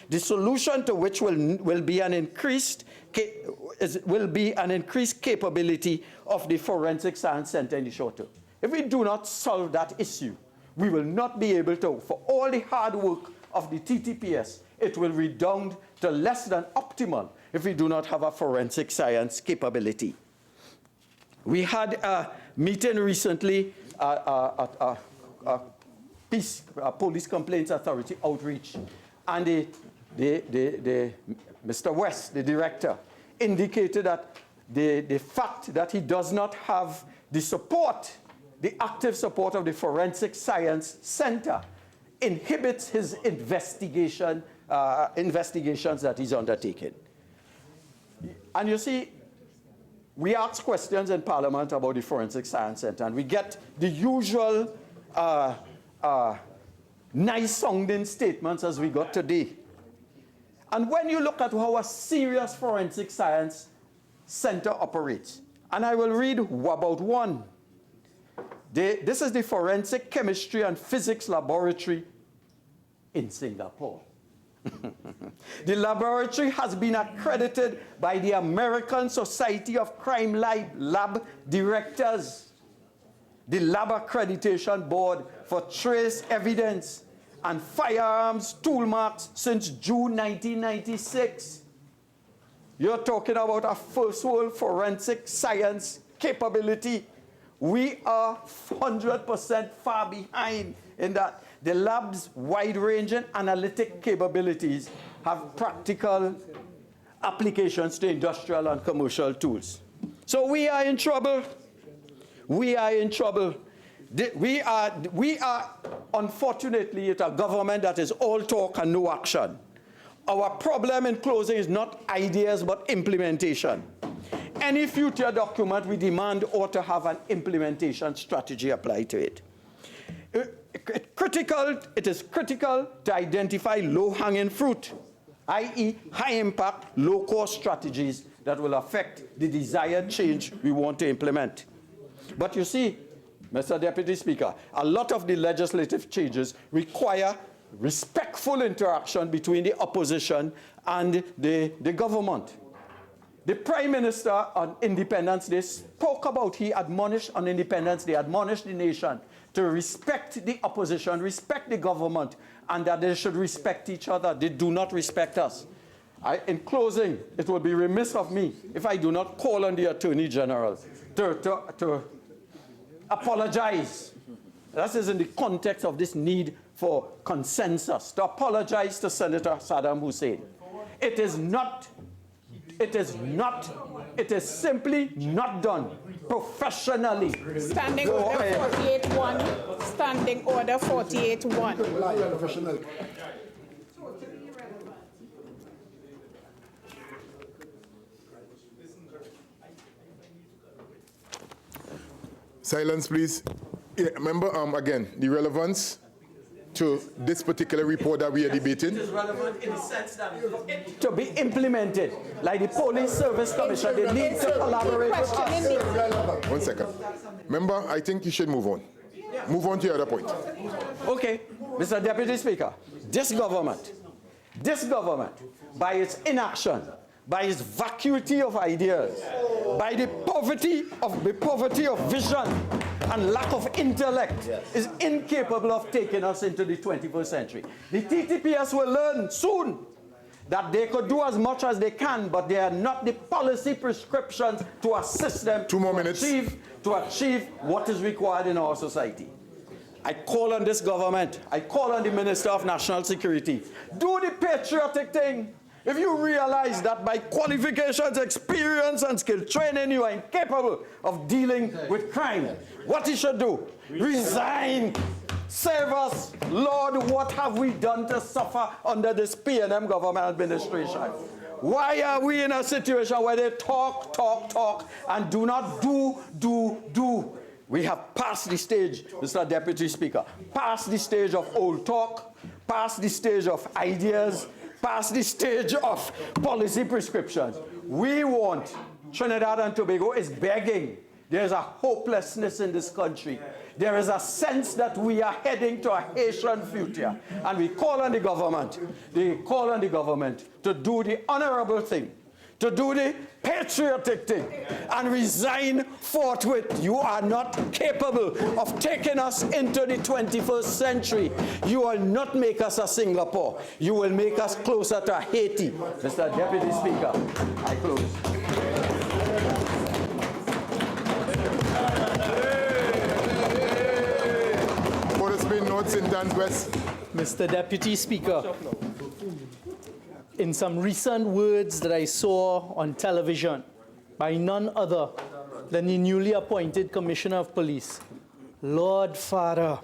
The solution to which will be an increased capability of the Forensic Science Center in the short term. If we do not solve that issue, we will not be able to, for all the hard work of the TTPS, it will redound to less than optimal if we do not have a forensic science capability. We had a meeting recently at Police Complaints Authority outreach, and Mr. West, the director, indicated that the fact that he does not have the support, the active support of the Forensic Science Center, inhibits his investigations that he's undertaking. And you see, we ask questions in Parliament about the Forensic Science Center, and we get the usual nice-sounding statements as we got today. And when you look at how a serious Forensic Science Center operates, and I will read about one. This is the Forensic Chemistry and Physics Laboratory in Singapore. The laboratory has been accredited by the American Society of Crime Lab Directors, the Lab Accreditation Board for Trace Evidence and Firearms Tool Marks since June 1996. You're talking about a first world forensic science capability. We are 100% far behind in that. The lab's wide-ranging analytic capabilities have practical applications to industrial and commercial tools. So we are in trouble. We are in trouble. We are unfortunately, a government that is all talk and no action. Our problem in closing is not ideas, but implementation. Any future document we demand ought to have an implementation strategy applied to it. It is critical to identify low-hanging fruit, i.e. high-impact, low-cost strategies that will affect the desired change we want to implement. But you see, Mr. Deputy Speaker, a lot of the legislative changes require respectful interaction between the opposition and the government. The Prime Minister on Independence Day spoke about, he admonished on Independence Day, admonished the nation to respect the opposition, respect the government, and that they should respect each other. They do not respect us. In closing, it would be remiss of me if I do not call on the Attorney General to apologize. That is in the context of this need for consensus, to apologize to Senator Saddam Hussein. It is simply not done professionally. Standing order 48-1. Standing order 48-1. Silence, please. Yeah, remember, again, the relevance to this particular report that we are debating. It is relevant in the sense that to be implemented, like the Police Service Commission, they need to collaborate with us. 1 second. Remember, I think you should move on. Move on to your other point. Okay, Mr. Deputy Speaker, this government, by its inaction, by its vacuity of ideas, by the poverty of vision and lack of intellect, is incapable of taking us into the 21st century. The TTPS will learn soon that they could do as much as they can, but they are not the policy prescriptions to assist them to achieve what is required in our society. I call on this government, I call on the Minister of National Security, do the patriotic thing. If you realize that by qualifications, experience, and skill training, you are incapable of dealing with crime, what you should do? Resign. Save us. Lord, what have we done to suffer under this PNM government administration? Why are we in a situation where they talk, and do not do? We have passed the stage, Mr. Deputy Speaker, past the stage of old talk, past the stage of ideas, past the stage of policy prescriptions. We want, Trinidad and Tobago is begging. There's a hopelessness in this country. There is a sense that we are heading to a Haitian future. And we call on the government, to do the honorable thing, to do the patriotic thing, and resign forthwith. You are not capable of taking us into the 21st century. You will not make us a Singapore. You will make us closer to Haiti. Mr. Deputy Speaker, I close. Mr. Deputy Speaker, in some recent words that I saw on television by none other than the newly appointed Commissioner of Police, Lord Father.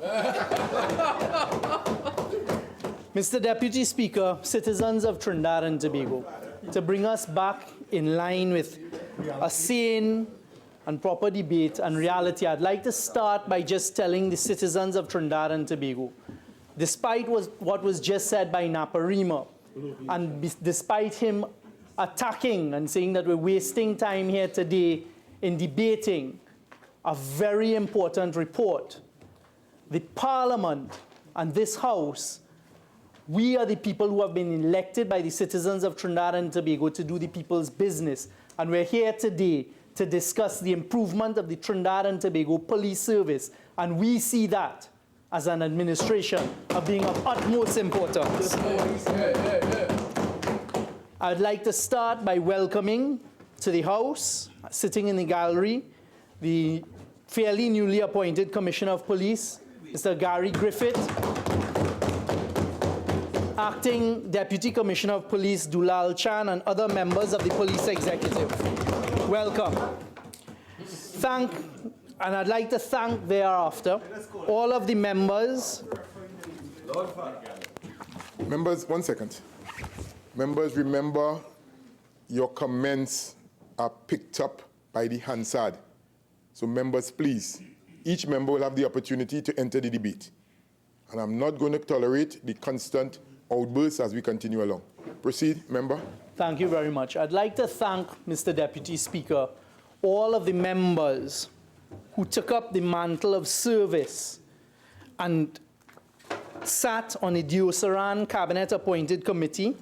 Mr. Deputy Speaker, citizens of Trinidad and Tobago, to bring us back in line with a sane and proper debate and reality, I'd like to start by just telling the citizens of Trinidad and Tobago, despite what was just said by Naparima, and despite him attacking and saying that we're wasting time here today in debating a very important report, the Parliament and this House, we are the people who have been elected by the citizens of Trinidad and Tobago to do the people's business. And we're here today to discuss the improvement of the Trinidad and Tobago Police Service. And we see that as an administration of being of utmost importance. I'd like to start by welcoming to the House, sitting in the gallery, the fairly newly appointed Commissioner of Police, Mr. Gary Griffith, Acting Deputy Commissioner of Police Dulal Chan, and other members of the Police Executive. Welcome. And I'd like to thank thereafter all of the members. Members, 1 second. Members, remember your comments are picked up by the Hansard. So members, please, each member will have the opportunity to enter the debate. And I'm not going to tolerate the constant outbursts as we continue along. Proceed, member. Thank you very much. I'd like to thank, Mr. Deputy Speaker, all of the members who took up the mantle of service and sat on the Diosaran Cabinet-appointed committee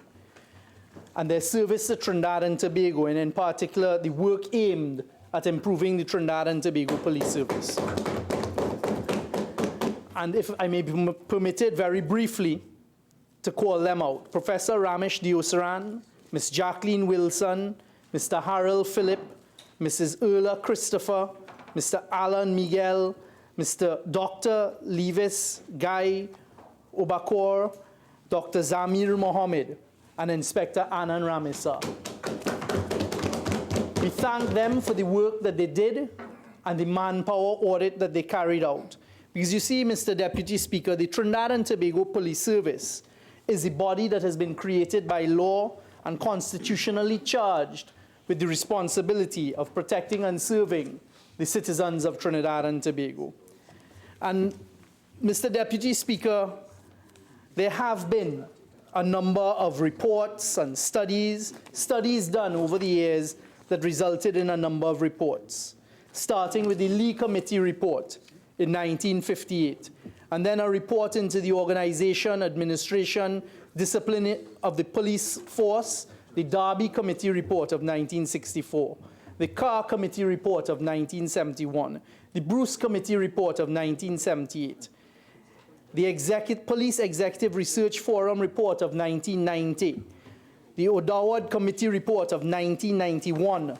and their service to Trinidad and Tobago, and in particular, the work aimed at improving the Trinidad and Tobago Police Service. And if I may be permitted very briefly to call them out: Professor Ramesh Diosaran, Ms. Jacqueline Wilson, Mr. Harold Phillip, Mrs. Erla Christopher, Mr. Alan Miguel, Mr. Dr. Levis Guy Obakor, Dr. Zamir Mohammed, and Inspector Anand Ramisa. We thank them for the work that they did and the manpower audit that they carried out. Because you see, Mr. Deputy Speaker, the Trinidad and Tobago Police Service is a body that has been created by law and constitutionally charged with the responsibility of protecting and serving the citizens of Trinidad and Tobago. And, Mr. Deputy Speaker, there have been a number of reports and studies done over the years that resulted in a number of reports, starting with the Lee Committee report in 1958, and then a report into the organization, administration, discipline of the police force, the Derby Committee report of 1964, the Carr Committee report of 1971, the Bruce Committee report of 1978, the Police Executive Research Forum report of 1990, the Odawad Committee report of 1991,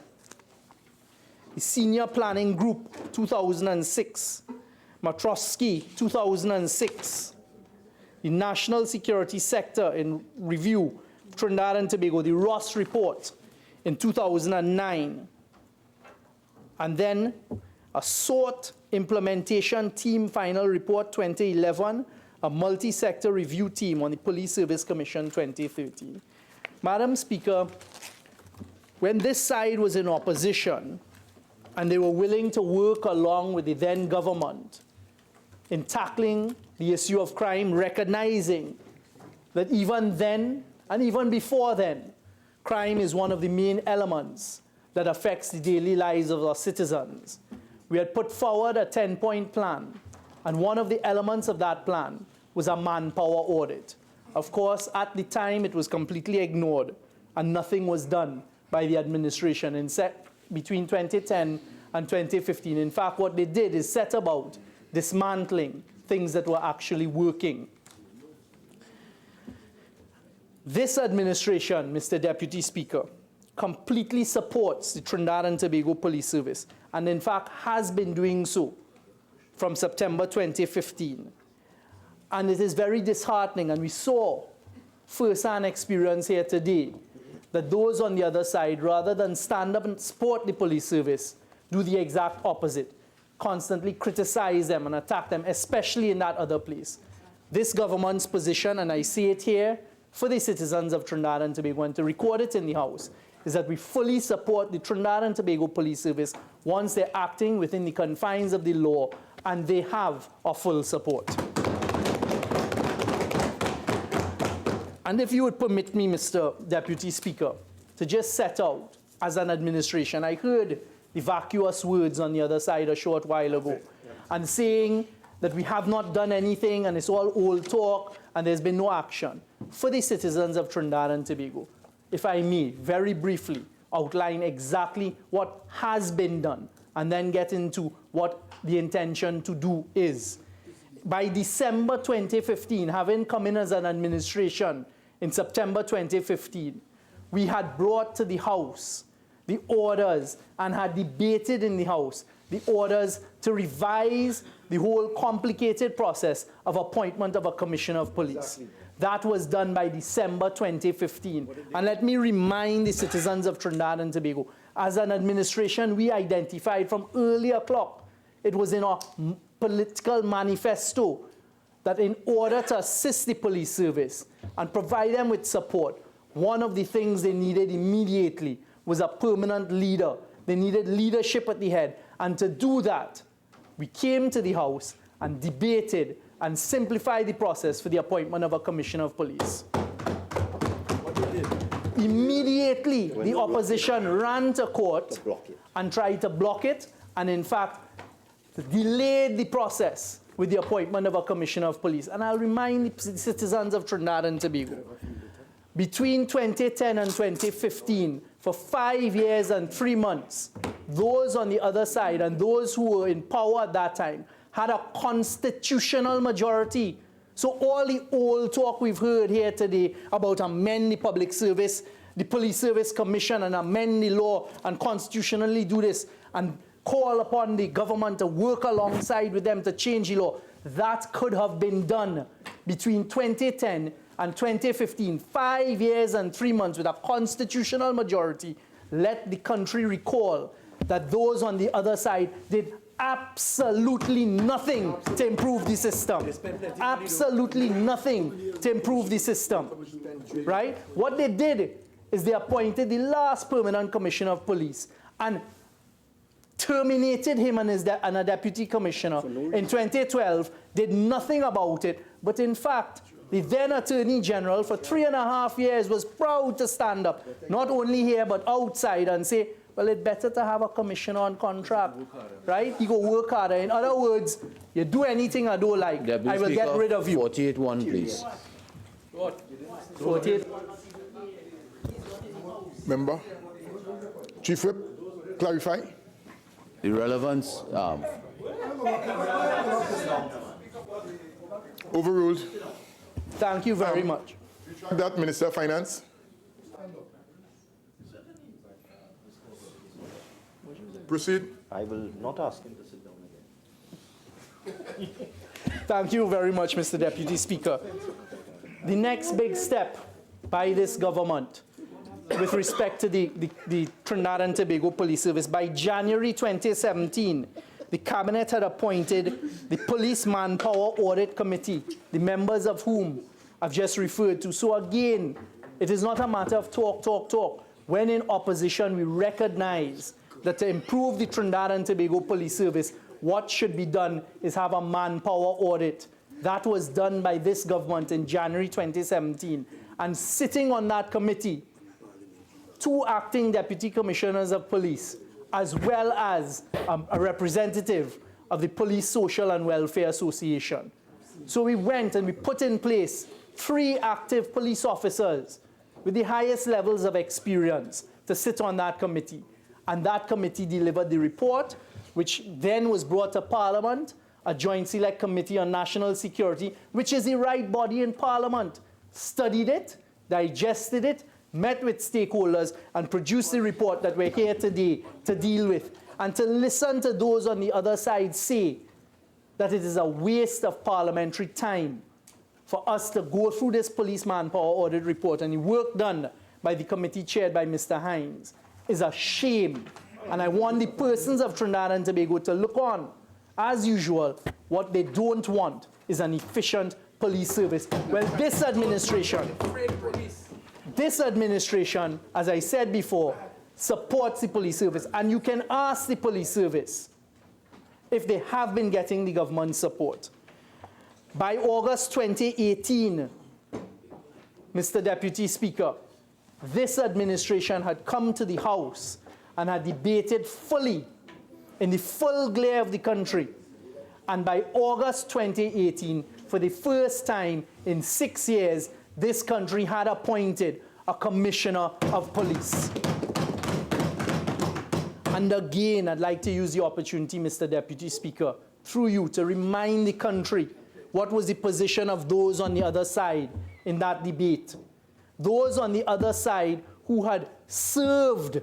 the Senior Planning Group 2006, Matrosky 2006, the National Security Sector in Review, Trinidad and Tobago, the Ross report in 2009, and then a SORT Implementation Team Final Report 2011, a multi-sector review team on the Police Service Commission 2013. Madam Speaker, when this side was in opposition, and they were willing to work along with the then government in tackling the issue of crime, recognizing that even then and even before then, crime is one of the main elements that affects the daily lives of our citizens. We had put forward a 10-point plan, and one of the elements of that plan was a manpower audit. Of course, at the time, it was completely ignored, and nothing was done by the administration between 2010 and 2015. In fact, what they did is set about dismantling things that were actually working. This administration, Mr. Deputy Speaker, completely supports the Trinidad and Tobago Police Service, and in fact has been doing so from September 2015. And it is very disheartening, and we saw first-hand experience here today, that those on the other side, rather than stand up and support the police service, do the exact opposite, constantly criticize them and attack them, especially in that other place. This government's position, and I say it here for the citizens of Trinidad and Tobago, and to record it in the House, is that we fully support the Trinidad and Tobago Police Service once they're acting within the confines of the law, and they have our full support. And if you would permit me, Mr. Deputy Speaker, to just set out as an administration, I heard the vacuous words on the other side a short while ago, and saying that we have not done anything and it's all old talk and there's been no action. For the citizens of Trinidad and Tobago, if I may, very briefly outline exactly what has been done and then get into what the intention to do is. By December 2015, having come in as an administration in September 2015, we had brought to the House the orders and had debated in the House the orders to revise the whole complicated process of appointment of a commissioner of police. Exactly. That was done by December 2015. And let me remind the citizens of Trinidad and Tobago, as an administration, we identified from earlier clock, it was in our political manifesto, that in order to assist the police service and provide them with support, one of the things they needed immediately was a permanent leader. They needed leadership at the head. And to do that, we came to the House and debated and simplified the process for the appointment of a commissioner of police. Immediately, the opposition ran to court and tried to block it, and in fact, delayed the process with the appointment of a commissioner of police. And I'll remind the citizens of Trinidad and Tobago, between 2010 and 2015, for 5 years and 3 months, those on the other side and those who were in power at that time had a constitutional majority. So all the old talk we've heard here today about amend the public service, the police service commission, and amend the law and constitutionally do this and call upon the government to work alongside with them to change the law, that could have been done between 2010 and 2015, 5 years and 3 months with a constitutional majority. Let the country recall that those on the other side did absolutely nothing to improve the system. Absolutely nothing to improve the system. Right? What they did is they appointed the last permanent commissioner of police and terminated him and a deputy commissioner in 2012, did nothing about it, but in fact, the then Attorney General for 3.5 years was proud to stand up, not only here but outside, and say, well, it's better to have a commissioner on contract, right? You go work harder. In other words, you do anything I don't like, Deputy I will Speaker, get rid of you. 48-1, please. 48. Member, Chief Whip, clarify. The relevance. Overruled. Thank you very much. That Minister of Finance. Proceed. I will not ask him to sit down again. Thank you very much, Mr. Deputy Speaker. The next big step by this government with respect to the Trinidad and Tobago Police Service, by January 2017, the Cabinet had appointed the Police Manpower Audit Committee, the members of whom I've just referred to. So again, it is not a matter of talk, talk, talk. When in opposition, we recognize that to improve the Trinidad and Tobago Police Service, what should be done is have a manpower audit. That was done by this government in January 2017. And sitting on that committee, 2 acting deputy commissioners of police, as well as a representative of the Police Social and Welfare Association. So we went and we put in place 3 active police officers with the highest levels of experience to sit on that committee. And that committee delivered the report, which then was brought to Parliament, a Joint Select Committee on National Security, which is the right body in Parliament, studied it, digested it, met with stakeholders, and produced the report that we're here today to deal with. And to listen to those on the other side say that it is a waste of parliamentary time for us to go through this police manpower audit report and the work done by the committee chaired by Mr. Hines is a shame. And I want the persons of Trinidad and Tobago to look on. As usual, what they don't want is an efficient police service. Well, this administration, as I said before, supports the police service. And you can ask the police service if they have been getting the government support. By August 2018, Mr. Deputy Speaker, this administration had come to the House and had debated fully in the full glare of the country. And by August 2018, for the first time in 6 years, this country had appointed a commissioner of police. And again, I'd like to use the opportunity, Mr. Deputy Speaker, through you to remind the country what was the position of those on the other side in that debate. Those on the other side who had served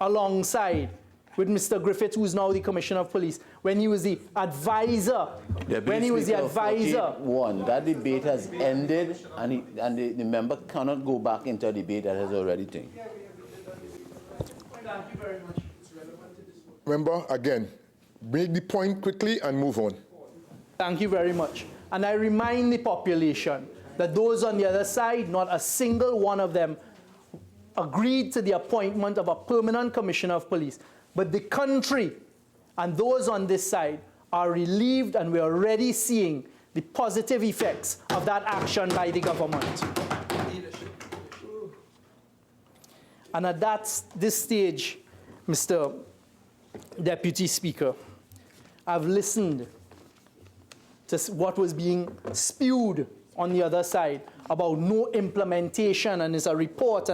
alongside with Mr. Griffith, who is now the Commissioner of Police, when he was the advisor. That debate has ended, and the member cannot go back into a debate that has already taken. Thank you very much. Member, again, make the point quickly and move on. Thank you very much. And I remind the population that those on the other side, not a single one of them agreed to the appointment of a permanent commissioner of police. But the country and those on this side are relieved, and we're already seeing the positive effects of that action by the government. And at this stage, Mr. Deputy Speaker, I've listened to what was being spewed on the other side about no implementation, and it's a report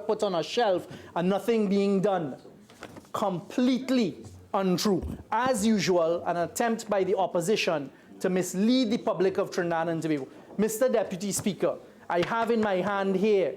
put on a shelf and nothing being done. Completely untrue. As usual, an attempt by the opposition to mislead the public of Trinidad and Tobago. Mr. Deputy Speaker, I have in my hand here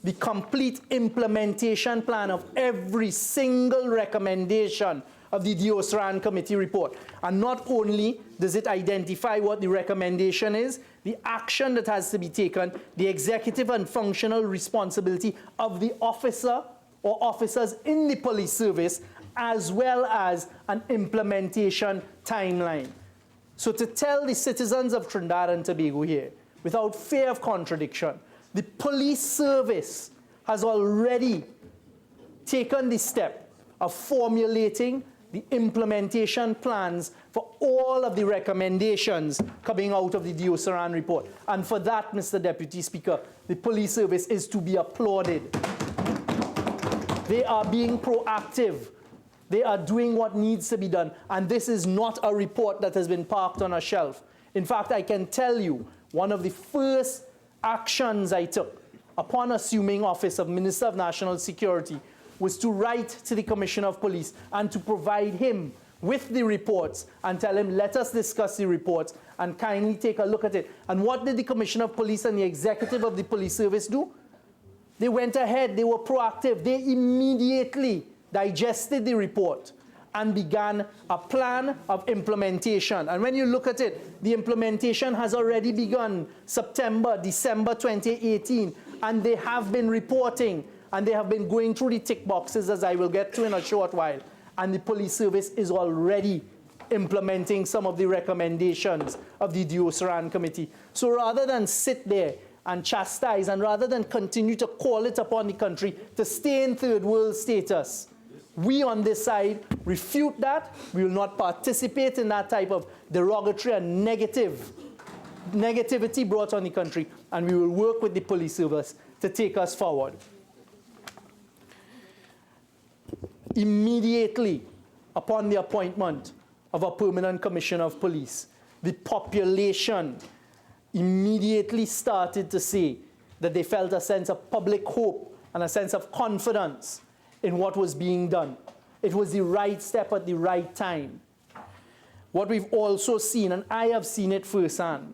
the complete implementation plan of every single recommendation of the Diosran Committee report. And not only does it identify what the recommendation is, the action that has to be taken, the executive and functional responsibility of the officer or officers in the police service, as well as an implementation timeline. So to tell the citizens of Trinidad and Tobago here, without fear of contradiction, the police service has already taken the step of formulating the implementation plans for all of the recommendations coming out of the Diosran report. And for that, Mr. Deputy Speaker, the police service is to be applauded. They are being proactive. They are doing what needs to be done. And this is not a report that has been parked on a shelf. In fact, I can tell you, one of the first actions I took upon assuming office of Minister of National Security was to write to the Commissioner of Police and to provide him with the reports and tell him, let us discuss the reports and kindly take a look at it. And what did the Commissioner of Police and the executive of the police service do? They went ahead, they were proactive. They immediately digested the report and began a plan of implementation. And when you look at it, the implementation has already begun September, December 2018, and they have been reporting, and they have been going through the tick boxes, as I will get to in a short while. And the police service is already implementing some of the recommendations of the Diosran Committee. So rather than sit there and chastise, and rather than continue to call it upon the country to stay in third world status, We on this side refute that. We will not participate in that type of derogatory and negativity brought on the country, and we will work with the police service to take us forward. Immediately upon the appointment of a permanent commissioner of police, the population immediately started to say that they felt a sense of public hope and a sense of confidence in what was being done. It was the right step at the right time. What we've also seen, and I have seen it firsthand,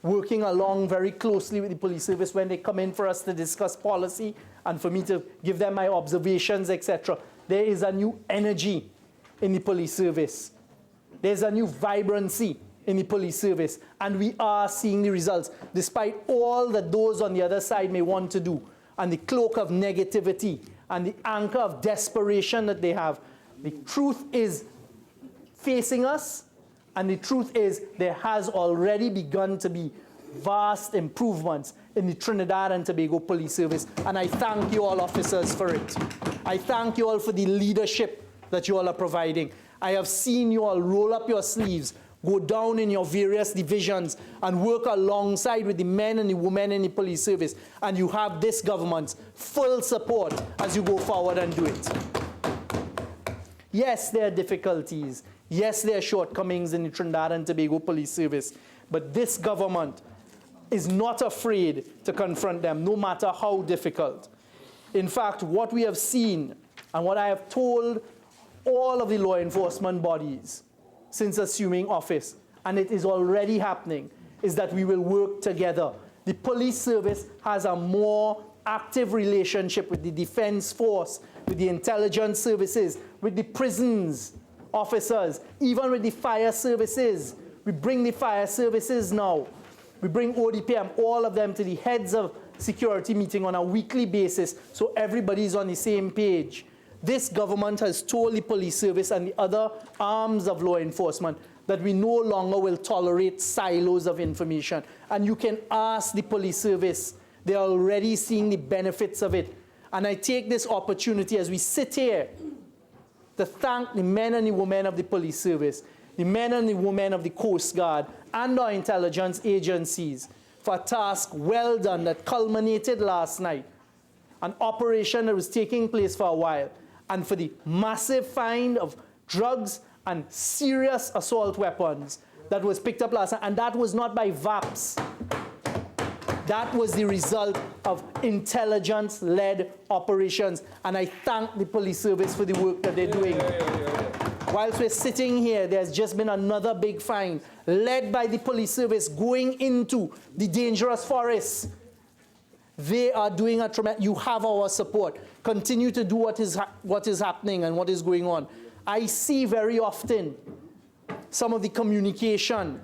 working along very closely with the police service when they come in for us to discuss policy and for me to give them my observations, etc. There is a new energy in the police service. There's a new vibrancy in the police service, and we are seeing the results, despite all that those on the other side may want to do, and the cloak of negativity and the anchor of desperation that they have. The truth is facing us, and the truth is there has already begun to be vast improvements in the Trinidad and Tobago Police Service, and I thank you all officers for it. I thank you all for the leadership that you all are providing. I have seen you all roll up your sleeves, go down in your various divisions and work alongside with the men and the women in the police service, and you have this government's full support as you go forward and do it. Yes, there are difficulties. Yes, there are shortcomings in the Trinidad and Tobago Police Service, but this government is not afraid to confront them, no matter how difficult. In fact, what we have seen and what I have told all of the law enforcement bodies since assuming office, and it is already happening, is that we will work together. The police service has a more active relationship with the defense force, with the intelligence services, with the prisons officers, even with the fire services. We bring the fire services now. We bring ODPM, all of them, to the heads of security meeting on a weekly basis, so everybody is on the same page. This government has told the police service and the other arms of law enforcement that we no longer will tolerate silos of information. And you can ask the police service. They're already seeing the benefits of it. And I take this opportunity as we sit here to thank the men and the women of the police service, the men and the women of the Coast Guard, and our intelligence agencies for a task well done that culminated last night, an operation that was taking place for a while, and for the massive find of drugs and serious assault weapons that was picked up last night. And that was not by VAPs. That was the result of intelligence-led operations. And I thank the police service for the work that they're doing. Whilst we're sitting here, there's just been another big find led by the police service going into the dangerous forests. They are doing a tremendous, you have our support. Continue to do what is happening and what is going on. I see very often some of the communication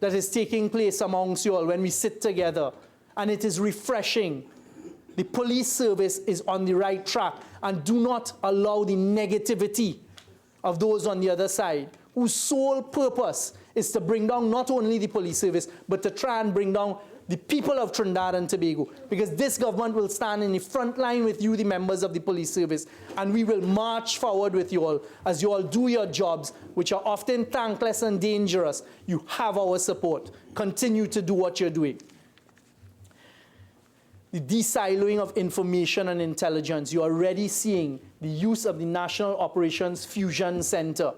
that is taking place amongst you all when we sit together, and it is refreshing. The police service is on the right track, and do not allow the negativity of those on the other side, whose sole purpose is to bring down not only the police service, but to try and bring down the people of Trinidad and Tobago, because this government will stand in the front line with you, the members of the police service, and we will march forward with you all as you all do your jobs, which are often thankless and dangerous. You have our support. Continue to do what you're doing. The de-siloing of information and intelligence. You're already seeing the use of the National Operations Fusion Center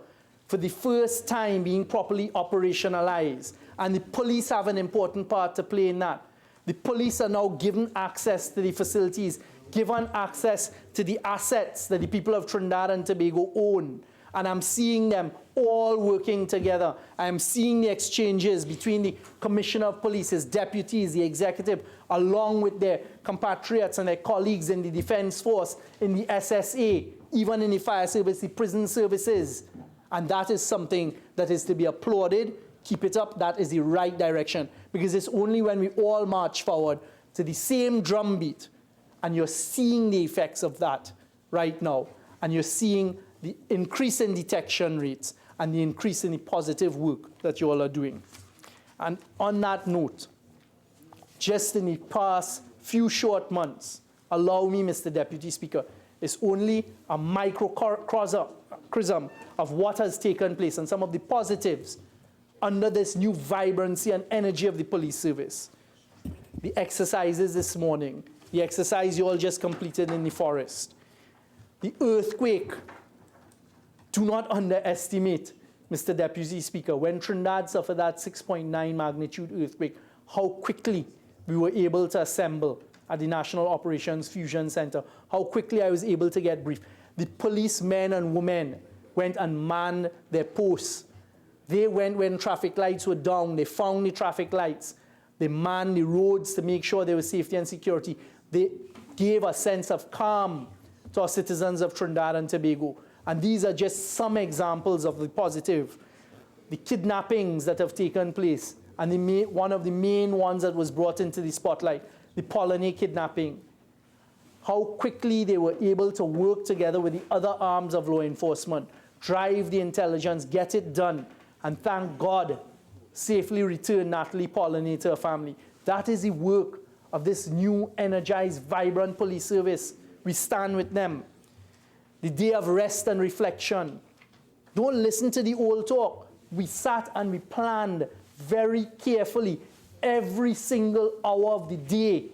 for the first time being properly operationalized. And the police have an important part to play in that. The police are now given access to the facilities, given access to the assets that the people of Trinidad and Tobago own. And I'm seeing them all working together. I'm seeing the exchanges between the Commissioner of Police, his deputies, the executive, along with their compatriots and their colleagues in the Defense Force, in the SSA, even in the fire service, the prison services. And that is something that is to be applauded. Keep it up. That is the right direction. Because it's only when we all march forward to the same drumbeat, and you're seeing the effects of that right now, and you're seeing the increase in detection rates and the increase in the positive work that you all are doing. And on that note, just in the past few short months, allow me, Mr. Deputy Speaker, is only a microcosm of what has taken place and some of the positives under this new vibrancy and energy of the police service. The exercises this morning, the exercise you all just completed in the forest, the earthquake. Do not underestimate, Mr. Deputy Speaker, when Trinidad suffered that 6.9 magnitude earthquake, how quickly we were able to assemble at the National Operations Fusion Center, how quickly I was able to get briefed. The policemen and women went and manned their posts. They went when traffic lights were down. They found the traffic lights. They manned the roads to make sure there was safety and security. They gave a sense of calm to our citizens of Trinidad and Tobago. And these are just some examples of the positive. The kidnappings that have taken place, and one of the main ones that was brought into the spotlight, the Polony kidnapping. How quickly they were able to work together with the other arms of law enforcement, drive the intelligence, get it done, and thank God, safely return Natalie Polony to her family. That is the work of this new, energized, vibrant police service. We stand with them. The day of rest and reflection. Don't listen to the old talk. We sat and we planned very carefully every single hour of the day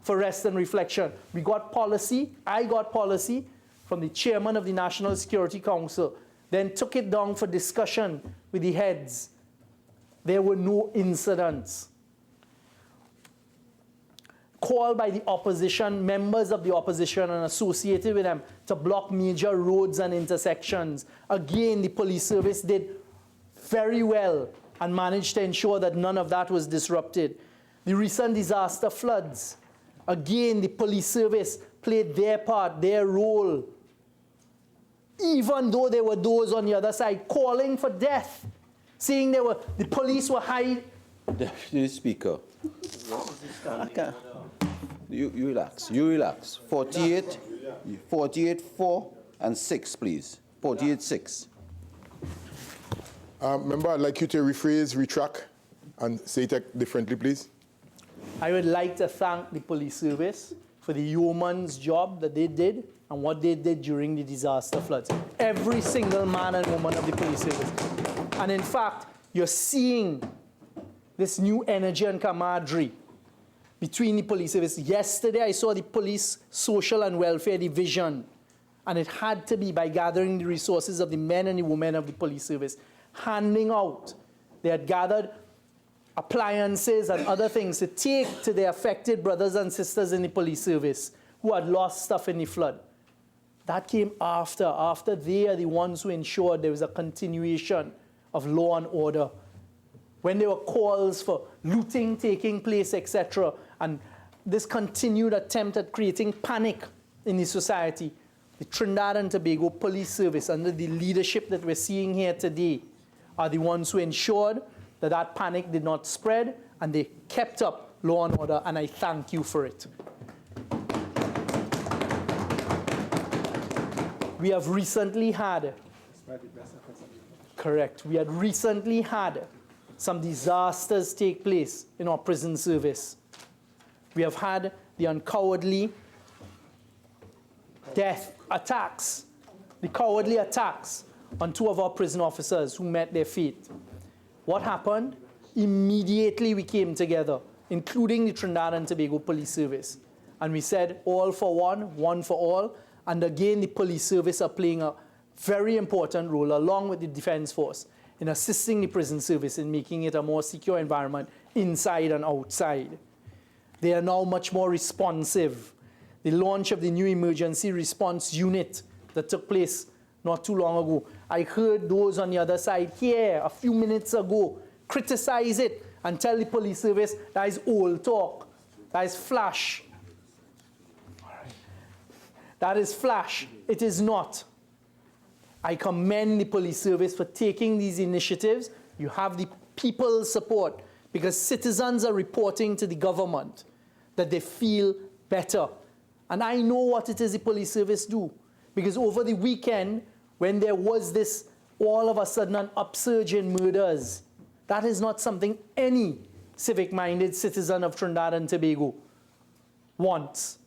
for rest and reflection. We got policy. I got policy from the chairman of the National Security Council, then took it down for discussion with the heads. There were no incidents. Called by the opposition, members of the opposition and associated with them to block major roads and intersections. Again, the police service did very well and managed to ensure that none of that was disrupted. The recent disaster floods, again, the police service played their part, their role, even though there were those on the other side calling for death, saying the police were hiding. Deputy Speaker. You relax. You relax. 48, 4, and 6, please. 48, 6. Member, I'd like you to rephrase, retract, and say it differently, please. I would like to thank the police service for the yeoman's job that they did and what they did during the disaster floods. Every single man and woman of the police service. And in fact, you're seeing this new energy and camaraderie between the police service. Yesterday, I saw the Police Social and Welfare Division, and it had to be by gathering the resources of the men and the women of the police service, handing out. They had gathered appliances and other things to take to their affected brothers and sisters in the police service who had lost stuff in the flood. That came after they are the ones who ensured there was a continuation of law and order. When there were calls for looting taking place, etc., and this continued attempt at creating panic in the society, the Trinidad and Tobago Police Service, under the leadership that we're seeing here today, are the ones who ensured that that panic did not spread, and they kept up law and order, and I thank you for it. We have recently had, correct, we had recently had some disasters take place in our prison service. We have had the uncowardly death attacks, the cowardly attacks on 2 of our prison officers who met their fate. What happened? Immediately we came together, including the Trinidad and Tobago Police Service, and we said all for one, one for all, and again the police service are playing a very important role along with the Defense Force in assisting the prison service in making it a more secure environment inside and outside. They are now much more responsive. The launch of the new emergency response unit that took place not too long ago. I heard those on the other side here a few minutes ago criticize it and tell the police service that is old talk, that is flash. That is flash. It is not. I commend the police service for taking these initiatives. You have the people's support because citizens are reporting to the government that they feel better. And I know what it is the police service do, because over the weekend, when there was this, all of a sudden, an upsurge in murders, that is not something any civic-minded citizen of Trinidad and Tobago wants.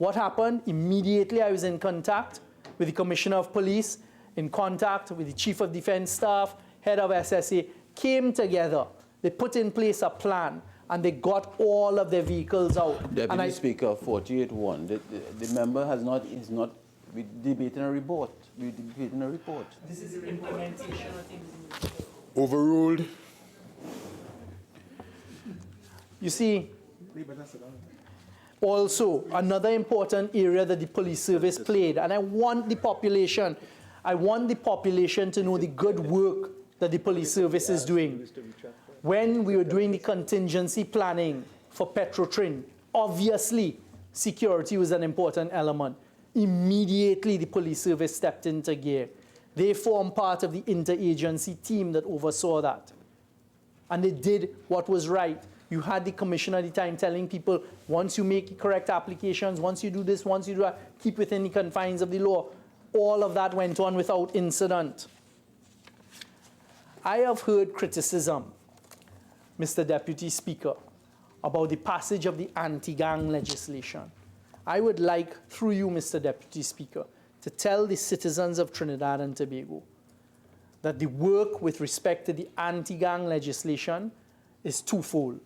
What happened? Immediately I was in contact with the Commissioner of Police, in contact with the Chief of Defense Staff, head of SSA, came together. They put in place a plan, and they got all of their vehicles out. Deputy Speaker, 48-1. The member is not debating a report. We're debating a report. This is an implementation of things. Overruled. You see, also another important area that the police service played, and I want the population to know the good work that the police service is doing. When we were doing the contingency planning for Petrotrin, obviously security was an important element. Immediately the police service stepped into gear. They formed part of the interagency team that oversaw that. And they did what was right. You had the commissioner at the time telling people, once you make correct applications, once you do this, once you do that, keep within the confines of the law. All of that went on without incident. I have heard criticism, Mr. Deputy Speaker, about the passage of the anti-gang legislation. I would like, through you, Mr. Deputy Speaker, to tell the citizens of Trinidad and Tobago that the work with respect to the anti-gang legislation is twofold.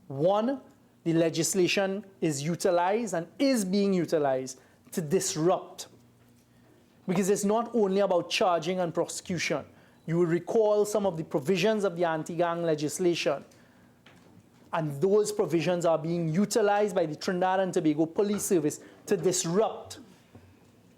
One, the legislation is utilized and is being utilized to disrupt. Because it's not only about charging and prosecution. You will recall some of the provisions of the anti-gang legislation. And those provisions are being utilized by the Trinidad and Tobago Police Service to disrupt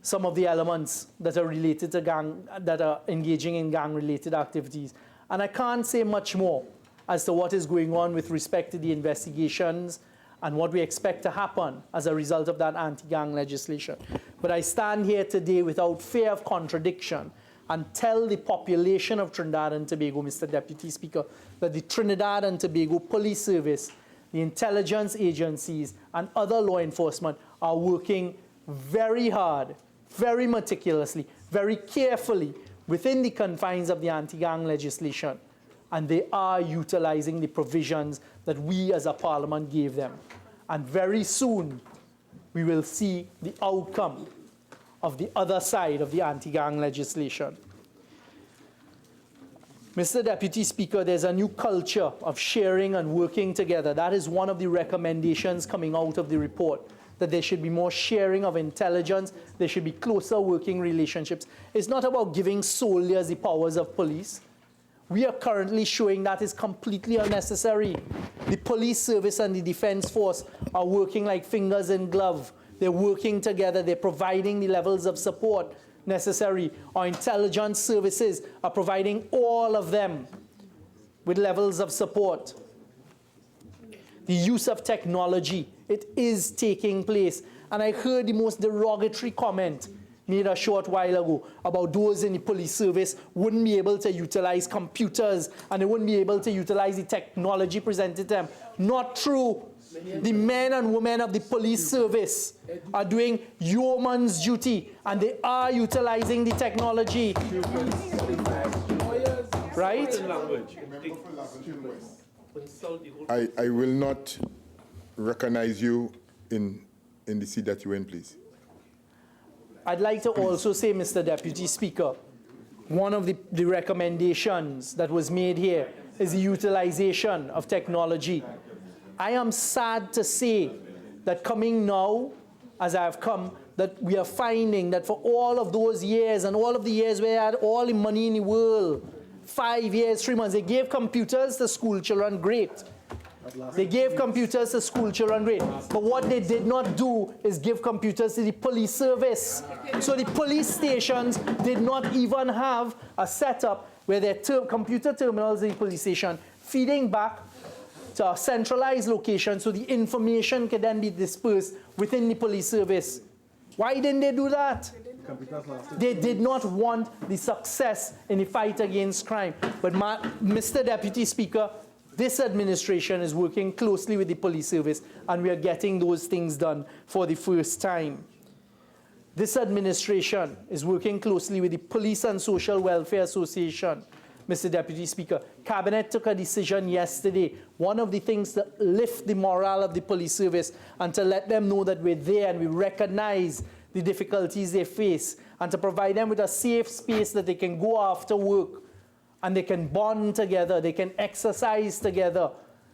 some of the elements that are related to gang, that are engaging in gang-related activities. And I can't say much more as to what is going on with respect to the investigations and what we expect to happen as a result of that anti-gang legislation. But I stand here today without fear of contradiction and tell the population of Trinidad and Tobago, Mr. Deputy Speaker, that the Trinidad and Tobago Police Service, the intelligence agencies, and other law enforcement are working very hard, very meticulously, very carefully within the confines of the anti-gang legislation. And they are utilizing the provisions that we as a parliament gave them. And very soon, we will see the outcome of the other side of the anti-gang legislation. Mr. Deputy Speaker, there's a new culture of sharing and working together. That is one of the recommendations coming out of the report, that there should be more sharing of intelligence, there should be closer working relationships. It's not about giving soldiers the powers of police. We are currently showing that is completely unnecessary. The police service and the defense force are working like fingers in glove. They're working together. They're providing the levels of support necessary. Our intelligence services are providing all of them with levels of support. The use of technology, it is taking place. And I heard the most derogatory comment made a short while ago about those in the police service wouldn't be able to utilize computers and they wouldn't be able to utilize the technology presented to them. Not true. The men and women of the police service are doing yeoman's duty and they are utilizing the technology. Right? I will not recognize you in the seat that you're in, please. I'd like to also say, Mr. Deputy Speaker, one of the recommendations that was made here is the utilization of technology. I am sad to say that coming now, as I have come, that we are finding that for all of those years and all of the years where they had all the money in the world, 5 years, 3 months, they gave computers to school children, great. They gave computers to school children, great. But what they did not do is give computers to the police service. So the police stations did not even have a setup where their computer terminals in the police station feeding back to a centralized location so the information can then be dispersed within the police service. Why didn't they do that? They did not want the success in the fight against crime. But Mr. Deputy Speaker, this administration is working closely with the police service and we are getting those things done for the first time. This administration is working closely with the Police and Social Welfare Association, Mr. Deputy Speaker. Cabinet took a decision yesterday, one of the things to lift the morale of the police service and to let them know that we're there and we recognize the difficulties they face, and to provide them with a safe space that they can go after work and they can bond together, they can exercise together,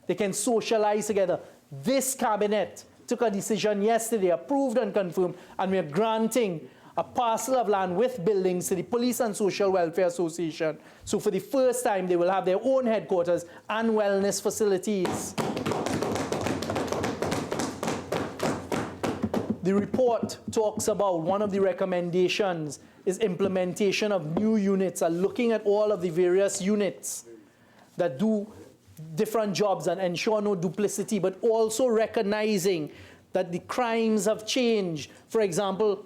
they can socialize together. This cabinet took a decision yesterday, approved and confirmed, and we're granting a parcel of land with buildings to the Police and Social Welfare Association. So for the first time, they will have their own headquarters and wellness facilities. The report talks about one of the recommendations is implementation of new units and looking at all of the various units that do different jobs and ensure no duplicity, but also recognizing that the crimes have changed. For example,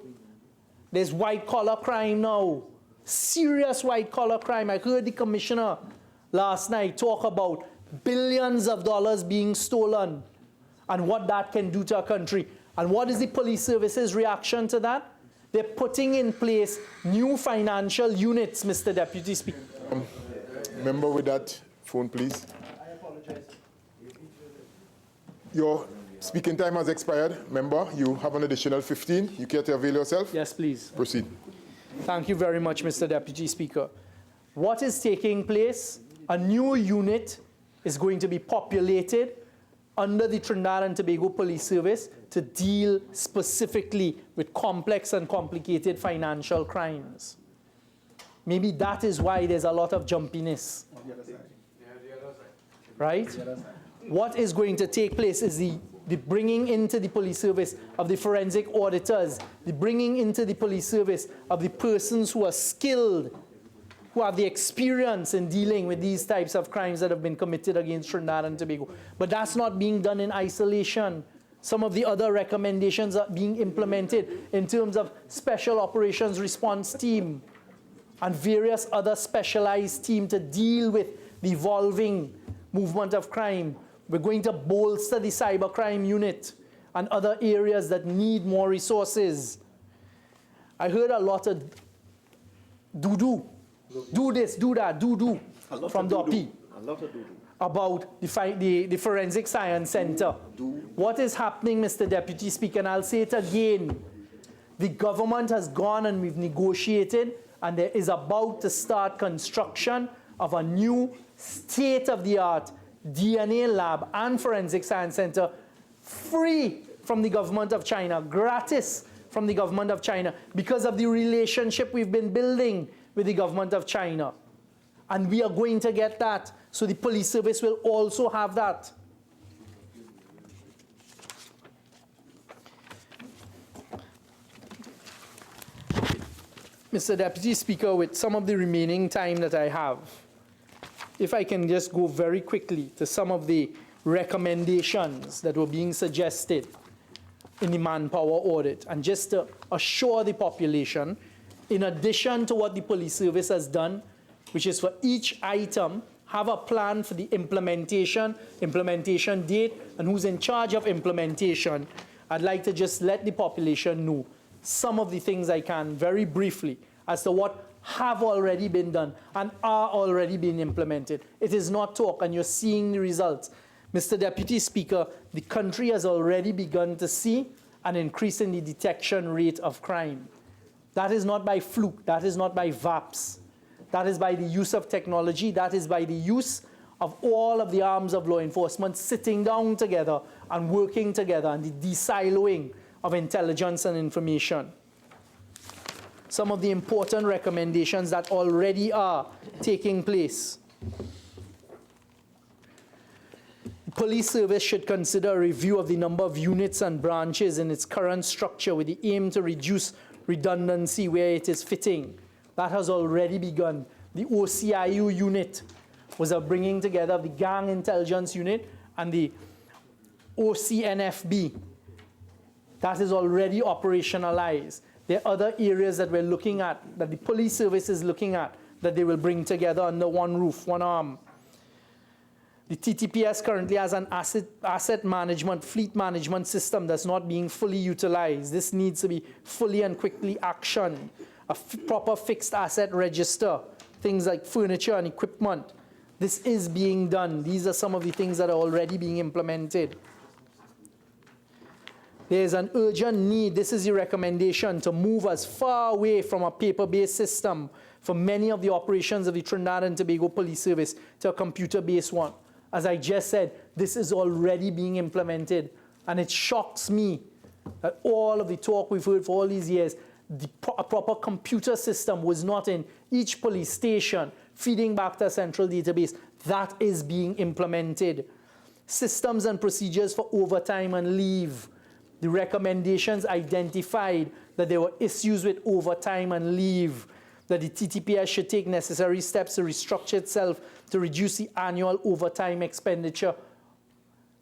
there's white-collar crime now, serious white-collar crime. I heard the commissioner last night talk about billions of dollars being stolen and what that can do to a country. And what is the police service's reaction to that? They're putting in place new financial units, Mr. Deputy Speaker. Member with that phone, please. I apologize. Your speaking time has expired. Member, you have an additional 15. You care to avail yourself? Yes, please. Proceed. Thank you very much, Mr. Deputy Speaker. What is taking place? A new unit is going to be populated under the Trinidad and Tobago Police Service to deal specifically with complex and complicated financial crimes. Maybe that is why there's a lot of jumpiness. Right? What is going to take place is the bringing into the police service of the forensic auditors, the bringing into the police service of the persons who are skilled, who have the experience in dealing with these types of crimes that have been committed against Trinidad and Tobago. But that's not being done in isolation. Some of the other recommendations are being implemented in terms of Special Operations Response Team and various other specialized teams to deal with the evolving movement of crime. We're going to bolster the cybercrime unit and other areas that need more resources. I heard a lot of do this, do that, do from Doppy about the Forensic Science Center. What is happening, Mr. Deputy Speaker, and I'll say it again, the government has gone and we've negotiated, and there is about to start construction of a new state-of-the-art DNA lab and Forensic Science Center, free from the government of China, gratis from the government of China, because of the relationship we've been building with the government of China. And we are going to get that, so the police service will also have that. Mr. Deputy Speaker, with some of the remaining time that I have, if I can just go very quickly to some of the recommendations that were being suggested in the Manpower Audit, and just to assure the population, in addition to what the police service has done, which is for each item, have a plan for the implementation date, and who's in charge of implementation, I'd like to just let the population know some of the things I can very briefly as to what have already been done and are already being implemented. It is not talk, and you're seeing the results. Mr. Deputy Speaker, the country has already begun to see an increase in the detection rate of crime. That is not by fluke, that is not by VAPs. That is by the use of technology, that is by the use of all of the arms of law enforcement sitting down together and working together, and the de-siloing of intelligence and information. Some of the important recommendations that already are taking place. The police service should consider a review of the number of units and branches in its current structure with the aim to reduce redundancy where it is fitting. That has already begun. The OCIU unit was a bringing together of the Gang Intelligence Unit and the OCNFB. That is already operationalized. There are other areas that we're looking at, that the police service is looking at, that they will bring together under one roof, one arm. The TTPS currently has an asset management, fleet management system that's not being fully utilized. This needs to be fully and quickly actioned. A proper fixed asset register things like furniture and equipment. This is being done. These are some of the things that are already being implemented. There's an urgent need, this is the recommendation, to move us far away from a paper-based system for many of the operations of the Trinidad and Tobago Police Service to a computer-based one. As I just said, this is already being implemented, and it shocks me that all of the talk we've heard for all these years, a proper computer system was not in each police station feeding back to a central database. That is being implemented. Systems and procedures for overtime and leave. The recommendations identified that there were issues with overtime and leave, that the TTPS should take necessary steps to restructure itself to reduce the annual overtime expenditure.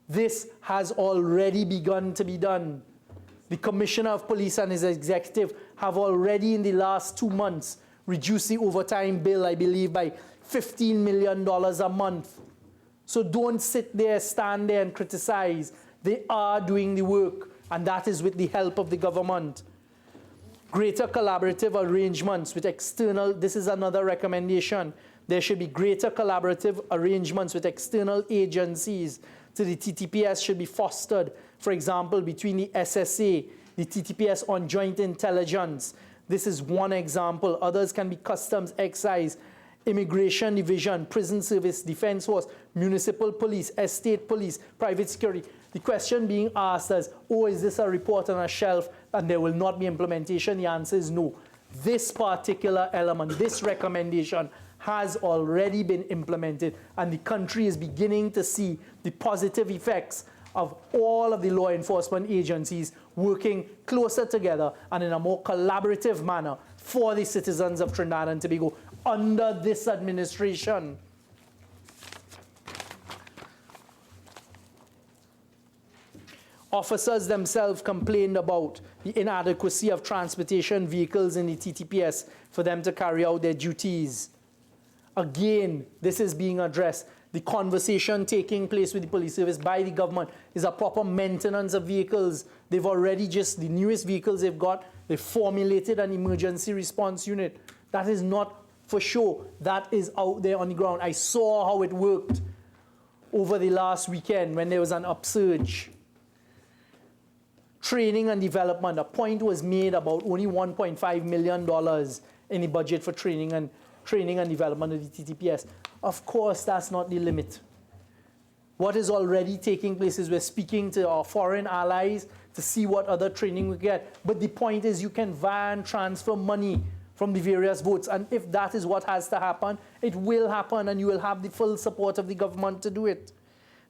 This has already begun to be done. The Commissioner of Police and his executive have already in the last 2 months reduced the overtime bill, I believe, by $15 million a month. So don't sit there, stand there and criticize. They are doing the work, and that is with the help of the government. Greater collaborative arrangements with external, this is another recommendation. There should be greater collaborative arrangements with external agencies. So the TTPS should be fostered, for example, between the SSA, the TTPS on joint intelligence. This is one example. Others can be customs, excise, immigration division, prison service, defense force, municipal police, estate police, private security. The question being asked is, oh, is this a report on a shelf and there will not be implementation? The answer is no. This particular element, this recommendation has already been implemented, and the country is beginning to see the positive effects of all of the law enforcement agencies working closer together and in a more collaborative manner for the citizens of Trinidad and Tobago under this administration. Officers themselves complained about the inadequacy of transportation vehicles in the TTPS for them to carry out their duties. Again, this is being addressed. The conversation taking place with the police service by the government is a proper maintenance of vehicles. They've already just, the newest vehicles they've got, they've formulated an emergency response unit. That is not for show. That is out there on the ground. I saw how it worked over the last weekend when there was an upsurge. Training and development. A point was made about only $1.5 million in the budget for training and development of the TTPS. Of course, that's not the limit. What is already taking place is we're speaking to our foreign allies to see what other training we get. But the point is you can via and transfer money from the various votes. And if that is what has to happen, it will happen, and you will have the full support of the government to do it.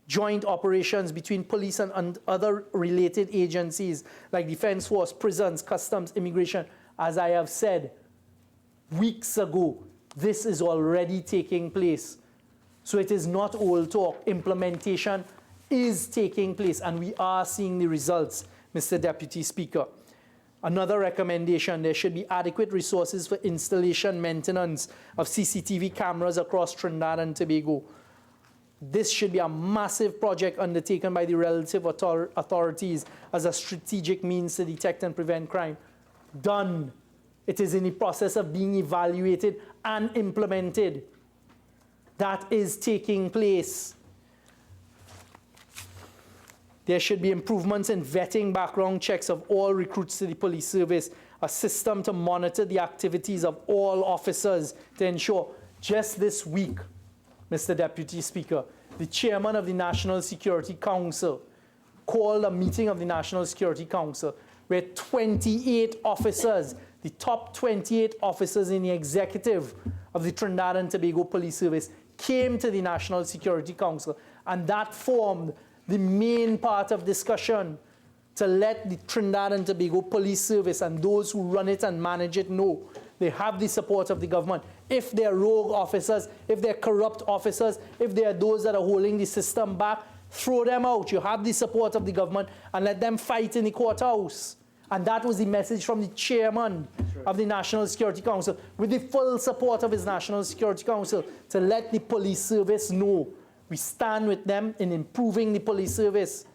Joint operations between police and other related agencies like Defense Force, prisons, customs, immigration. As I have said weeks ago, this is already taking place. So it is not old talk. Implementation is taking place, and we are seeing the results, Mr. Deputy Speaker. Another recommendation, there should be adequate resources for installation, maintenance of CCTV cameras across Trinidad and Tobago. This should be a massive project undertaken by the relative authorities as a strategic means to detect and prevent crime. Done. It is in the process of being evaluated and implemented. That is taking place. There should be improvements in vetting background checks of all recruits to the police service, a system to monitor the activities of all officers to ensure. Just this week, Mr. Deputy Speaker, the chairman of the National Security Council called a meeting of the National Security Council where 28 officers, the top 28 officers in the executive of the Trinidad and Tobago Police Service came to the National Security Council, and that formed the main part of discussion to let the Trinidad and Tobago Police Service and those who run it and manage it know they have the support of the government. If they're rogue officers, if they're corrupt officers, if they are those that are holding the system back, throw them out. You have the support of the government and let them fight in the courthouse. And that was the message from the chairman of the National Security Council, with the full support of his National Security Council, to let the police service know we stand with them in improving the police service.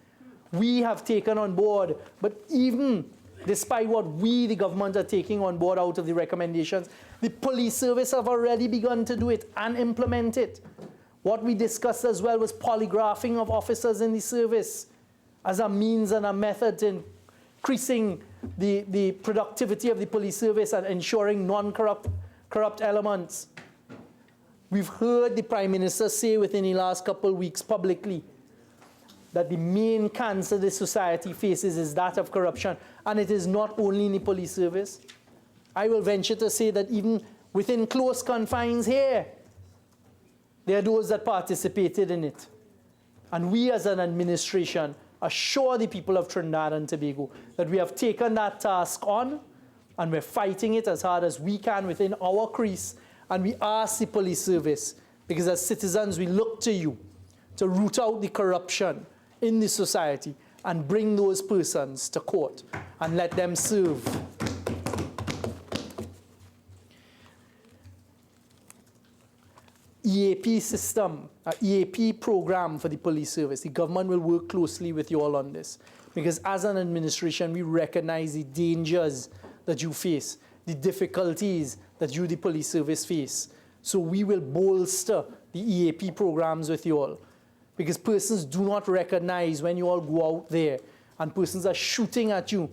We have taken on board, but even despite what we, the government, are taking on board out of the recommendations. The police service have already begun to do it and implement it. What we discussed as well was polygraphing of officers in the service as a means and a method in increasing the productivity of the police service and ensuring non-corrupt elements. We've heard the Prime Minister say within the last couple of weeks publicly that the main cancer this society faces is that of corruption, and it is not only in the police service. I will venture to say that even within close confines here, there are those that participated in it. And we as an administration assure the people of Trinidad and Tobago that we have taken that task on and we're fighting it as hard as we can within our crease. And we ask the police service, because as citizens we look to you to root out the corruption in the society and bring those persons to court and let them serve. EAP system, EAP program for the police service. The government will work closely with you all on this, because as an administration, we recognize the dangers that you face, the difficulties that you, the police service, face. So we will bolster the EAP programs with you all, because persons do not recognize when you all go out there and persons are shooting at you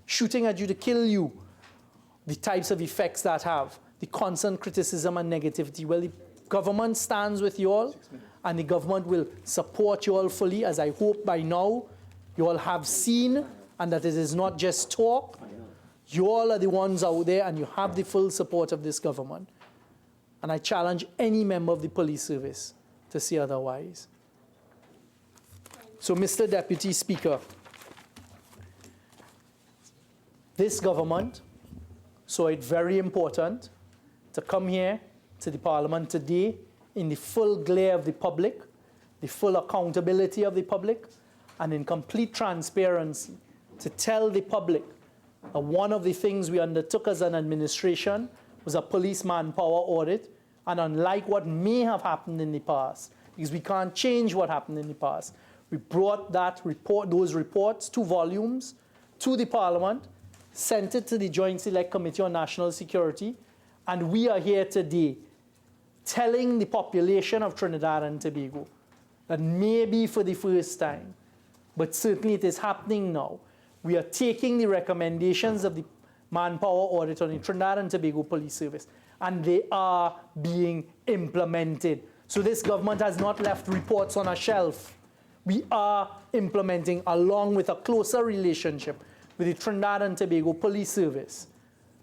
to kill you, the types of effects that have, the constant criticism and negativity. Well, the government stands with you all, and the government will support you all fully, as I hope by now you all have seen, and that it is not just talk. You all are the ones out there, and you have the full support of this government. And I challenge any member of the police service to say otherwise. So, Mr. Deputy Speaker, this government saw it very important to come here to the Parliament today in the full glare of the public, the full accountability of the public, and in complete transparency to tell the public that one of the things we undertook as an administration was a police manpower audit, and unlike what may have happened in the past, because we can't change what happened in the past, we brought those reports, 2 volumes, to the Parliament, sent it to the Joint Select Committee on National Security, and we are here today telling the population of Trinidad and Tobago that maybe for the first time, but certainly it is happening now, we are taking the recommendations of the Manpower Audit on the Trinidad and Tobago Police Service, and they are being implemented. So this government has not left reports on a shelf. We are implementing, along with a closer relationship with the Trinidad and Tobago Police Service,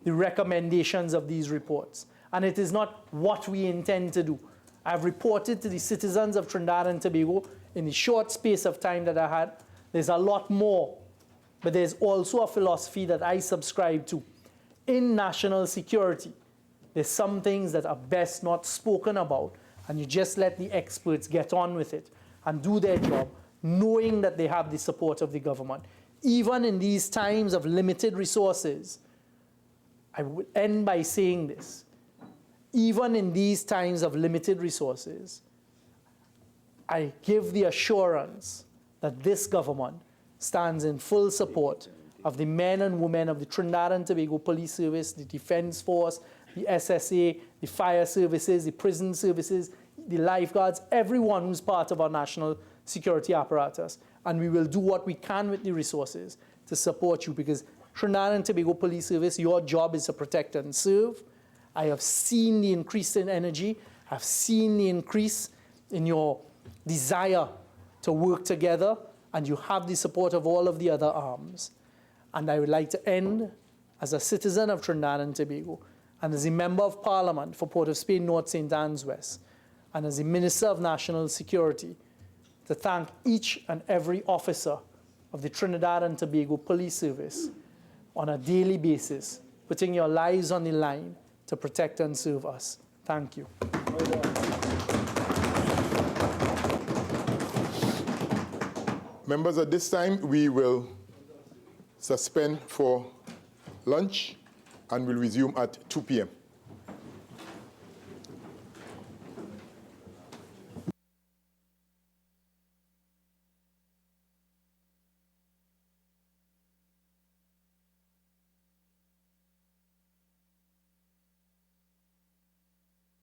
the recommendations of these reports. And it is not what we intend to do. I've reported to the citizens of Trinidad and Tobago in the short space of time that I had. There's a lot more, but there's also a philosophy that I subscribe to. In national security, there's some things that are best not spoken about, and you just let the experts get on with it and do their job, knowing that they have the support of the government. Even in these times of limited resources, I would end by saying this. Even in these times of limited resources, I give the assurance that this government stands in full support of the men and women of the Trinidad and Tobago Police Service, the Defense Force, the SSA, the fire services, the prison services, the lifeguards, everyone who's part of our national security apparatus. And we will do what we can with the resources to support you, because Trinidad and Tobago Police Service, your job is to protect and serve. I have seen the increase in energy. I've seen the increase in your desire to work together, and you have the support of all of the other arms. And I would like to end, as a citizen of Trinidad and Tobago, and as a member of Parliament for Port of Spain North St. Anne's West, and as a Minister of National Security, to thank each and every officer of the Trinidad and Tobago Police Service on a daily basis, putting your lives on the line to protect and serve us. Thank you. Members, at this time, we will suspend for lunch and will resume at 2 p.m.